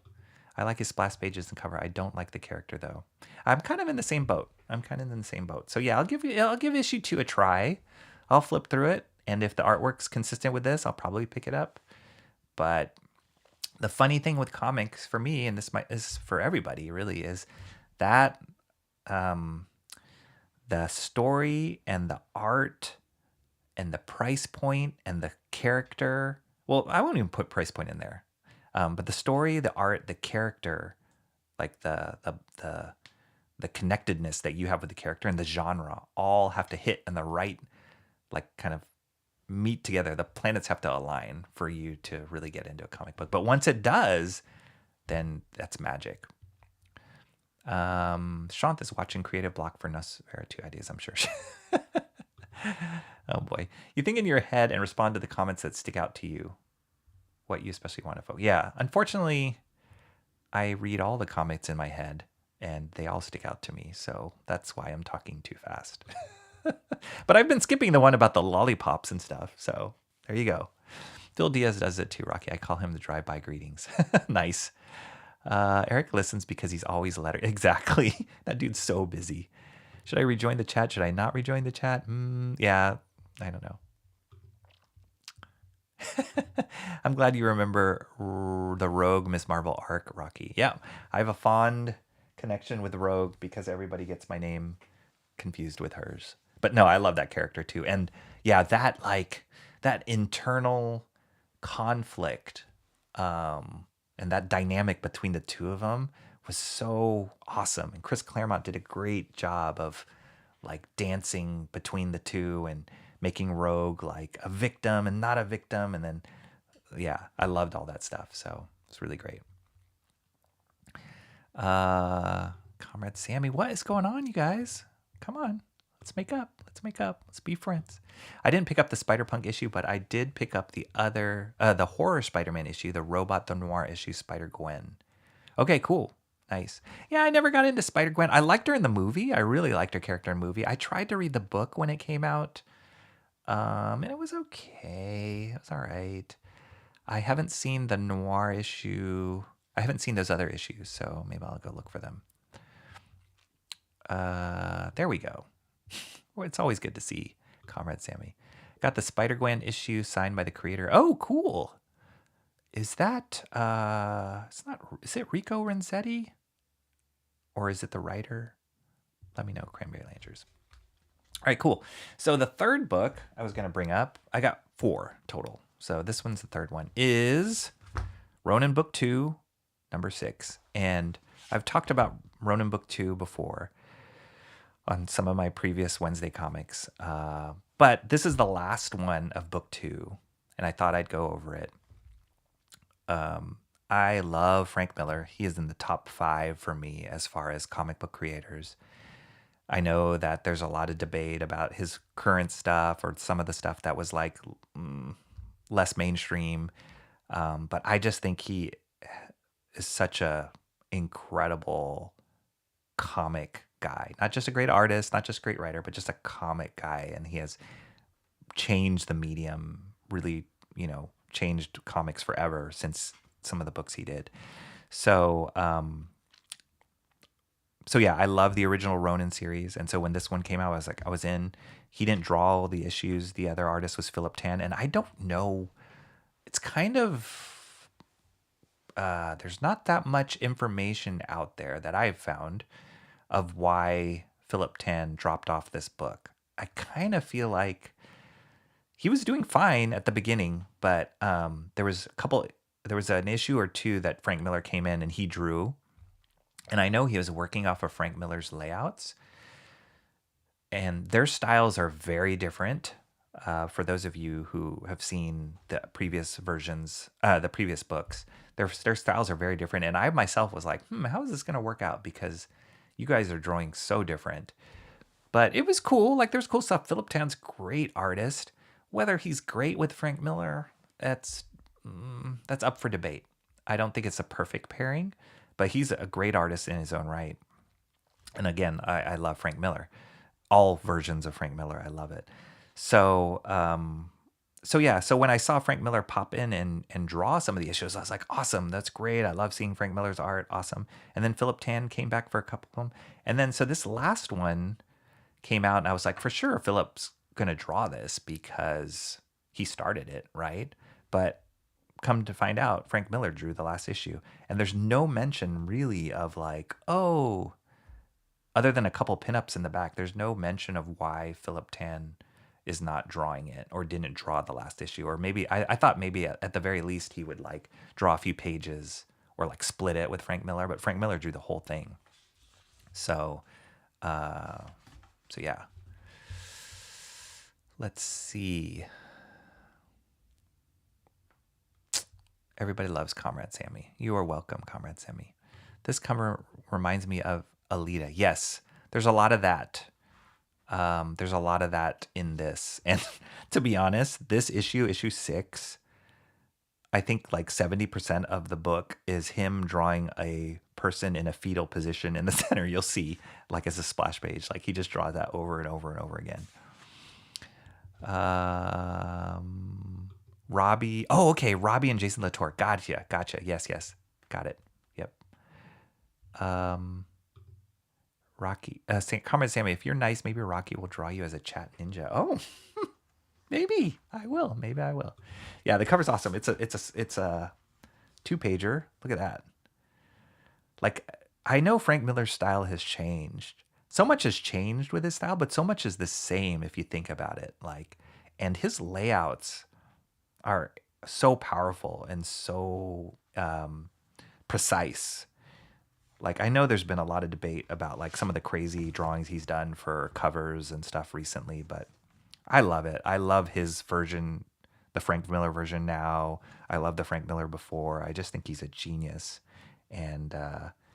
I like his splash pages and cover. I don't like the character though. I'm kind of in the same boat. So yeah, I'll give issue 2 a try. I'll flip through it, and if the artwork's consistent with this, I'll probably pick it up. But the funny thing with comics for me, and is for everybody really, is that the story and the art and the price point and the character. Well, I won't even put price point in there. But the story, the art, the character, like the connectedness that you have with the character and the genre all have to hit in the right, like, kind of meet together. The planets have to align for you to really get into a comic book. But once it does, then that's magic. Shant is watching Creative Block for Nosferatu 2 ideas, I'm sure. Oh boy. You think in your head and respond to the comments that stick out to you. What you especially want to focus. Yeah, unfortunately, I read all the comics in my head and they all stick out to me. So that's why I'm talking too fast. But I've been skipping the one about the lollipops and stuff. So there you go. Phil Diaz does it too, Rocky. I call him the drive-by greetings. Nice. Eric listens because he's always lettering. Exactly. That dude's so busy. Should I rejoin the chat? Should I not rejoin the chat? Yeah, I don't know. I'm glad you remember the Rogue Ms. Marvel arc, Rocky. Yeah, I have a fond connection with Rogue because everybody gets my name confused with hers. But no, I love that character too. And yeah, that internal conflict and that dynamic between the two of them was so awesome. And Chris Claremont did a great job of like dancing between the two and making Rogue like a victim and not a victim. And then, yeah, I loved all that stuff. So it's really great. Comrade Sammy, what is going on, you guys? Come on. Let's make up. Let's be friends. I didn't pick up the Spider-Punk issue, but I did pick up the other, the horror Spider-Man issue, the Robot the Noir issue, Spider-Gwen. Okay, cool. Nice. Yeah, I never got into Spider-Gwen. I liked her in the movie. I really liked her character in the movie. I tried to read the book when it came out, and it was okay. It was all right. I haven't seen the Noir issue. I haven't seen those other issues, so maybe I'll go look for them. There we go. Well, it's always good to see Comrade Sammy. Got the Spider-Gwen issue signed by the creator. Oh, cool. Is that, is it Rico Renzetti? Or is it the writer? Let me know, Cranberry Lancers. All right, cool. So the third book I was going to bring up, I got 4 total. So this one's the third one, is Ronin Book 2, number 6. And I've talked about Ronin Book 2 before on some of my previous Wednesday comics. But this is the last one of Book 2, and I thought I'd go over it. I love Frank Miller. He is in the top 5 for me as far as comic book creators. I know that there's a lot of debate about his current stuff or some of the stuff that was like less mainstream. But I just think he is such a incredible comic guy. Not just a great artist, not just a great writer, but just a comic guy. And he has changed the medium, really, changed comics forever since some of the books he did. So yeah, I love the original Ronin series. And so when this one came out, I was in. He didn't draw all the issues. The other artist was Philip Tan. And I don't know, it's kind of, there's not that much information out there that I've found of why Philip Tan dropped off this book. I kind of feel like he was doing fine at the beginning, but there was an issue or two that Frank Miller came in and he drew. And I know he was working off of Frank Miller's layouts. And their styles are very different. For those of you who have seen the previous versions, the previous books, their styles are very different. And I myself was like, how is this going to work out? Because you guys are drawing so different. But it was cool. Like, there's cool stuff. Philip Tan's great artist. Whether he's great with Frank Miller, that's up for debate. I don't think it's a perfect pairing, but he's a great artist in his own right. And again, I love Frank Miller. All versions of Frank Miller, I love it. So when I saw Frank Miller pop in and draw some of the issues, I was like, awesome, that's great. I love seeing Frank Miller's art, awesome. And then Philip Tan came back for a couple of them. And then so this last one came out, and I was like, for sure, Philip's going to draw this because he started it, right? But come to find out, Frank Miller drew the last issue. And there's no mention really of like, oh, other than a couple pinups in the back, there's no mention of why Philip Tan is not drawing it or didn't draw the last issue. Or maybe, I thought maybe at the very least he would like draw a few pages or like split it with Frank Miller, but Frank Miller drew the whole thing. So yeah. Let's see. Everybody loves Comrade Sammy. You are welcome, Comrade Sammy. This cover reminds me of Alita. Yes, there's a lot of that. There's a lot of that in this. And to be honest, this issue 6, I think like 70% of the book is him drawing a person in a fetal position in the center. You'll see, like, as a splash page. Like, he just draws that over and over and over again. Robbie. Oh, okay. Robbie and Jason Latour. Gotcha. Yes. Got it. Yep. Rocky. Comrade Sammy, if you're nice, maybe Rocky will draw you as a chat ninja. Oh, maybe I will. Yeah, the cover's awesome. It's a 2-pager. Look at that. Like, I know Frank Miller's style has changed. So much has changed with his style, but so much is the same if you think about it. Like, and his layouts are so powerful and so precise. Like, I know there's been a lot of debate about like some of the crazy drawings he's done for covers and stuff recently, but I love it. I love his version, the Frank Miller version now. I love the Frank Miller before. I just think he's a genius. And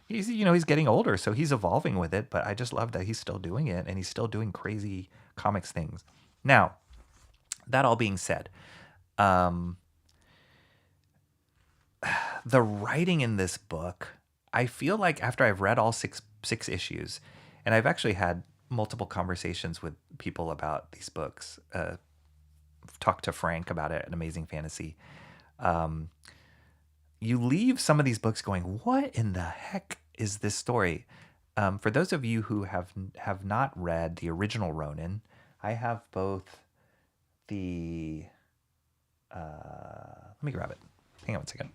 he's getting older, so he's evolving with it, but I just love that he's still doing it and he's still doing crazy comics things. Now, that all being said, the writing in this book, I feel like after I've read all six issues, and I've actually had multiple conversations with people about these books, talked to Frank about it at Amazing Fantasy. You leave some of these books going, what in the heck is this story? For those of you who have not read the original Ronin, I have both the... let me grab it. Hang on one second.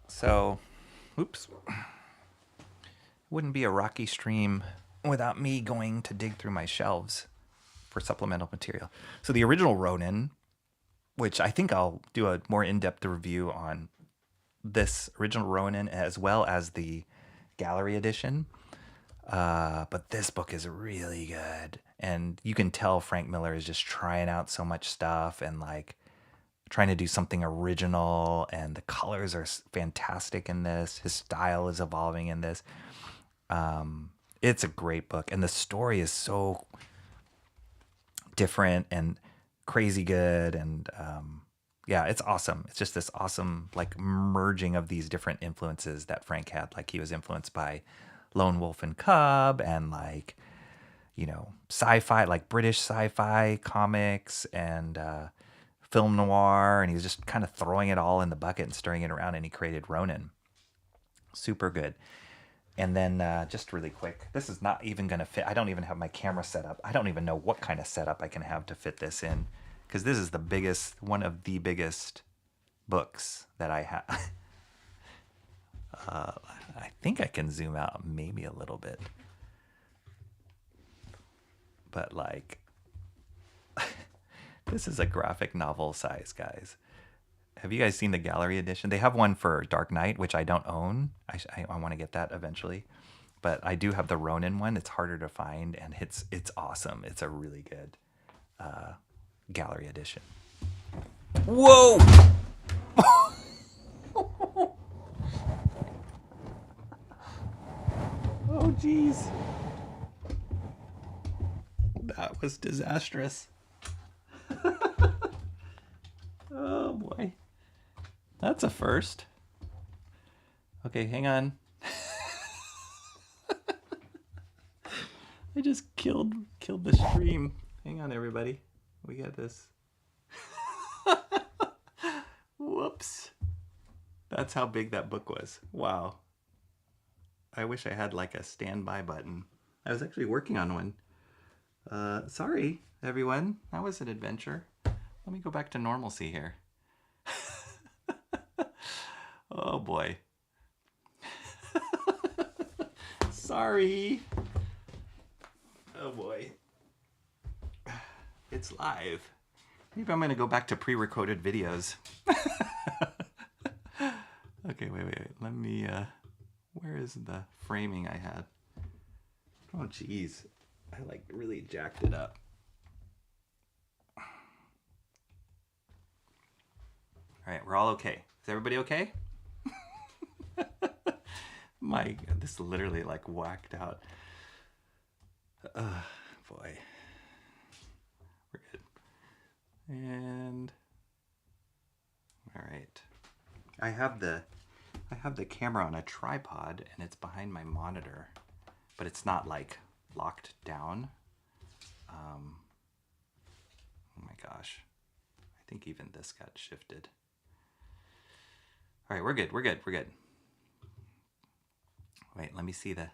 So, oops. Wouldn't be a Rocky stream without me going to dig through my shelves for supplemental material. So the original Ronin which I think I'll do a more in-depth review on this original Ronin as well as the gallery edition. But this book is really good. And you can tell Frank Miller is just trying out so much stuff and like trying to do something original. And the colors are fantastic in this. His style is evolving in this. It's a great book. And the story is so different and crazy good. And yeah, it's awesome. It's just this awesome like merging of these different influences that Frank had. Like he was influenced by Lone Wolf and Cub and like, you know, sci-fi, like British sci-fi comics and film noir. And he was just kind of throwing it all in the bucket and stirring it around, and he created Ronin. Super good. And then just really quick, this is not even going to fit. I don't even have my camera set up. I don't even know what kind of setup I can have to fit this in, because this is the biggest, one of the biggest books that I have. I think I can zoom out maybe a little bit. But like, this is a graphic novel size, guys. Have you guys seen the gallery edition? They have one for Dark Knight, which I don't own. I want to get that eventually. But I do have the Ronin one. It's harder to find, and it's awesome. It's a really good gallery edition. Whoa! Oh, jeez. That was disastrous. Oh, boy. That's a first. Okay, hang on. I just killed the stream. Hang on, everybody. We got this. Whoops. That's how big that book was. Wow. I wish I had like a standby button. I was actually working on one. Sorry, everyone. That was an adventure. Let me go back to normalcy here. Oh, boy. Sorry. Oh, boy. It's live. Maybe I'm going to go back to pre-recorded videos. Okay, wait. Let me, where is the framing I had? Oh, geez. I, like, really jacked it up. All right, we're all okay. Is everybody okay? My, this literally, like, whacked out. Boy. We're good. And all right. I have the camera on a tripod, and it's behind my monitor, but it's not like locked down. Oh my gosh. I think even this got shifted. All right, we're good. Wait, let me see the,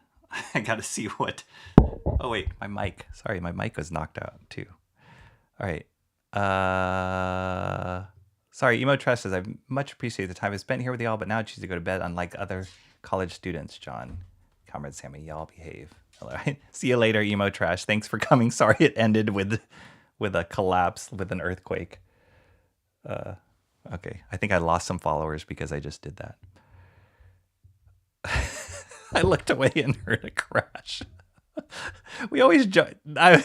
I gotta see what, oh wait, my mic. Sorry, my mic was knocked out too. All right. Sorry, Emo Trash says, I much appreciate the time I spent here with y'all, but now I choose to go to bed unlike other college students. John, Comrade Sammy, y'all behave. All right. See you later, Emo Trash. Thanks for coming. Sorry it ended with a collapse, with an earthquake. Okay, I think I lost some followers because I just did that. I looked away and heard a crash. We always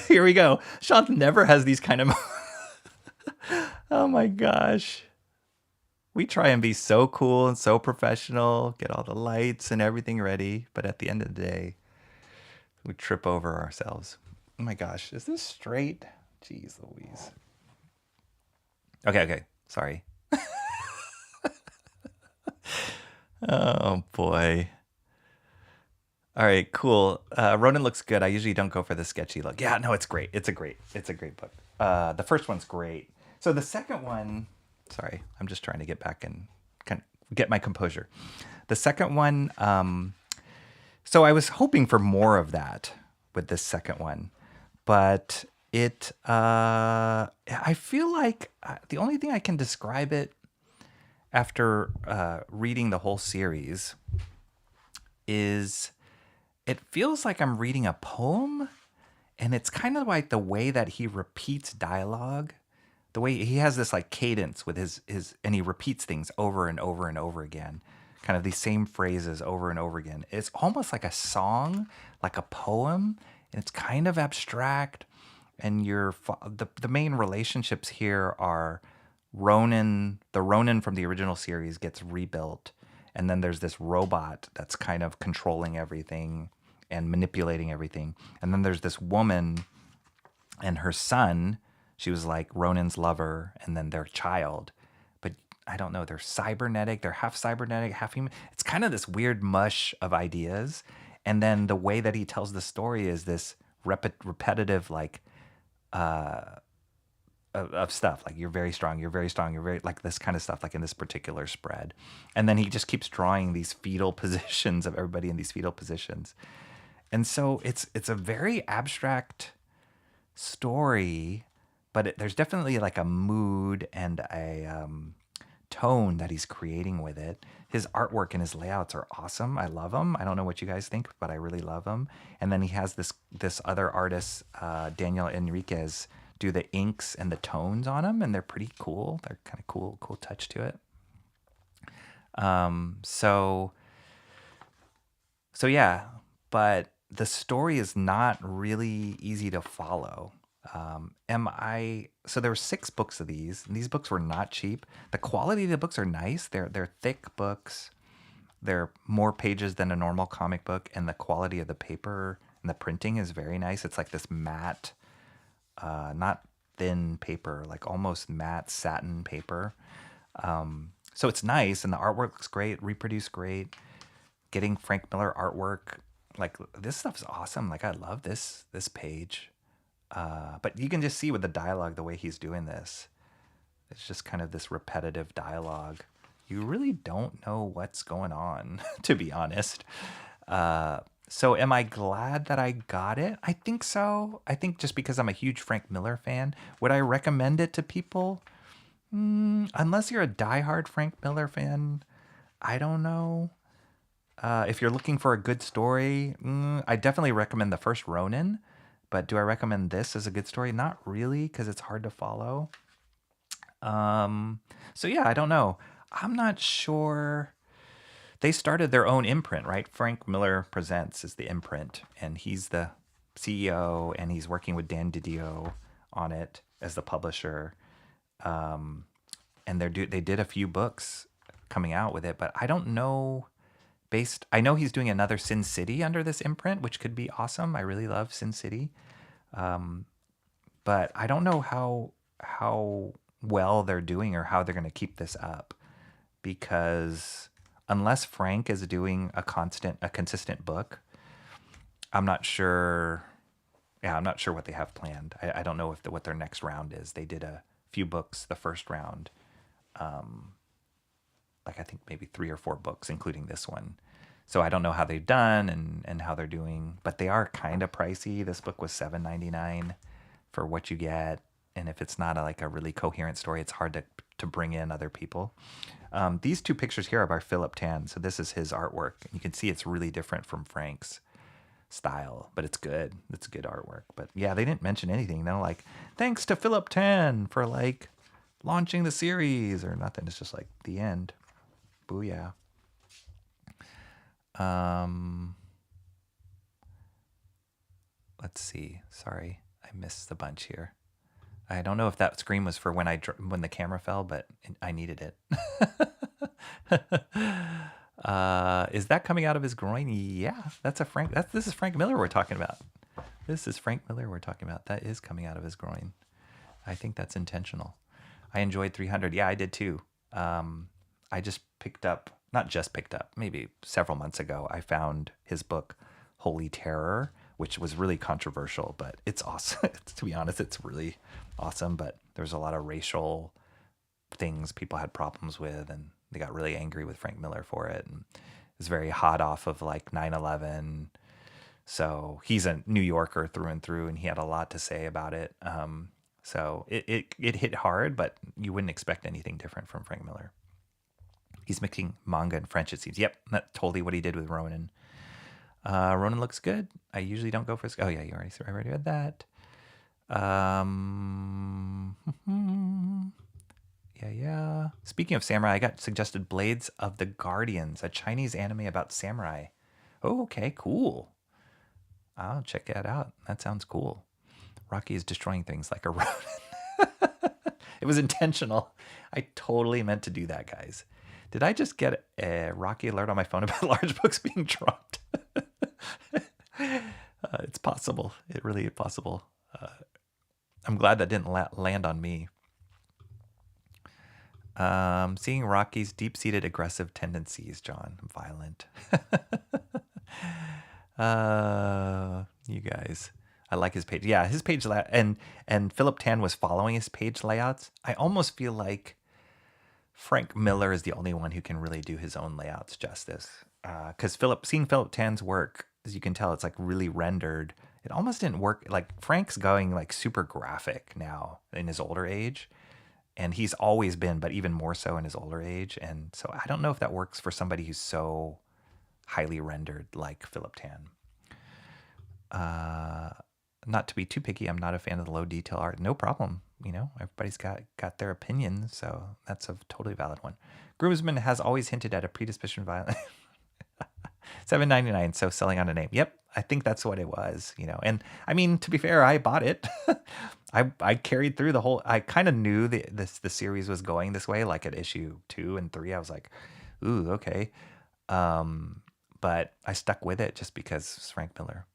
here we go. Sean never has these kind of oh my gosh. We try and be so cool and so professional, get all the lights and everything ready, but at the end of the day, we trip over ourselves. Oh my gosh, is this straight? Jeez Louise. Okay, sorry. Oh boy. All right, cool. Ronin looks good. I usually don't go for the sketchy look. Yeah, no, it's great. It's a great book. The first one's great. So the second one, sorry, I'm just trying to get back and kind of get my composure. The second one, so I was hoping for more of that with this second one, but I feel like the only thing I can describe it after reading the whole series is it feels like I'm reading a poem, and it's kind of like the way that he repeats dialogue, the way he has this like cadence with his and he repeats things over and over and over again, kind of these same phrases over and over again. It's almost like a song, like a poem, and it's kind of abstract. And the main relationships here are Ronin. The Ronin from the original series gets rebuilt, and then there's this robot that's kind of controlling everything and manipulating everything. And then there's this woman and her son. She was like Ronin's lover, and then their child. But I don't know, they're cybernetic, they're half cybernetic, half human. It's kind of this weird mush of ideas. And then the way that he tells the story is this repetitive, like, of stuff like you're very strong, you're very strong, you're very, like this kind of stuff, like in this particular spread. And then he just keeps drawing these fetal positions of everybody in these fetal positions. And so it's a very abstract story, but there's definitely like a mood and a tone that he's creating with it. His artwork and his layouts are awesome. I love them. I don't know what you guys think, but I really love them. And then he has this other artist, Daniel Enriquez, do the inks and the tones on them, and they're pretty cool. They're kind of cool touch to it. So yeah, but the story is not really easy to follow. So there were 6 books of these, and these books were not cheap. The quality of the books are nice. They're thick books. They're more pages than a normal comic book, and the quality of the paper and the printing is very nice. It's like this matte, not thin paper, like almost matte satin paper. So it's nice, and the artwork looks great, reproduced great. Getting Frank Miller artwork, like this stuff's awesome. Like I love this page. But you can just see with the dialogue, the way he's doing this, it's just kind of this repetitive dialogue. You really don't know what's going on, to be honest. So am I glad that I got it? I think so. I think just because I'm a huge Frank Miller fan. Would I recommend it to people? Unless you're a diehard Frank Miller fan, I don't know. If you're looking for a good story, I definitely recommend the first Ronin. But do I recommend this as a good story? Not really, because it's hard to follow. So yeah, I don't know. I'm not sure. They started their own imprint, right? Frank Miller Presents is the imprint, and he's the CEO, and he's working with Dan Didio on it as the publisher. And they did a few books coming out with it, but I don't know. I know he's doing another Sin City under this imprint, which could be awesome. I really love Sin City. But I don't know how well they're doing or how they're going to keep this up, because unless Frank is doing a consistent book, I'm not sure. Yeah, I'm not sure what they have planned. I don't know what their next round is. They did a few books the first round. Like I think maybe 3 or 4 books, including this one. So I don't know how they've done and how they're doing, but they are kind of pricey. This book was $7.99 for what you get, and if it's not like a really coherent story, it's hard to bring in other people. These 2 pictures here are by Philip Tan, so this is his artwork. You can see it's really different from Frank's style, but it's good. It's good artwork. But yeah, they didn't mention anything. They're like, thanks to Philip Tan for like launching the series or nothing. It's just like the end. Booyah. Let's see. Sorry, I missed a bunch here. I don't know if that scream was for when the camera fell, but I needed it. Is that coming out of his groin? Yeah, that's this is Frank Miller we're talking about. This is Frank Miller we're talking about. That is coming out of his groin. I think that's intentional. I enjoyed 300. Yeah, I did too. I just picked up, maybe several months ago, I found his book, Holy Terror, which was really controversial, but it's awesome. To be honest, it's really awesome, but there's a lot of racial things people had problems with, and they got really angry with Frank Miller for it. And it was very hot off of like 9/11. So he's a New Yorker through and through, and he had a lot to say about it. So it hit hard, but you wouldn't expect anything different from Frank Miller. He's mixing manga and French, it seems. Yep, that's totally what he did with Ronin. Ronin looks good. I usually don't go for... Oh, yeah, I already read that. Yeah. Speaking of samurai, I got suggested Blades of the Guardians, a Chinese anime about samurai. Oh, okay, cool. I'll check that out. That sounds cool. Rocky is destroying things like a Ronin. It was intentional. I totally meant to do that, guys. Did I just get a Rocky alert on my phone about large books being dropped? It's possible. It really is possible. I'm glad that didn't land on me. Seeing Rocky's deep-seated aggressive tendencies, John. Violent. You guys. I like his page. Yeah, his page layout. And Philip Tan was following his page layouts. I almost feel like Frank Miller is the only one who can really do his own layouts justice. Because seeing Philip Tan's work, as you can tell, it's like really rendered. It almost didn't work. Like Frank's going like super graphic now in his older age. And he's always been, but even more so in his older age. And so I don't know if that works for somebody who's so highly rendered like Philip Tan. Not to be too picky, I'm not a fan of the low detail art. No problem. You know, everybody's got their opinions, so that's a totally valid one. Groomsman has always hinted at a predisposition violence. $7.99, so selling on a name. Yep, I think that's what it was, you know. And I mean, to be fair, I bought it. I carried through the whole. I kind of knew the series was going this way. Like at issue 2 and 3, I was like, ooh, okay. But I stuck with it just because it's Frank Miller.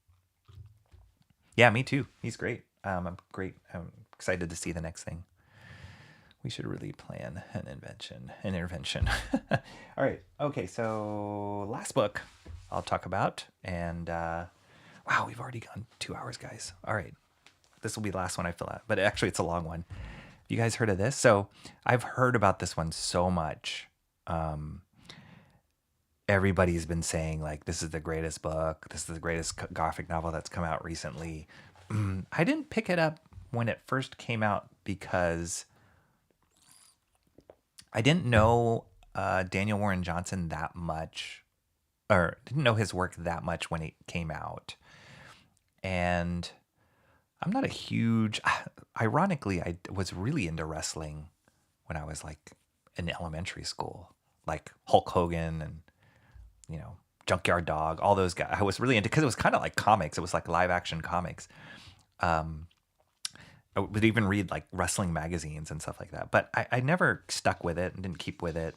Yeah, me too. He's great. I'm excited to see the next thing. We should really plan an intervention. All right. Okay. So last book I'll talk about, and wow, we've already gone 2 hours, guys. All right. This will be the last one I fill out, but actually it's a long one. You guys heard of this? So I've heard about this one so much. Everybody's been saying like, this is the greatest book. This is the greatest graphic novel that's come out recently. I didn't pick it up when it first came out because I didn't know Daniel Warren Johnson that much, or didn't know his work that much when it came out. And I'm not a huge, ironically, I was really into wrestling when I was like in elementary school, like Hulk Hogan and, you know, Junkyard Dog, all those guys. I was really into, because it was kind of like comics. It was like live action comics. I would even read like wrestling magazines and stuff like that. But I never stuck with it and didn't keep with it.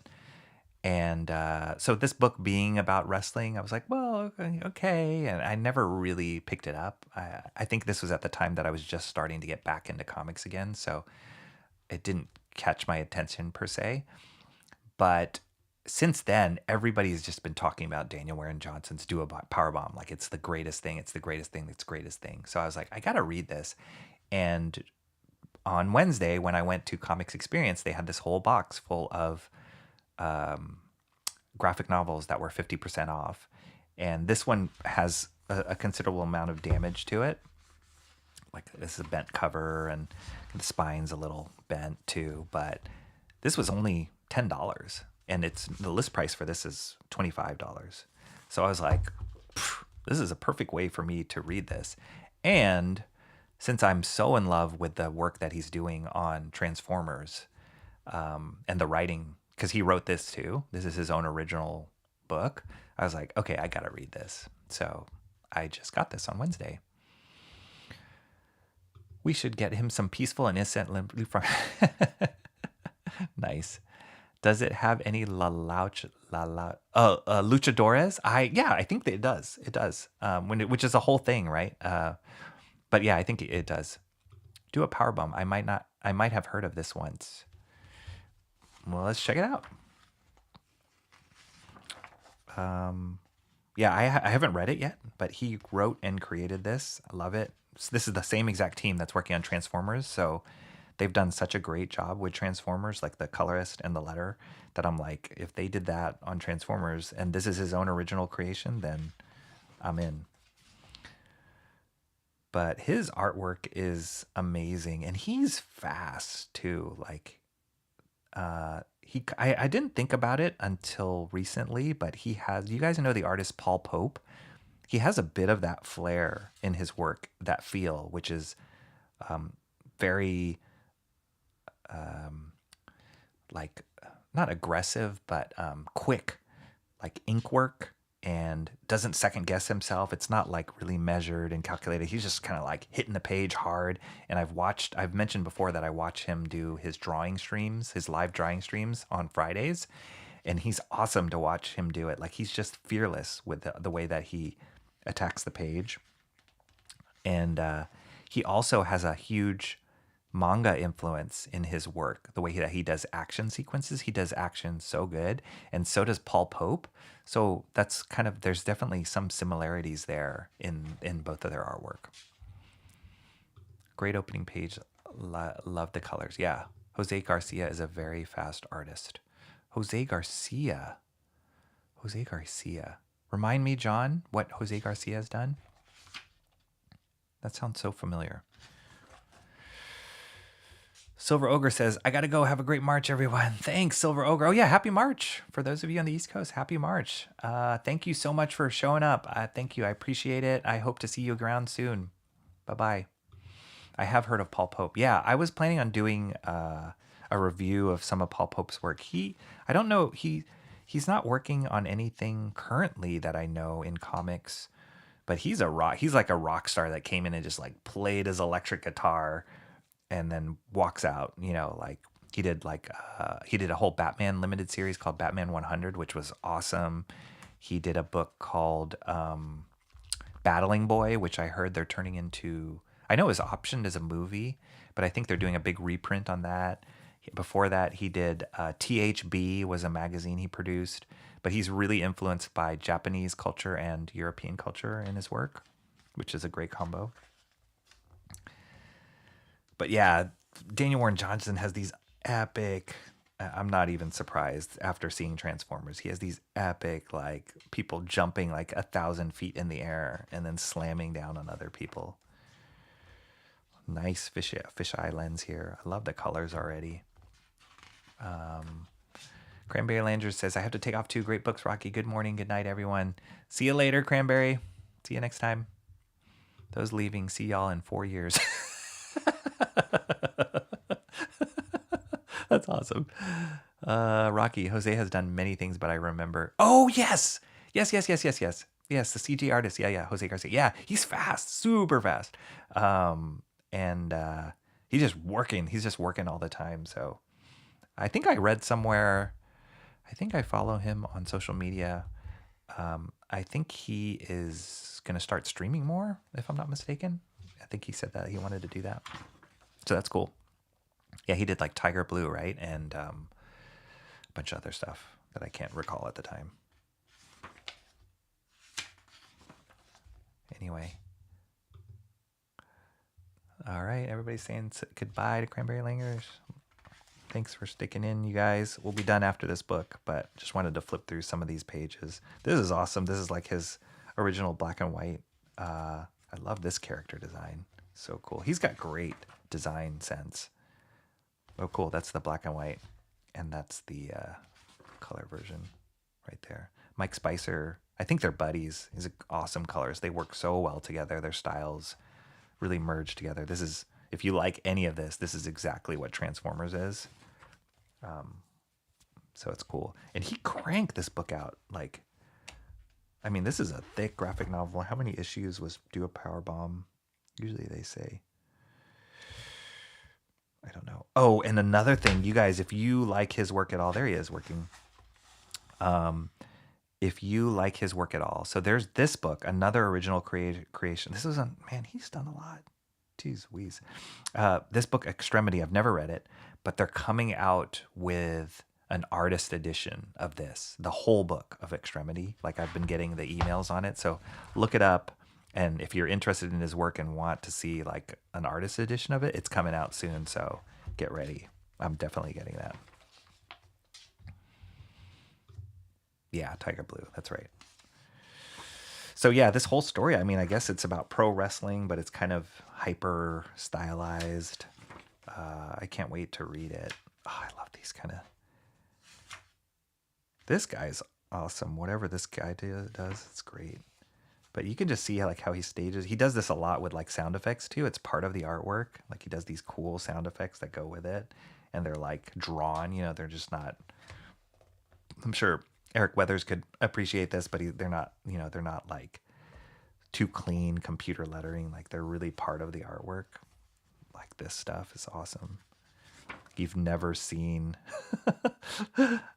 And so this book being about wrestling, I was like, well, okay. And I never really picked it up. I think this was at the time that I was just starting to get back into comics again. So it didn't catch my attention per se. But since then, everybody's just been talking about Daniel Warren Johnson's Do a Powerbomb. Like it's the greatest thing. It's the greatest thing. It's the greatest thing. So I was like, I got to read this. And on Wednesday, when I went to Comics Experience, they had this whole box full of graphic novels that were 50% off. And this one has a considerable amount of damage to it. Like this is a bent cover and the spine's a little bent too. But this was only $10. And the list price for this is $25. So I was like, this is a perfect way for me to read this. And since I'm so in love with the work that he's doing on Transformers and the writing, because he wrote this too, this is his own original book, I was like, okay, I got to read this. So I just got this on Wednesday. We should get him some peaceful and innocent. Nice. Does it have any luchadores? I think that it does. It does. Which is a whole thing, right? But yeah, I think it does. Do a Powerbomb. I might have heard of this once. Well, let's check it out. Yeah, I haven't read it yet, but he wrote and created this. I love it. This is the same exact team that's working on Transformers, so they've done such a great job with Transformers, like the colorist and the letter, that I'm like, if they did that on Transformers and this is his own original creation, then I'm in. But his artwork is amazing, and he's fast too. Like, I didn't think about it until recently, but he has. You guys know the artist Paul Pope? He has a bit of that flair in his work, that feel, which is very like not aggressive, but quick, like ink work, and doesn't second guess himself. It's not like really measured and calculated. He's just kind of like hitting the page hard. And I've mentioned before that I watch him do his drawing streams, his live drawing streams on Fridays. And he's awesome to watch him do it. Like he's just fearless with the way that he attacks the page. And he also has a huge manga influence in his work. The way that he does action sequences, he does action so good, and so does Paul Pope. So that's kind of, there's definitely some similarities there in both of their artwork. Great opening page. Love the colors. Yeah, Jose Garcia is a very fast artist. Jose Garcia. Remind me, John, what Jose Garcia has done? That sounds so familiar. Silver Ogre says, I got to go. Have a great March, everyone. Thanks, Silver Ogre. Oh, yeah, happy March. For those of you on the East Coast, happy March. Thank you so much for showing up. Thank you. I appreciate it. I hope to see you around soon. Bye-bye. I have heard of Paul Pope. Yeah, I was planning on doing a review of some of Paul Pope's work. I don't know, he's not working on anything currently that I know in comics, but he's like a rock star that came in and just like played his electric guitar and then walks out, like he did a whole Batman limited series called Batman 100, which was awesome. He did a book called Battling Boy, which I heard they're turning into, I know it was optioned as a movie, but I think they're doing a big reprint on that. Before that, he did THB was a magazine he produced, but he's really influenced by Japanese culture and European culture in his work, which is a great combo. But yeah, Daniel Warren Johnson has these epic, I'm not even surprised after seeing Transformers. He has these epic, like, people jumping like 1,000 feet in the air and then slamming down on other people. Nice fisheye lens here. I love the colors already. Cranberry Langer says, I have to take off too. Great books, Rocky. Good morning. Good night, everyone. See you later, Cranberry. See you next time. Those leaving, see y'all in 4 years. That's awesome. Rocky, Jose has done many things, but I remember. Oh, yes. Yes, the CG artist. Yeah, Jose Garcia. Yeah, he's fast, super fast. And he's just working all the time. So I think I read somewhere, I think I follow him on social media. I think he is going to start streaming more, if I'm not mistaken. I think he said that he wanted to do that. So that's cool. Yeah, he did like Tiger Blue, right? And a bunch of other stuff that I can't recall at the time. Anyway. All right, everybody's saying goodbye to Cranberry Langers. Thanks for sticking in, you guys. We'll be done after this book, but just wanted to flip through some of these pages. This is awesome. This is like his original black and white. I love this character design. So cool. He's got great design sense. Oh, cool. That's the black and white, and that's the color version right there. Mike Spicer. I think they're buddies. These are awesome colors. They work so well together. Their styles really merge together. This is, if you like any of this, this is exactly what Transformers is. So it's cool. And he cranked this book out. Like, I mean, this is a thick graphic novel. How many issues was do a Powerbomb? Usually they say. I don't know. Oh, and another thing, you guys, if you like his work at all, there he is working. If you like his work at all, so there's this book, another original creation. This is man, he's done a lot. Jeez Wheeze. This book, Extremity, I've never read it, but they're coming out with an artist edition of this, the whole book of Extremity. Like, I've been getting the emails on it, so look it up. And if you're interested in his work and want to see like an artist edition of it, it's coming out soon, so get ready. I'm definitely getting that. Yeah, Tiger Blue, that's right. So yeah, this whole story, I mean, I guess it's about pro wrestling, but it's kind of hyper stylized. I can't wait to read it. Oh, I love these kind of... This guy's awesome. Whatever this guy does, it's great. But you can just see like how he stages. He does this a lot with like sound effects too. It's part of the artwork. Like he does these cool sound effects that go with it, and they're like drawn. You know, they're just not. I'm sure Eric Weathers could appreciate this, but they're not. You know, they're not like too clean computer lettering. Like they're really part of the artwork. Like this stuff is awesome. You've never seen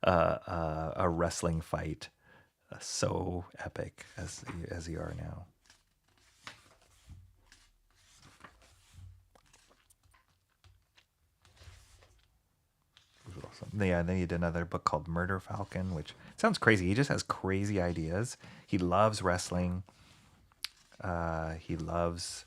a wrestling fight so epic as you are now. Awesome. Yeah, then he did another book called Murder Falcon, which sounds crazy. He just has crazy ideas. He loves wrestling. He loves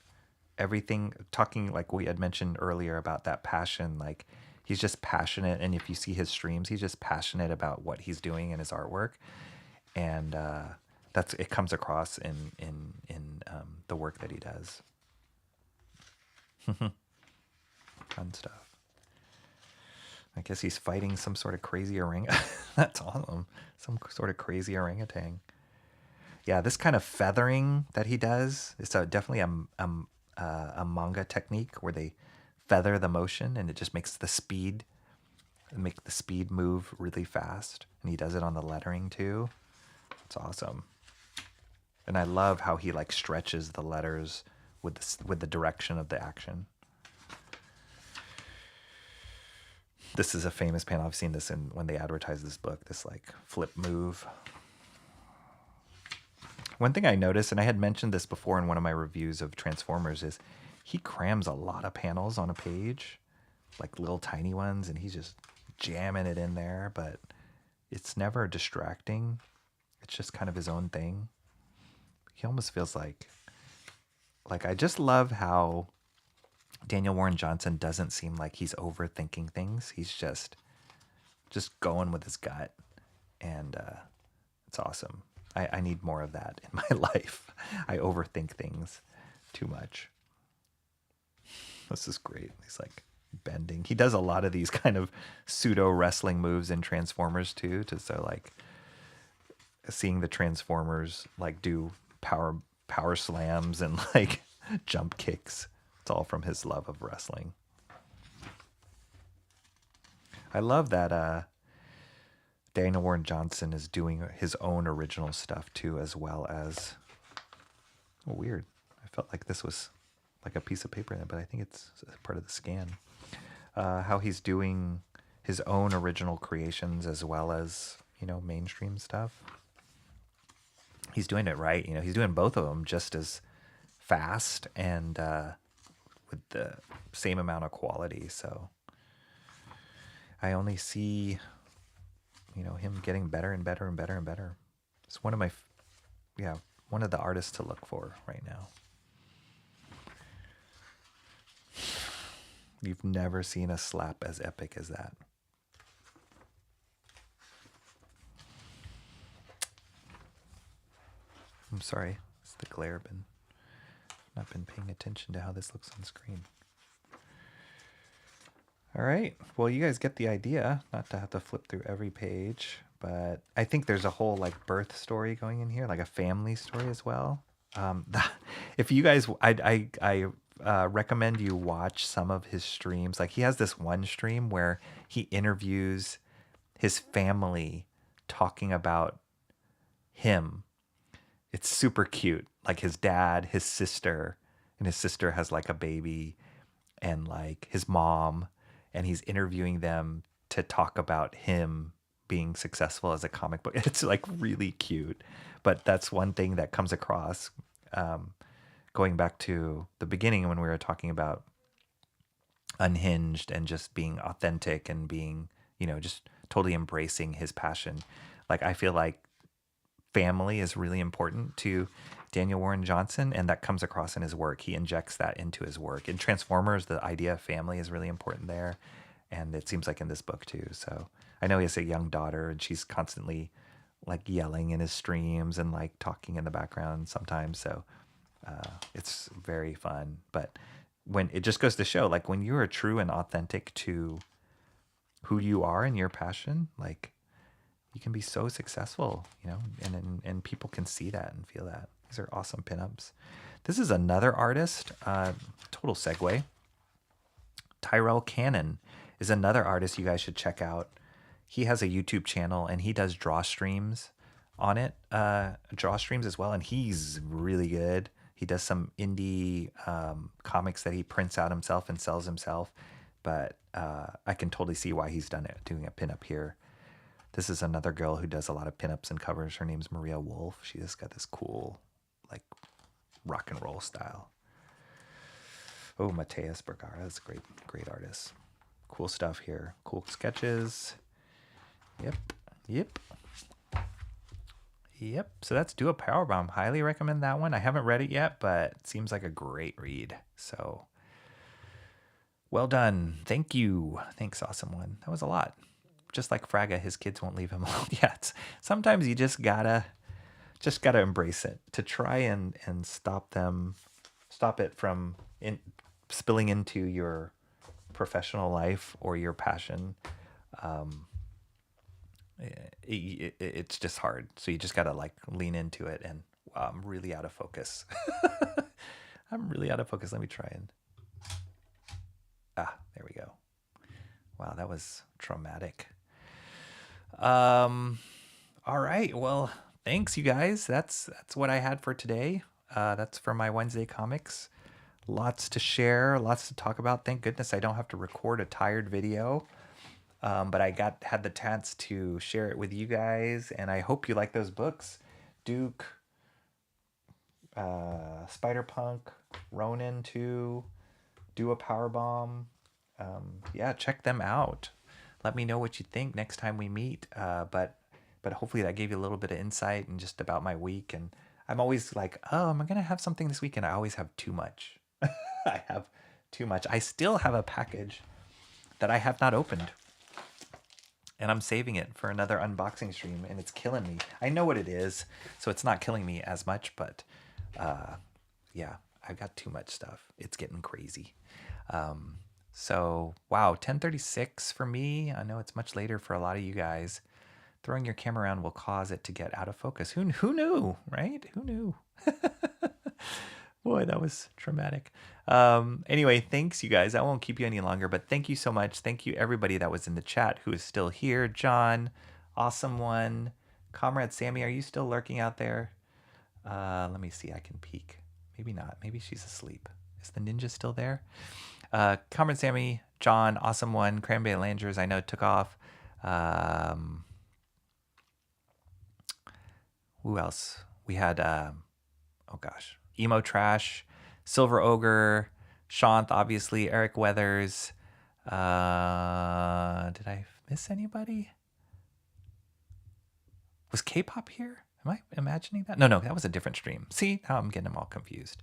everything. Talking like we had mentioned earlier about that passion, like he's just passionate. And if you see his streams, he's just passionate about what he's doing in his artwork. And it comes across in the work that he does. Fun stuff. I guess he's fighting some sort of crazy orangutan. That's awesome. Some sort of crazy orangutan. Yeah, this kind of feathering that he does is definitely a manga technique where they feather the motion and it just makes the speed move really fast. And he does it on the lettering too. It's awesome. And I love how he like stretches the letters with the direction of the action. This is a famous panel. I've seen this when they advertise this book, this like flip move. One thing I noticed, and I had mentioned this before in one of my reviews of Transformers, is he crams a lot of panels on a page, like little tiny ones, and he's just jamming it in there, but it's never distracting. It's just kind of his own thing. He almost feels like I just love how Daniel Warren Johnson doesn't seem like he's overthinking things. He's just going with his gut, and it's awesome. I need more of that in my life. I overthink things too much. This is great. He's like bending. He does a lot of these kind of pseudo wrestling moves in Transformers too. So like seeing the Transformers like do power slams and like jump kicks. It's all from his love of wrestling. I love that Daniel Warren Johnson is doing his own original stuff too, as well as weird. I felt like this was like a piece of paper in it, but I think it's part of the scan. How he's doing his own original creations as well as, mainstream stuff. He's doing it right. He's doing both of them just as fast and with the same amount of quality. So I only see, him getting better and better and better and better. It's one of the artists to look for right now. You've never seen a slap as epic as that. I'm sorry, it's the glare. Not been paying attention to how this looks on screen. All right, well, you guys get the idea. Not to have to flip through every page, but I think there's a whole like birth story going in here, like a family story as well. If you guys, I recommend you watch some of his streams. Like he has this one stream where he interviews his family talking about him. It's super cute. Like his dad, his sister, and his sister has like a baby, and like his mom, and he's interviewing them to talk about him being successful as a comic book. It's like really cute. But that's one thing that comes across, going back to the beginning when we were talking about unhinged and just being authentic and being, just totally embracing his passion. Like I feel like family is really important to Daniel Warren Johnson, and that comes across in his work. He injects that into his work. In Transformers, the idea of family is really important there, and it seems like in this book too. So I know he has a young daughter, and she's constantly like yelling in his streams and like talking in the background sometimes. So it's very fun. But when it just goes to show, like when you're true and authentic to who you are and your passion, like you can be so successful, and people can see that and feel that. These are awesome pinups. This is another artist. Total segue. Tyrell Cannon is another artist you guys should check out. He has a YouTube channel and he does draw streams on it. Draw streams as well, and he's really good. He does some indie comics that he prints out himself and sells himself. But I can totally see why he's doing a pinup here. This is another girl who does a lot of pinups and covers. Her name's Maria Wolf. She just got this cool, like, rock and roll style. Oh, Mateus Bergara. That's a great artist. Cool stuff here. Cool sketches. Yep. So that's Do a Powerbomb. Highly recommend that one. I haven't read it yet, but it seems like a great read. So well done. Thank you. Thanks, awesome one. That was a lot. Just like Fraga, his kids won't leave him alone. Yeah, sometimes you just gotta embrace it to try and stop it from spilling into your professional life or your passion. It's just hard. So you just gotta like lean into it. And wow, I'm really out of focus. Let me try and there we go. Wow, that was traumatic. All right. Well, thanks you guys. That's what I had for today. That's for my Wednesday comics. Lots to share, lots to talk about. Thank goodness I don't have to record a tired video. But I had the chance to share it with you guys, and I hope you like those books. Duke, Spider-Punk, Ronin 2, Do a Powerbomb. Yeah, check them out. Let me know what you think next time we meet. But hopefully that gave you a little bit of insight and just about my week. And I'm always like, oh, am I going to have something this weekend? I always have too much. I have too much. I still have a package that I have not opened. And I'm saving it for another unboxing stream, and it's killing me. I know what it is, so it's not killing me as much, but yeah, I've got too much stuff. It's getting crazy. So, wow, 10:36 for me. I know it's much later for a lot of you guys. Throwing your camera around will cause it to get out of focus. Who knew, right? Who knew? Boy, that was traumatic. Anyway, thanks, you guys. I won't keep you any longer, but thank you so much. Thank you, everybody that was in the chat who is still here. John, awesome one. Comrade Sammy, are you still lurking out there? Let me see. I can peek. Maybe not. Maybe she's asleep. Is the ninja still there? Comrade Sammy, John, awesome one. Cranberry Langers, I know, took off. Who else? We had, oh gosh, Emo Trash, Silver Ogre, Shanth, obviously, Eric Weathers. Did I miss anybody? Was K-pop here? Am I imagining that? No, that was a different stream. See, now I'm getting them all confused.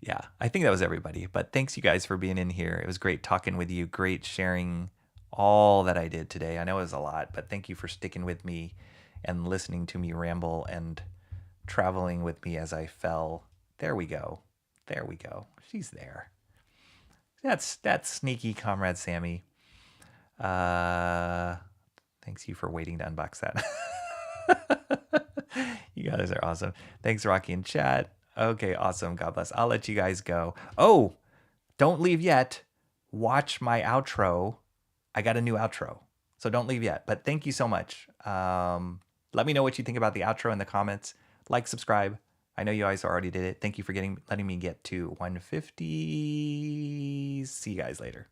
Yeah, I think that was everybody. But thanks, you guys, for being in here. It was great talking with you. Great sharing all that I did today. I know it was a lot, but thank you for sticking with me and listening to me ramble and traveling with me as I fell. There we go. She's there. That's sneaky Comrade Sammy. Thanks you for waiting to unbox that. You guys are awesome. Thanks, Rocky in chat. Okay, awesome. God bless. I'll let you guys go. Oh, don't leave yet. Watch my outro. I got a new outro, so don't leave yet. But thank you so much. Let me know what you think about the outro in the comments. Like, subscribe. I know you guys already did it. Thank you for letting me get to 150. See you guys later.